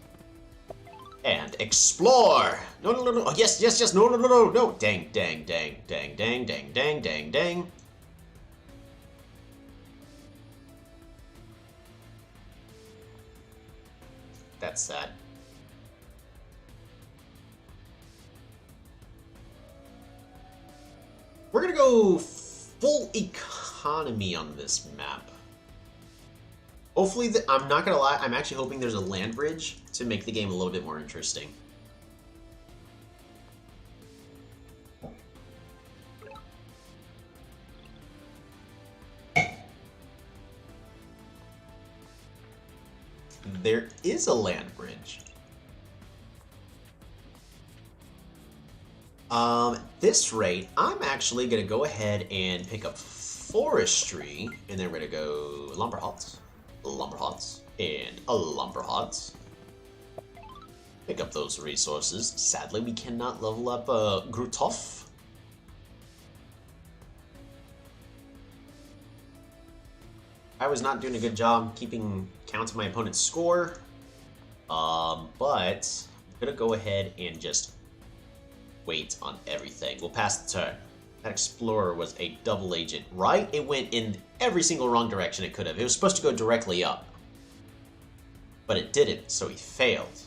A: And explore! No, no, no, no. Oh, yes, yes, yes. No, no, no, no, no. Dang, dang, dang, dang, dang, dang, dang, dang, dang. That's sad. We're gonna go full economy on this map. Hopefully, I'm not gonna lie, I'm actually hoping there's a land bridge to make the game a little bit more interesting. there is a land bridge. At this rate, I'm actually going to go ahead and pick up forestry, and then we're going to go lumber huts, and a lumber hut. Pick up those resources. Sadly, we cannot level up Grutov. I was not doing a good job keeping count of my opponent's score, but I'm going to go ahead and just wait on everything. We'll pass the turn. That explorer was a double agent, right? It went in every single wrong direction it could have. It was supposed to go directly up, but it didn't, so he failed.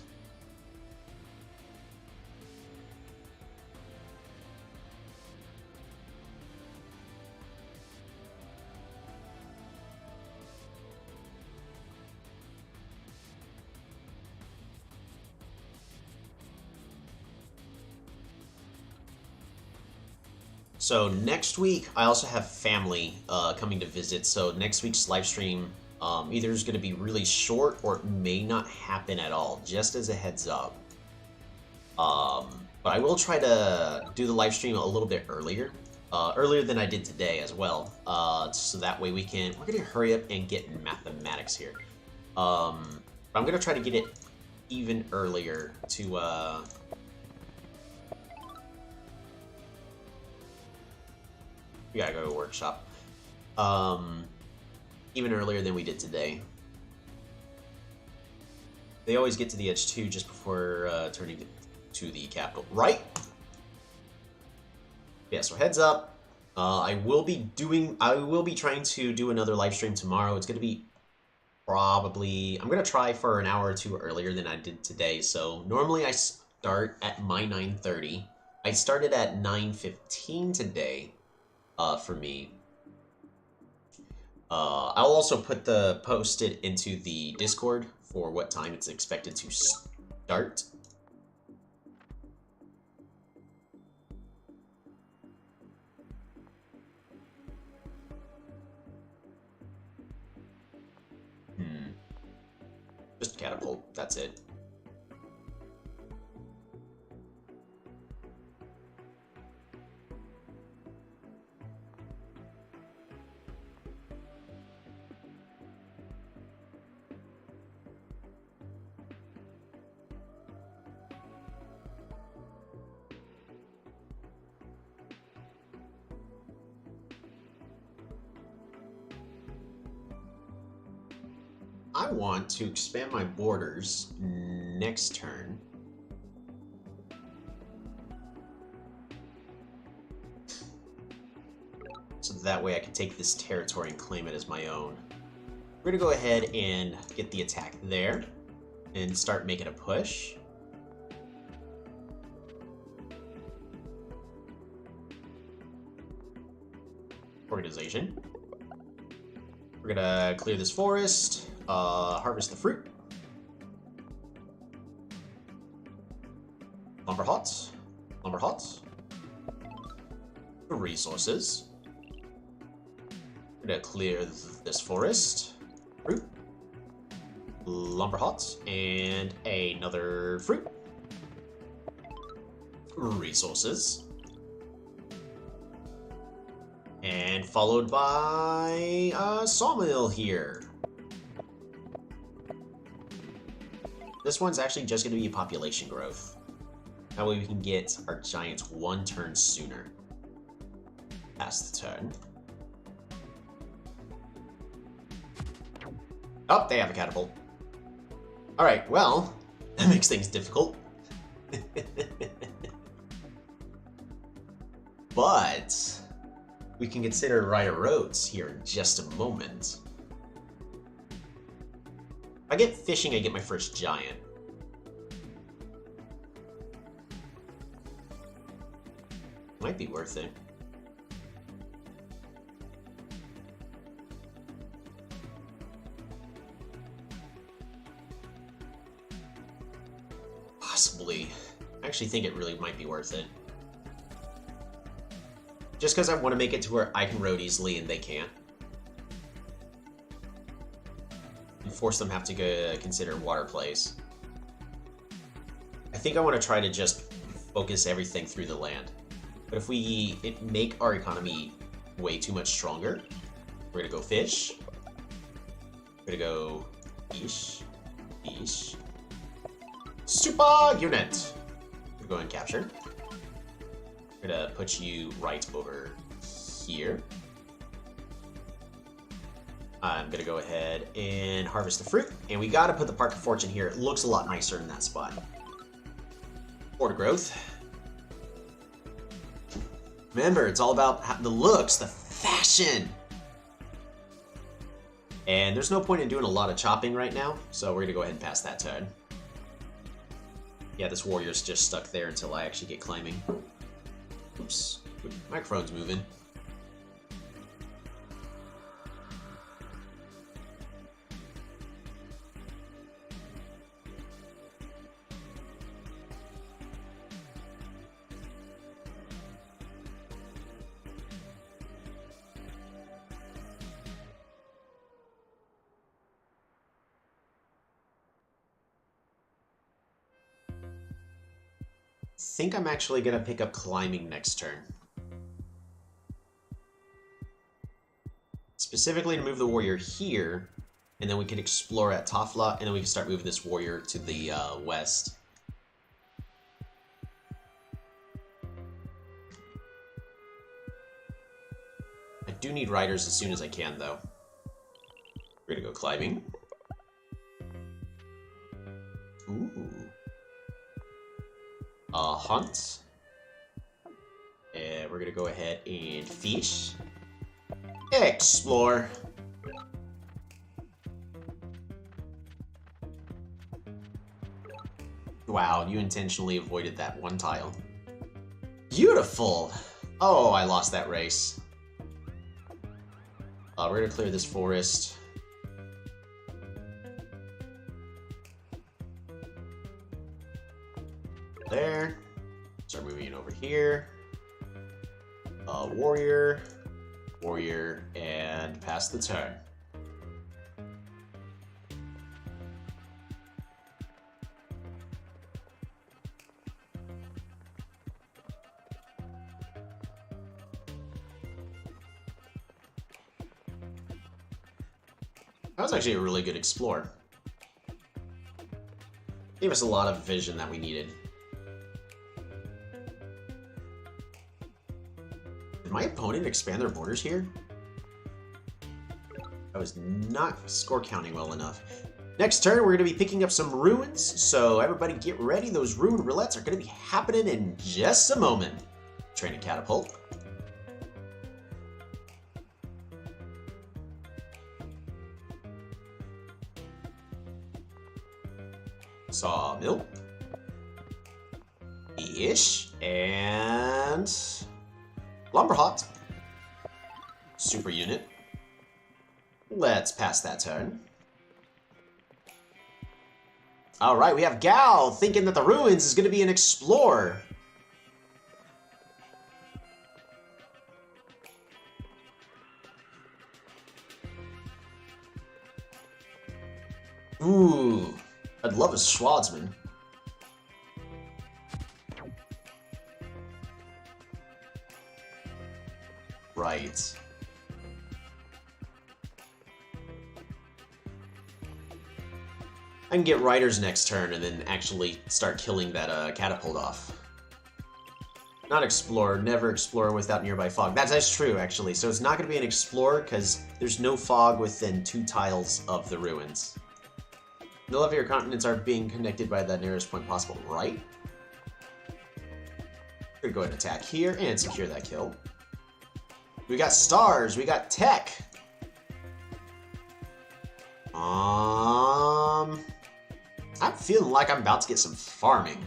A: So next week, I also have family coming to visit. So next week's live stream either is going to be really short or it may not happen at all, just as a heads up. But I will try to do the live stream a little bit earlier than I did today as well. So that way we're going to hurry up and get mathematics here. But I'm going to try to get it even earlier to... We gotta go to a workshop. Even earlier than we did today. They always get to the edge too just before turning to the capital. Right? Yeah, so heads up. I will be trying to do another live stream tomorrow. It's gonna be probably... I'm gonna try for an hour or two earlier than I did today. So normally I start at my 9:30. I started at 9:15 today. For me. I'll also post it into the Discord for what time it's expected to start. Just catapult, that's it. I want to expand my borders next turn. So that way I can take this territory and claim it as my own. We're going to go ahead and get the attack there and start making a push. Organization. We're going to clear this forest. Harvest the fruit. Lumber huts. Lumber huts. Resources. We're gonna clear this forest. Fruit. Lumber huts. And another fruit. Resources. And followed by a sawmill here. This one's actually just going to be population growth. That way we can get our giants one turn sooner. Pass the turn. Oh, they have a catapult. Alright, well, that makes things difficult. But we can consider Rider Roads here in just a moment. If I get fishing, I get my first giant. Might be worth it. Possibly. I actually think it really might be worth it. Just because I want to make it to where I can road easily and they can't. force them have to consider water plays. I think I want to try to just focus everything through the land. But if we make our economy way too much stronger, we're gonna go fish. We're gonna go fish, fish. Super unit. We're going capture. We're gonna put you right over here. I'm gonna go ahead and harvest the fruit, and we gotta put the Park of Fortune here. It looks a lot nicer in that spot. Order growth. Remember, it's all about the looks, the fashion. And there's no point in doing a lot of chopping right now, so we're gonna go ahead and pass that turn. Yeah, this warrior's just stuck there until I actually get climbing. Oops, microphone's moving. I think I'm actually gonna pick up climbing next turn. Specifically to move the warrior here, and then we can explore at Tafla, and then we can start moving this warrior to the west. I do need riders as soon as I can, though. We're gonna go climbing. Ooh. Hunt. And we're gonna go ahead and fish. Explore. Wow, you intentionally avoided that one tile. Beautiful! Oh, I lost that race. We're gonna clear this forest. There. Start moving it over here. Warrior, warrior, and pass the turn. That was actually a really good explore. Gave us a lot of vision that we needed. Did my opponent expand their borders here? I was not score counting well enough. Next turn, we're going to be picking up some ruins, so everybody get ready. Those ruin roulettes are going to be happening in just a moment. Training catapult. Sawmill. Ish. And Lumberhot. Super unit. Let's pass that turn. Alright, we have Gal thinking that the ruins is going to be an explorer. Ooh, I'd love a Schwarzman. Right. I can get riders next turn and then actually start killing that catapult off. Not explorer, never explorer without nearby fog. That's true, actually. So it's not going to be an explorer because there's no fog within 2 tiles of the ruins. None of your continents are being connected by the nearest point possible, right? We're going to go ahead and attack here and secure that kill. We got stars, we got tech. I'm feeling like I'm about to get some farming.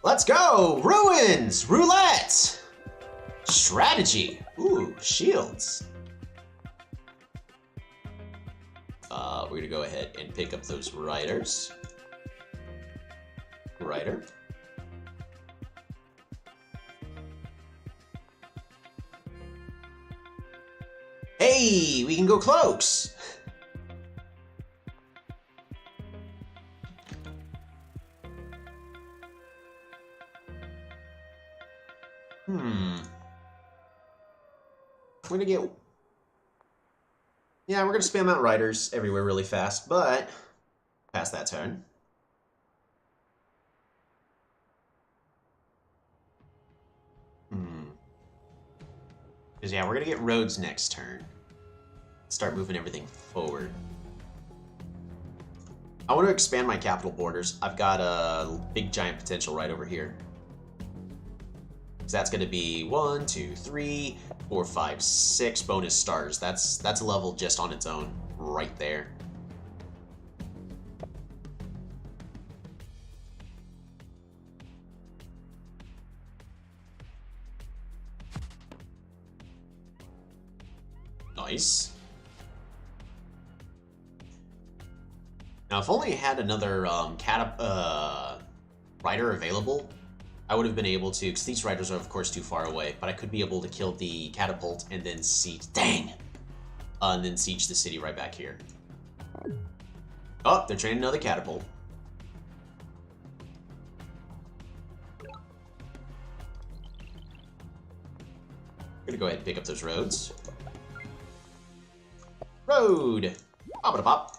A: Let's go! Ruins! Roulette! Strategy! Ooh, shields. We're gonna go ahead and pick up those riders. Rider. Hey, we can go cloaks! We're gonna get... Yeah, we're gonna spam out riders everywhere really fast, but... Past that turn. Because, yeah, we're gonna get roads next turn. Start moving everything forward. I want to expand my capital borders. I've got a big giant potential right over here. So that's going to be 1, 2, 3, 4, 5, 6 bonus stars. That's a level just on its own right there. Nice. Now, if only I had another rider available, I would have been able to, because these riders are, of course, too far away, but I could be able to kill the catapult and then siege. Dang! And then siege the city right back here. Oh, they're training another catapult. I'm gonna go ahead and pick up those roads. Road! Pop-a-da-pop.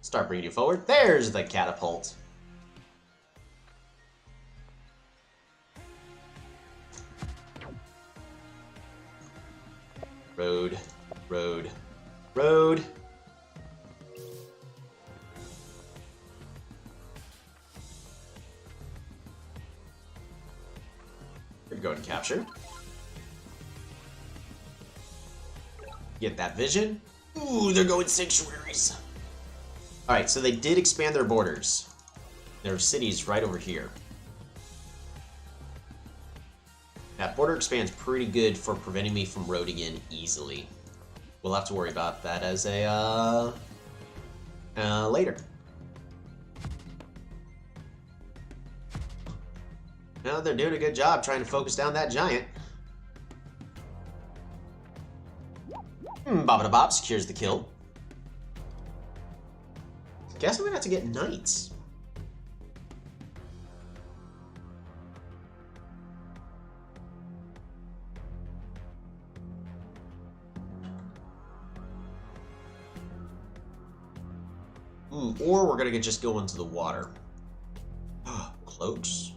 A: Start bringing you forward. There's the catapult. Road, road, road. Gonna go ahead and capture. Get that vision. Ooh, they're going sanctuaries. Alright, so they did expand their borders. There are cities right over here. That border expands pretty good for preventing me from roading in easily. We'll have to worry about that as a, later. Well, they're doing a good job trying to focus down that giant. Bop-a-da-bop secures the kill. Guess I'm gonna have to get knights. Or we're gonna just go into the water. Cloaks.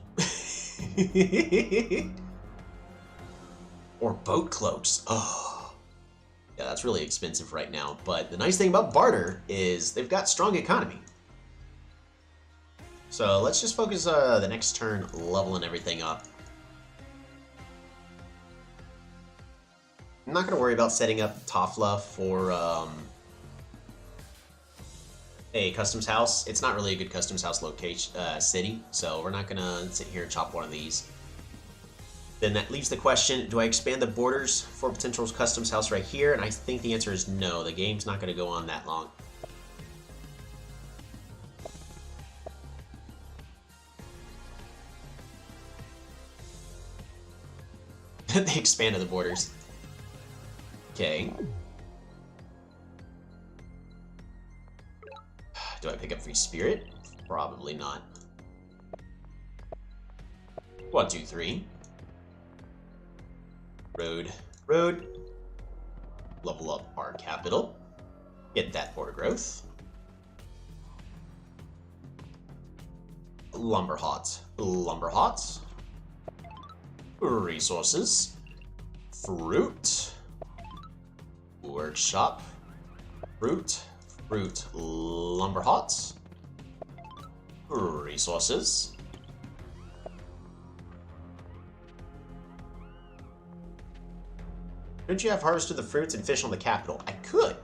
A: Or boat cloaks. Oh. Yeah, that's really expensive right now. But the nice thing about Bardur is they've got strong economy. So let's just focus the next turn leveling everything up. I'm not going to worry about setting up Tafla for a customs house. It's not really a good customs house location city, so we're not going to sit here and chop one of these. Then that leaves the question, do I expand the borders for potential customs house right here? And I think the answer is no. The game's not going to go on that long. They expanded the borders. Okay. Do I pick up free spirit? Probably not. 1, 2, 3. Road, road. Level up our capital. Get that border growth. Lumber hot, lumber hot. Resources. Fruit. Workshop. Fruit. Fruit. Lumber hot. Resources. Couldn't you have harvested the fruits and fish on the capital? I could.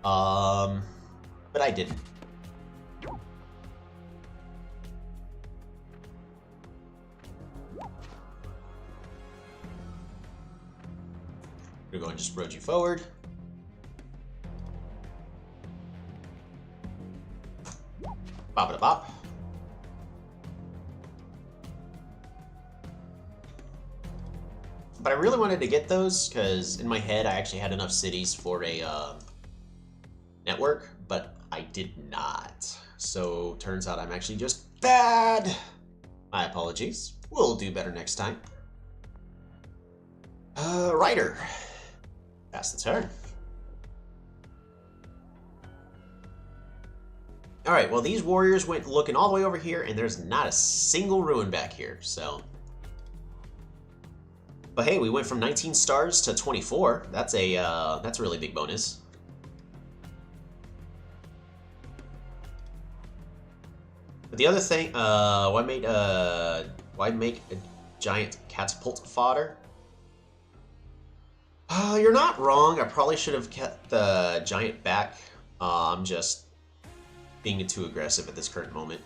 A: But I didn't. We're going to just road you forward. Bop-a-da-bop. But I really wanted to get those because in my head I actually had enough cities for a network, but I did not. So turns out I'm actually just bad. My apologies. We'll do better next time. Rider. Pass the turn. Alright, well these warriors went looking all the way over here, and there's not a single ruin back here, so... But hey, we went from 19 stars to 24. That's a really big bonus. But the other thing, why make a giant catapult fodder? You're not wrong. I probably should have kept the giant back. I'm just being too aggressive at this current moment.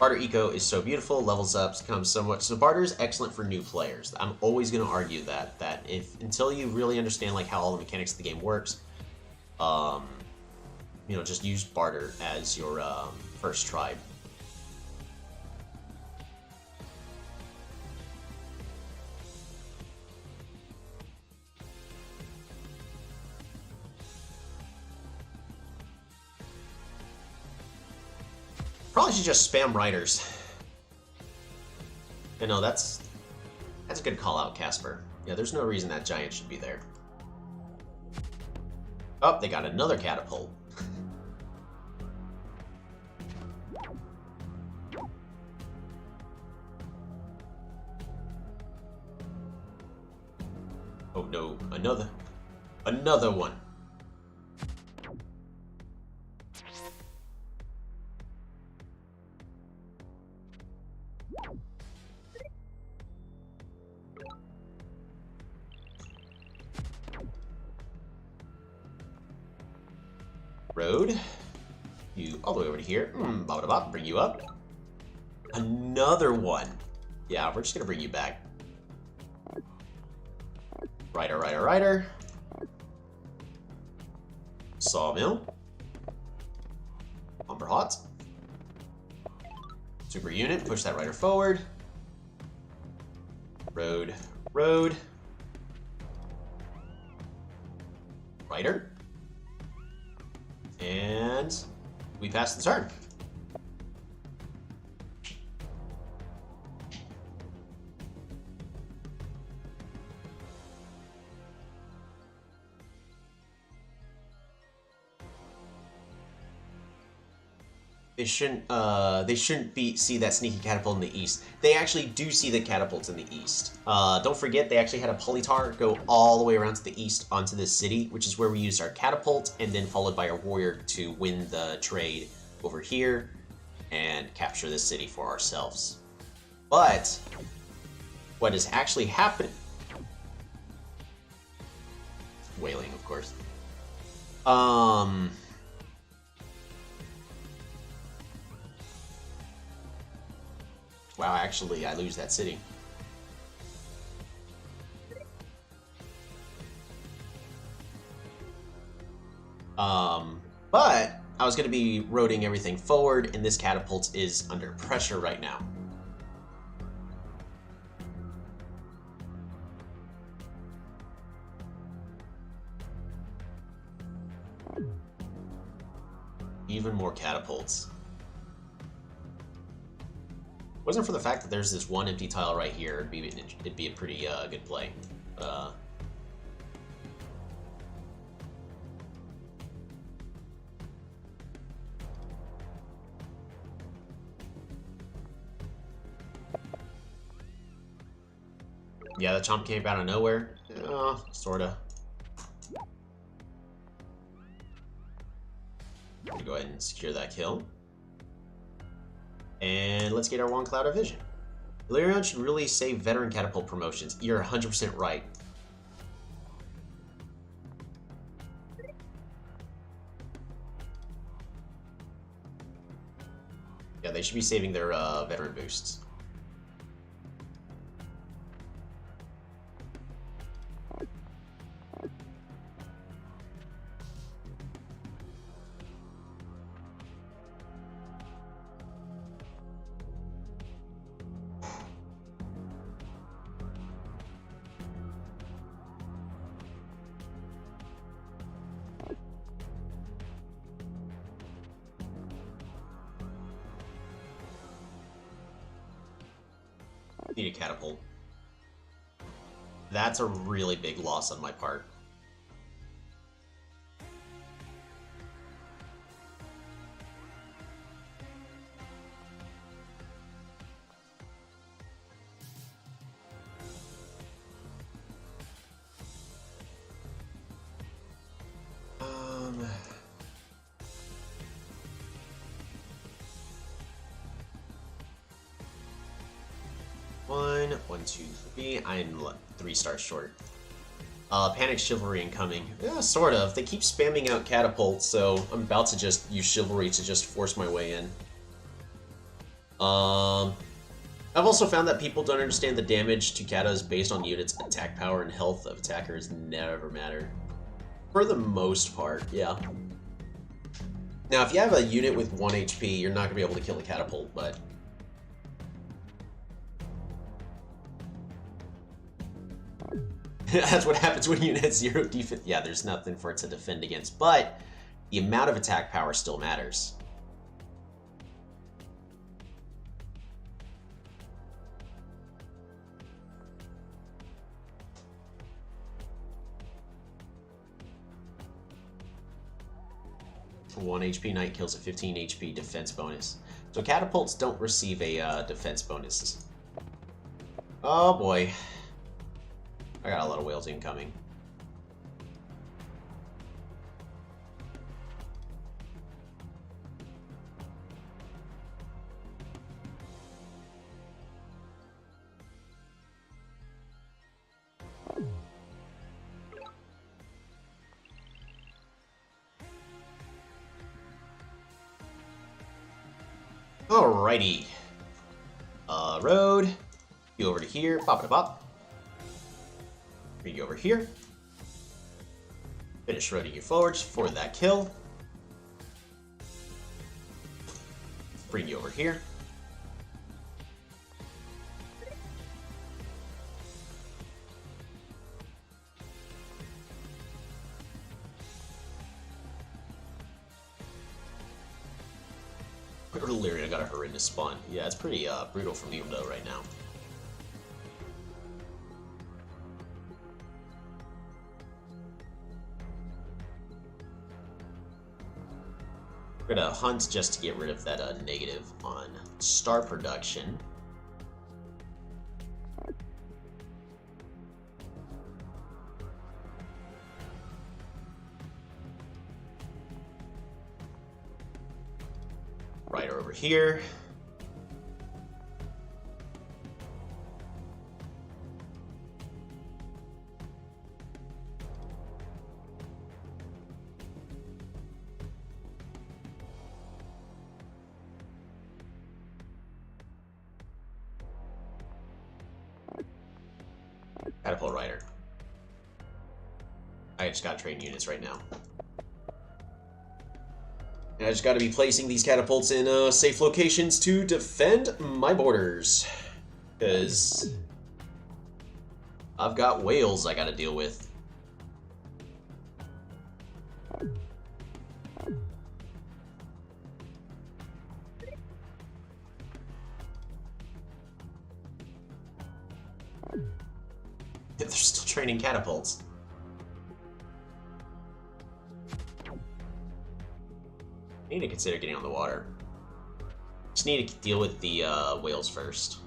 A: Bardur Eco is so beautiful, levels up, becomes somewhat... So Bardur is excellent for new players. I'm always going to argue that if until you really understand like how all the mechanics of the game works, you know, just use Bardur as your first tribe. Probably should just spam riders. You know, that's a good call out, Casper. Yeah, there's no reason that giant should be there. Oh, they got another catapult. Oh no, another one. Road. You all the way over to here. Bring you up. Another one. Yeah, we're just gonna bring you back. Rider. Sawmill. Lumber hot. Super unit, push that rider forward. Road. Rider. And we pass the turn. They shouldn't see that sneaky catapult in the east. They actually do see the catapults in the east. Don't forget, they actually had a Polytar go all the way around to the east onto this city, which is where we used our catapult, and then followed by our warrior to win the trade over here and capture this city for ourselves. But what has actually happened? Whaling, of course. Wow, actually, I lose that city. But I was going to be roading everything forward, and this catapult is under pressure right now. Even more catapults. Wasn't for the fact that there's this one empty tile right here, it'd be a pretty good play. Yeah, the chomp came out of nowhere. Sorta. Go ahead and secure that kill. And let's get our one cloud of vision. Elyrion should really save veteran catapult promotions. You're 100% right. Yeah, they should be saving their veteran boosts. Need a catapult. That's a really big loss on my part. One, two, three. I'm 3 stars short. Panic Chivalry incoming. Yeah, sort of. They keep spamming out catapults, so I'm about to just use Chivalry to just force my way in. I've also found that people don't understand the damage to katas based on units' attack power and health of attackers never matter. For the most part, yeah. Now, if you have a unit with 1 HP, you're not going to be able to kill a catapult, but... That's what happens when you net 0 defense. Yeah, there's nothing for it to defend against, but the amount of attack power still matters. A 1 HP knight kills a 15 HP defense bonus. So catapults don't receive a defense bonus. Oh boy. I got a lot of whales incoming. Alrighty. Road. You over to here. Pop it pop. Bring you over here. Finish roading you forwards for that kill. Bring you over here. Elyrion got a horrendous spawn. Yeah, it's pretty brutal for me though right now. We're gonna hunt just to get rid of that negative on star production. Rider over here. Catapult Rider. I just gotta train units right now. And I just gotta be placing these catapults in safe locations to defend my borders. Because I've got whales I gotta deal with. They're still training catapults. I need to consider getting on the water. Just need to deal with the whales first.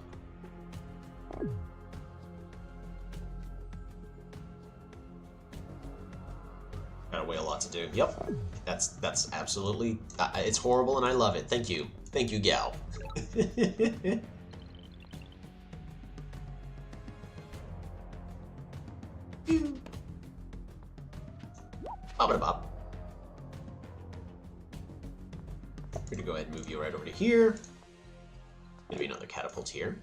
A: Got a whale lot to do. Yep, that's absolutely. It's horrible, and I love it. Thank you, Gal. Bop. We're gonna go ahead and move you right over to here. Gonna be another catapult here.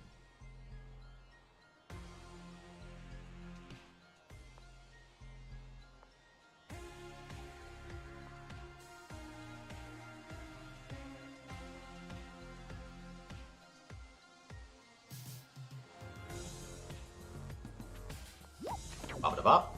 A: Bop.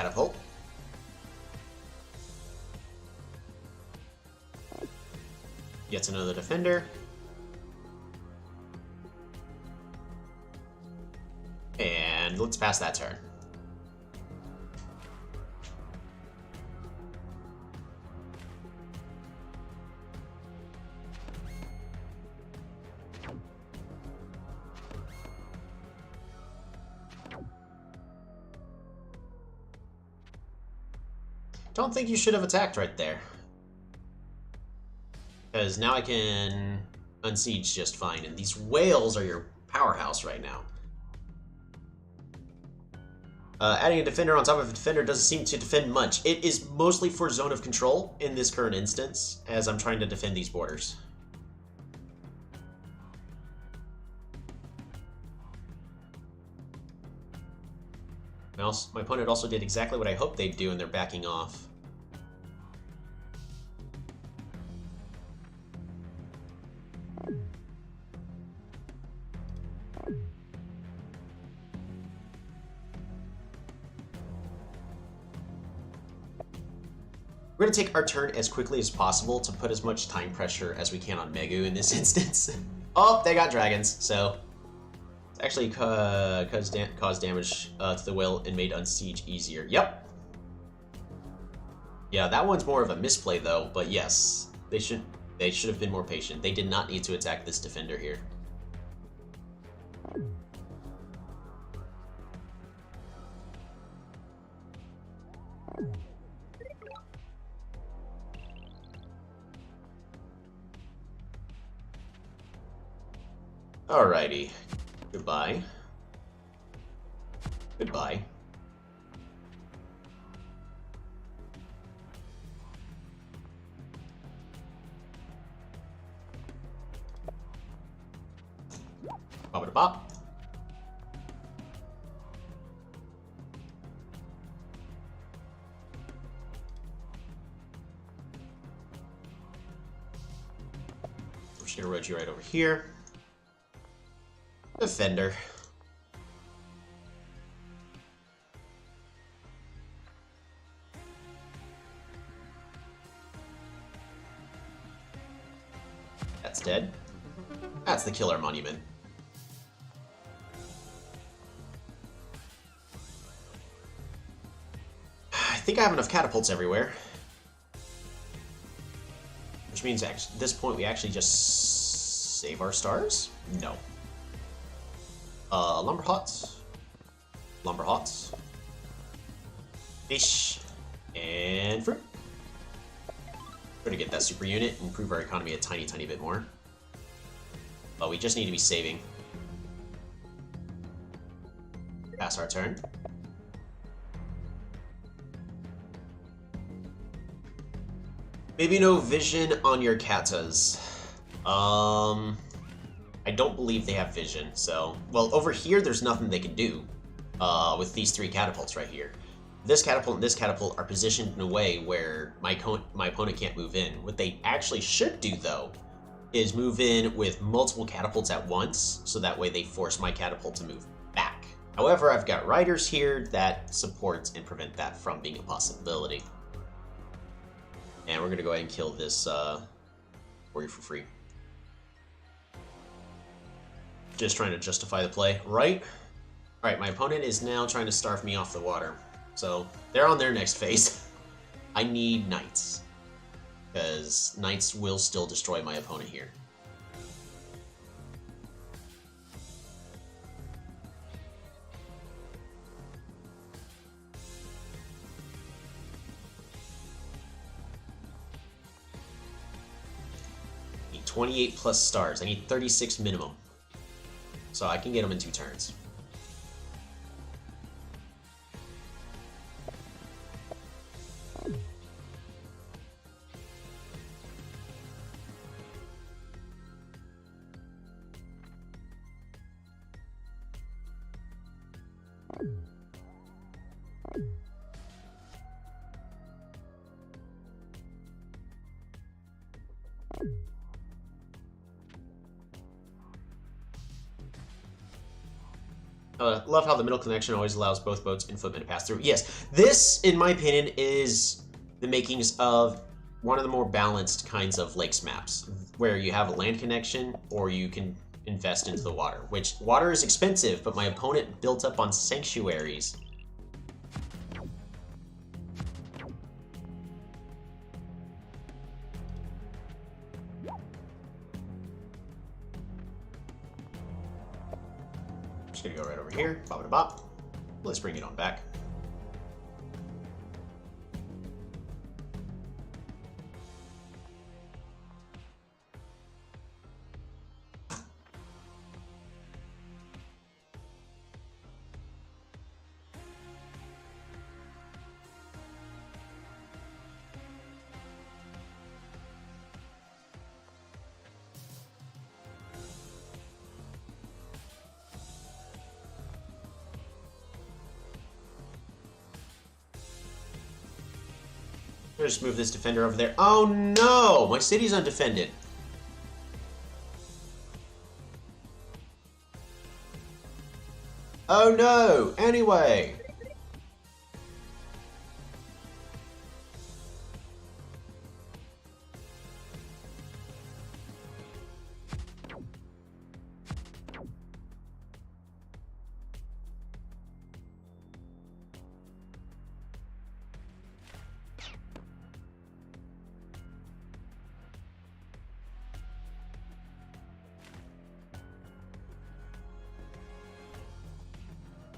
A: Catapult. Gets another defender. And let's pass that turn. Don't think you should have attacked right there. Because now I can unsiege just fine, and these whales are your powerhouse right now. Adding a defender on top of a defender doesn't seem to defend much. It is mostly for zone of control in this current instance, as I'm trying to defend these borders. My opponent also did exactly what I hoped they'd do, and they're backing off. We're going to take our turn as quickly as possible to put as much time pressure as we can on Megu in this instance. Oh, they got dragons, so... Actually caused damage to the whale and made unsiege easier. Yep. Yeah, that one's more of a misplay though, but yes, they should have been more patient. They did not need to attack this defender here. Alrighty. Goodbye. Goodbye. Pop it a pop. We're just gonna rotate you right over here. Defender. That's dead. That's the killer monument. I think I have enough catapults everywhere. Which means at this point we actually just save our stars? No. Lumber hots. Lumber hots. Fish. And fruit. We're gonna get that super unit and improve our economy a tiny, tiny bit more. But we just need to be saving. Pass our turn. Maybe no vision on your katas. I don't believe they have vision, so... Well, over here, there's nothing they can do with these three catapults right here. This catapult and this catapult are positioned in a way where my opponent can't move in. What they actually should do, though, is move in with multiple catapults at once, so that way they force my catapult to move back. However, I've got riders here that support and prevent that from being a possibility. And we're going to go ahead and kill this warrior for free. Just trying to justify the play, right? Alright, my opponent is now trying to starve me off the water. So, they're on their next phase. I need knights. Because knights will still destroy my opponent here. I need 28 plus stars. I need 36 minimum. So I can get them in 2 turns. Love how the middle connection always allows both boats and footmen to pass through. Yes, this, in my opinion, is the makings of one of the more balanced kinds of lakes maps, where you have a land connection or you can invest into the water, which water is expensive, but my opponent built up on sanctuaries. Just gonna go right over here, bop it bop. Let's bring it on back. Just move this defender over there. Oh no! My city's undefended. Oh no! Anyway.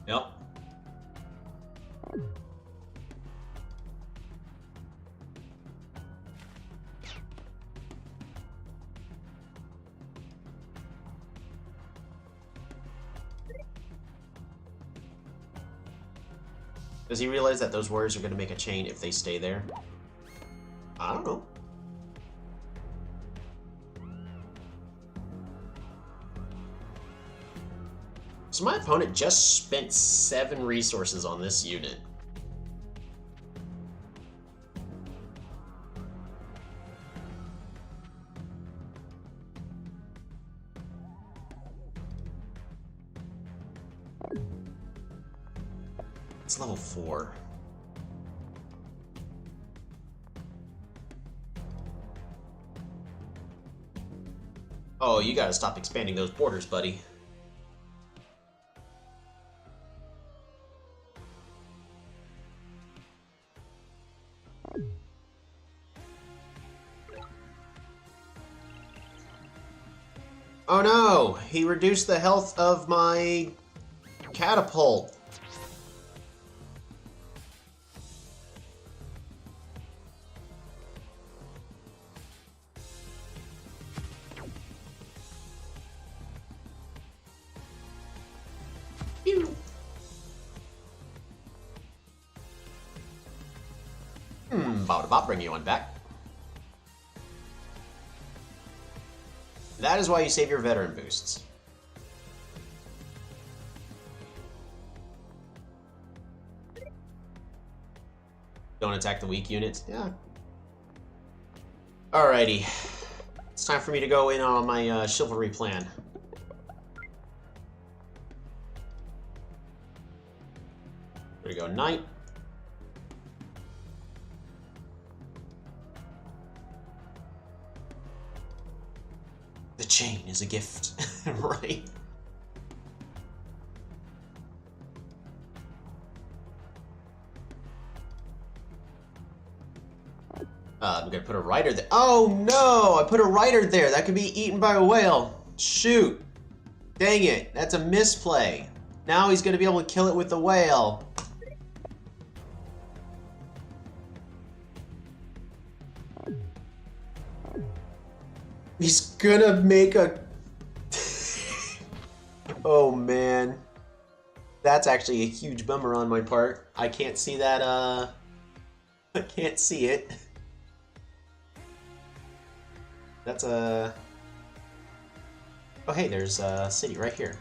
A: Yep. Does he realize that those warriors are going to make a chain if they stay there? I don't know. So my opponent just spent 7 resources on this unit. It's level 4. Oh, you gotta stop expanding those borders, buddy. Oh no! He reduced the health of my catapult. Pew. Bop, bring you on back. That is why you save your veteran boosts. Don't attack the weak units. Yeah. Alrighty. It's time for me to go in on my chivalry plan. There we go, knight. The chain is a gift, right? I'm gonna put a rider there. Oh no! I put a rider there. That could be eaten by a whale. Shoot! Dang it! That's a misplay. Now he's gonna be able to kill it with the whale. He's gonna make a... Oh man. That's actually a huge bummer on my part. I can't see that, I can't see it. That's a... Oh hey, there's a city right here.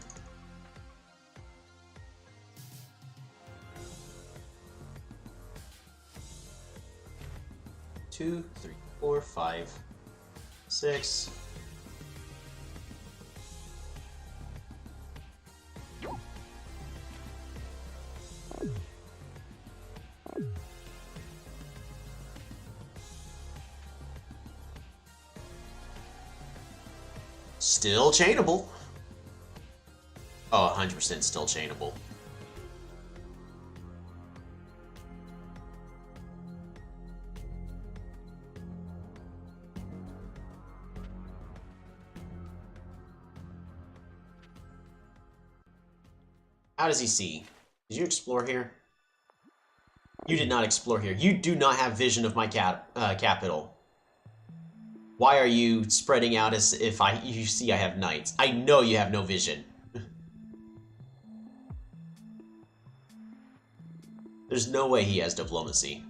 A: Two, 3, 4, 5, 6. Still chainable. Oh, 100% still chainable. How does he see? Did you explore here? You did not explore here. You do not have vision of my capital. Why are you spreading out as if you see I have knights? I know you have no vision. There's no way he has diplomacy.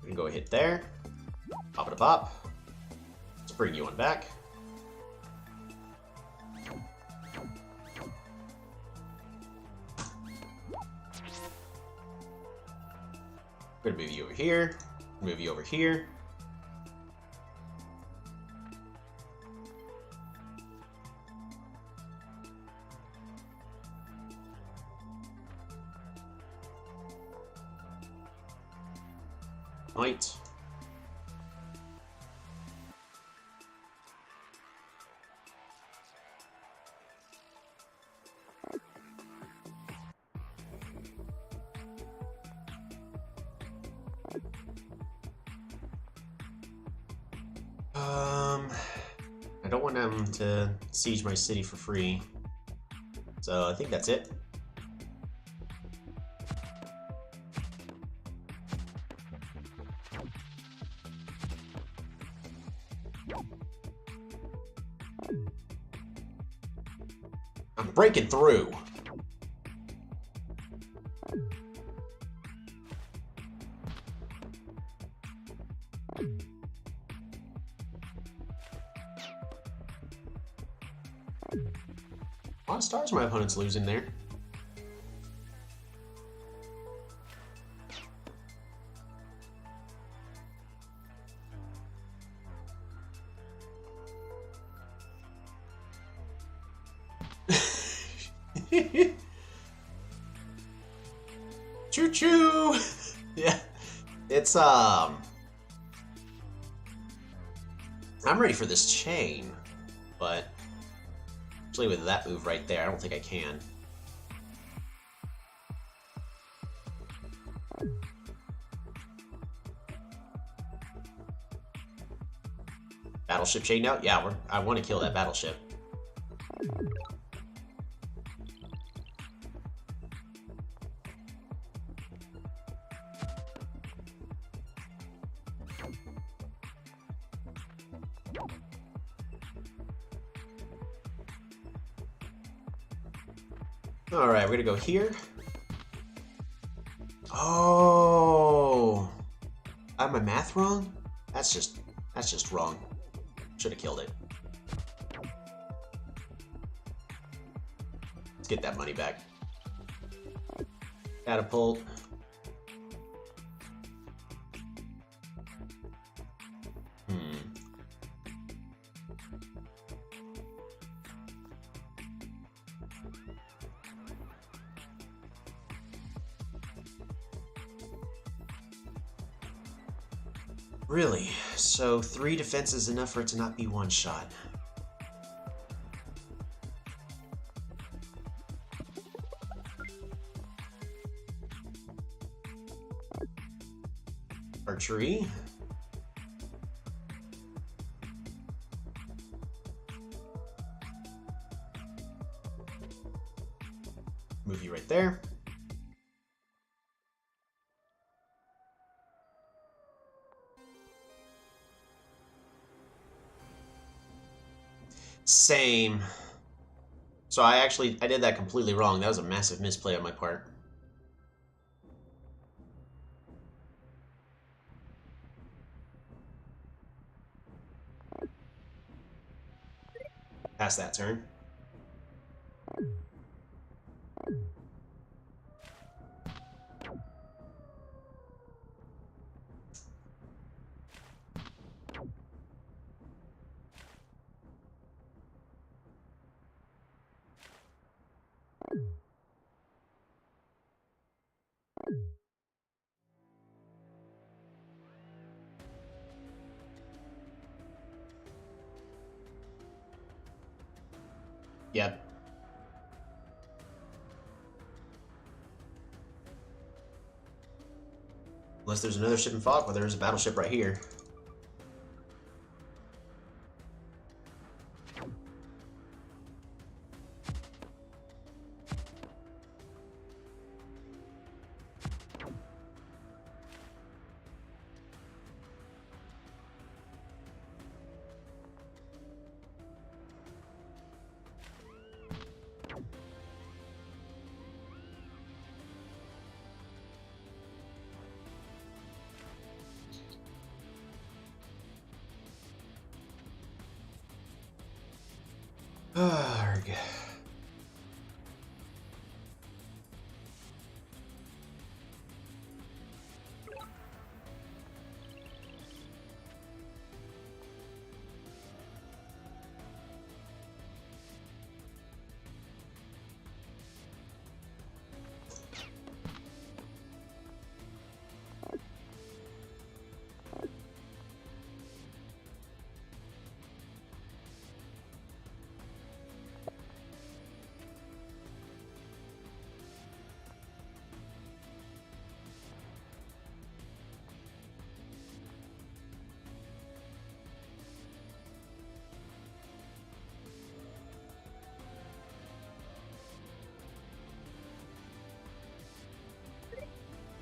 A: We can go hit there. Pop it a pop. Let's bring you on back. We're gonna move you over here. Move you over here. Right. I don't want them to siege my city for free, so I think that's it. I'm breaking through. A lot of stars my opponent's losing there. Choo-choo! Yeah, it's, I'm ready for this chain, but actually with that move right there, I don't think I can. Battleship chain out? Yeah, I want to kill that battleship. Alright, we're gonna go here. Oh, I have my math wrong? That's just wrong. Should have killed it. Let's get that money back. Catapult. Really? So 3 defense is enough for it to not be one shot. Archery. Move you right there. Same. So I did that completely wrong. That was a massive misplay on my part. Pass that turn. Yep. Unless there's another ship in fog, well, there's a battleship right here. Arg.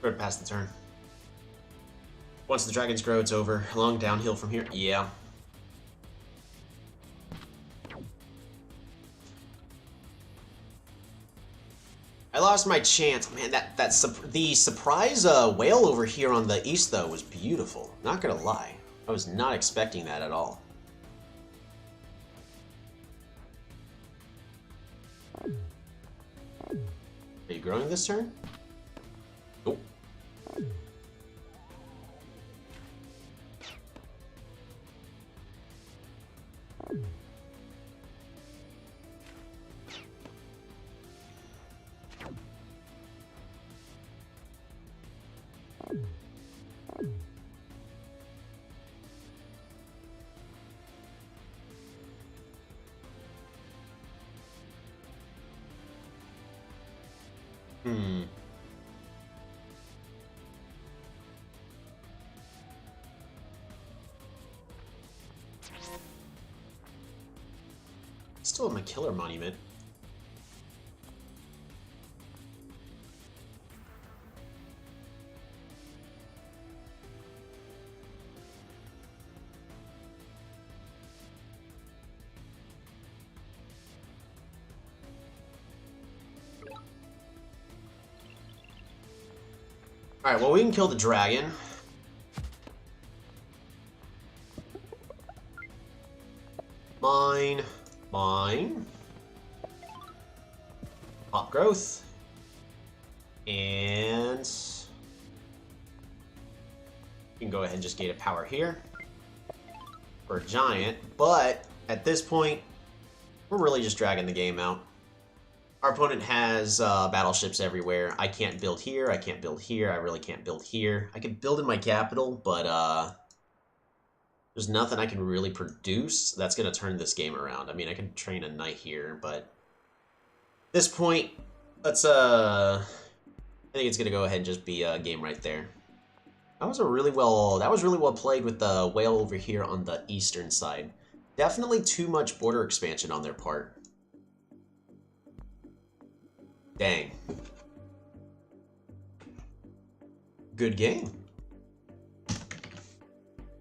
A: We're past the turn. Once the dragons grow, it's over. Long downhill from here. Yeah. I lost my chance. Man, the surprise whale over here on the east, though, was beautiful. Not gonna lie. I was not expecting that at all. Are you growing this turn? Oh. Still have my killer monument. Alright, well, we can kill the dragon. Mine. Mine. Pop growth. And you can go ahead and just gate a power here for a giant, but at this point, we're really just dragging the game out. Our opponent has battleships everywhere. I can't build here, I can't build here, I really can't build here. I could build in my capital, but there's nothing I can really produce that's going to turn this game around. I mean, I can train a knight here, but at this point, let's, I think it's going to go ahead and just be a game right there. That was really well played with the whale over here on the eastern side. Definitely too much border expansion on their part. Dang. Good game.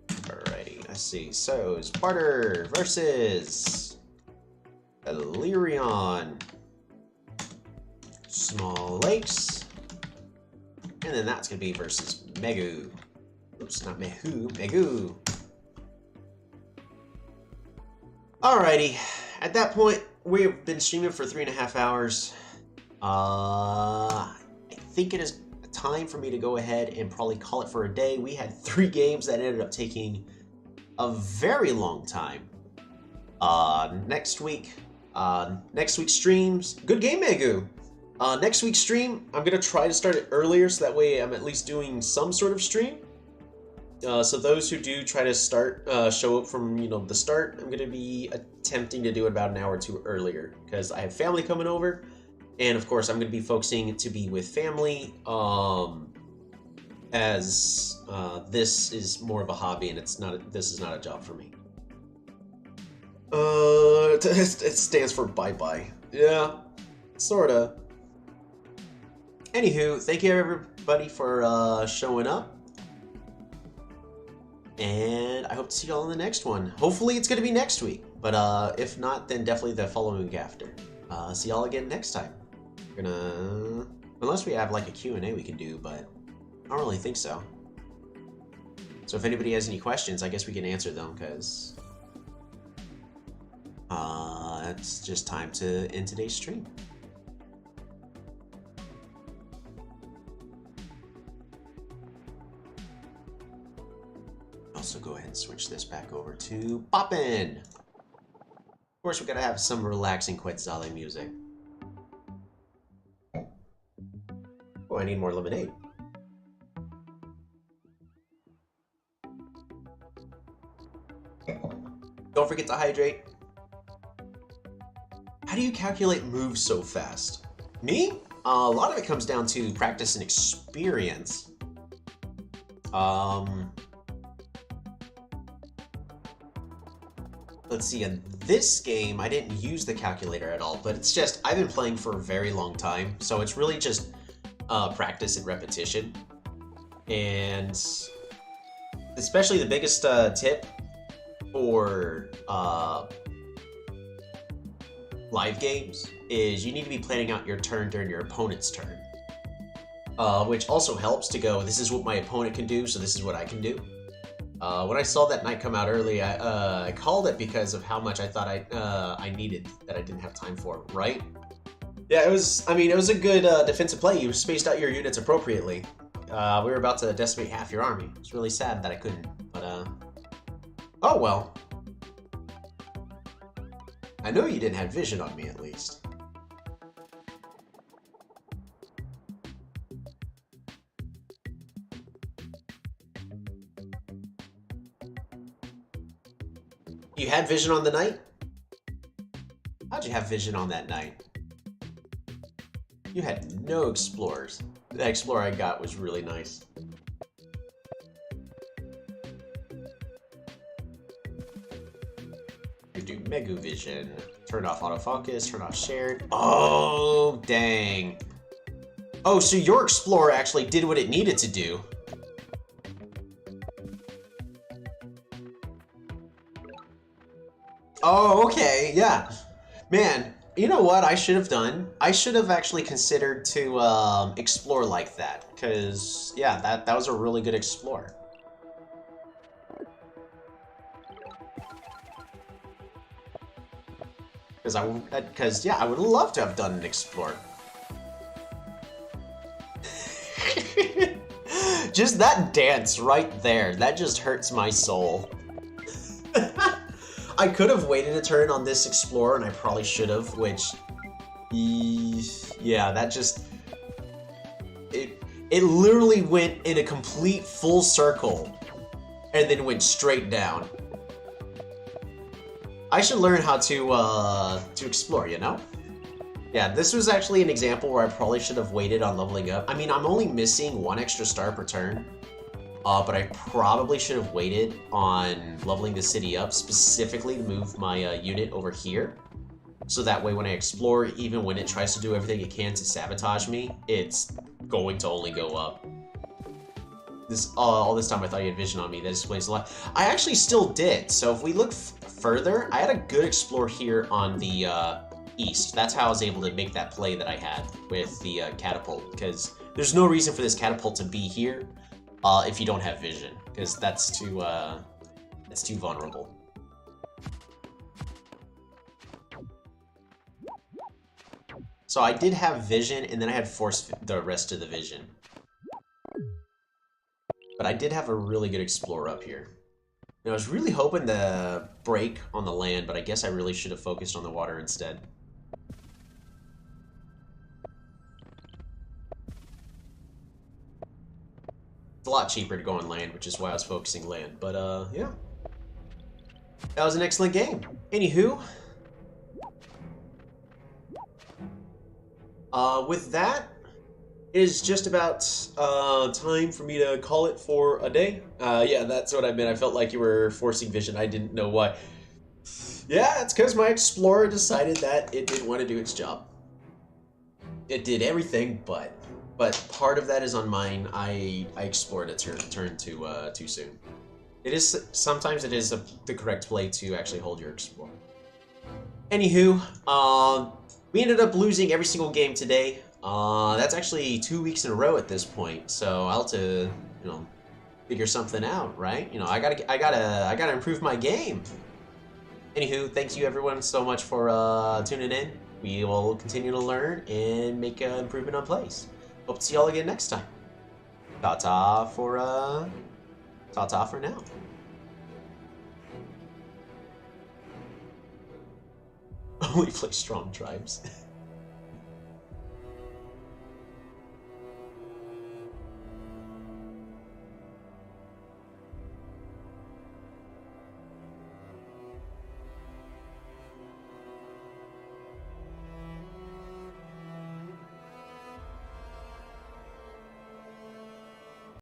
A: Alrighty, let's see. So it's Bardur versus Elyrion. Small lakes. And then that's gonna be versus Megu. Oops, not Mehu, Megu. Alrighty. at that point, we've been streaming for 3.5 hours. I think it is time for me to go ahead and probably call it for a day. We had 3 games that ended up taking a very long time. Next week's streams, good game, Megu. Next week's stream, I'm gonna try to start it earlier so that way I'm at least doing some sort of stream. So those who do try to start, show up from, the start, I'm gonna be attempting to do it about an hour or 2 earlier because I have family coming over, and of course I'm gonna be focusing to be with family, as this is more of a hobby and this is not a job for me. It stands for bye-bye. Yeah, sorta. Anywho, thank you everybody for showing up. And I hope to see y'all in the next one. Hopefully it's gonna be next week. But if not, then definitely the following week after. See y'all again next time. We're gonna... Unless we have like a Q&A we can do, but I don't really think so. So if anybody has any questions, I guess we can answer them, because... it's just time to end today's stream. Also go ahead and switch this back over to Poppin'. Of course, we gotta have some relaxing Quetzali music. Oh, I need more lemonade. Don't forget to hydrate. How do you calculate moves so fast? Me? A lot of it comes down to practice and experience. Let's see, in this game, I didn't use the calculator at all, but it's just, I've been playing for a very long time, so it's really just practice and repetition. And especially the biggest tip for live games is you need to be planning out your turn during your opponent's turn. Which also helps to go, this is what my opponent can do, so this is what I can do. When I saw that knight come out early, I called it because of how much I thought I needed that I didn't have time for, right? Yeah, it was a good defensive play. You spaced out your units appropriately. We were about to decimate half your army. It's really sad that I couldn't, but oh well. I know you didn't have vision on me, at least. You had vision on the knight? How'd you have vision on that knight? You had no explorers. The explorer I got was really nice. You do Megu Vision. Turn off autofocus, turn off shared. Oh, dang. Oh, so your explorer actually did what it needed to do. Oh, okay, yeah. Man, you know what I should have done? I should have actually considered to explore like that, because, yeah, that was a really good explore. Because, yeah, I would love to have done an explore. Just that dance right there, that just hurts my soul. I could have waited a turn on this explorer, and I probably should have, which... Yeah, that just... It literally went in a complete full circle, and then went straight down. I should learn how to explore, you know? Yeah, this was actually an example where I probably should have waited on leveling up. I mean, I'm only missing 1 extra star per turn. But I probably should have waited on leveling the city up specifically to move my unit over here. So that way when I explore, even when it tries to do everything it can to sabotage me, it's going to only go up. All this time I thought he had vision on me. That explains a lot. I actually still did. So if we look further, I had a good explore here on the east. That's how I was able to make that play that I had with the catapult. Because there's no reason for this catapult to be here. If you don't have vision, because that's too vulnerable. So I did have vision, and then I had force the rest of the vision. But I did have a really good explorer up here. And I was really hoping to break on the land, but I guess I really should have focused on the water instead. It's a lot cheaper to go on land, which is why I was focusing land. But, yeah. That was an excellent game. Anywho. With that, it is just about time for me to call it for a day. Yeah, that's what I meant. I felt like you were forcing vision. I didn't know why. Yeah, it's because my explorer decided that it didn't want to do its job. It did everything, but part of that is on mine. I explored a turn too soon. It is sometimes it is the correct play to actually hold your explorer. Anywho, we ended up losing every single game today. That's actually 2 weeks in a row at this point. So I'll have to, figure something out, right? I gotta improve my game. Anywho, thank you everyone so much for tuning in. We will continue to learn and make an improvement on plays. Hope to see y'all again next time. Ta-ta for now. Only play strong tribes.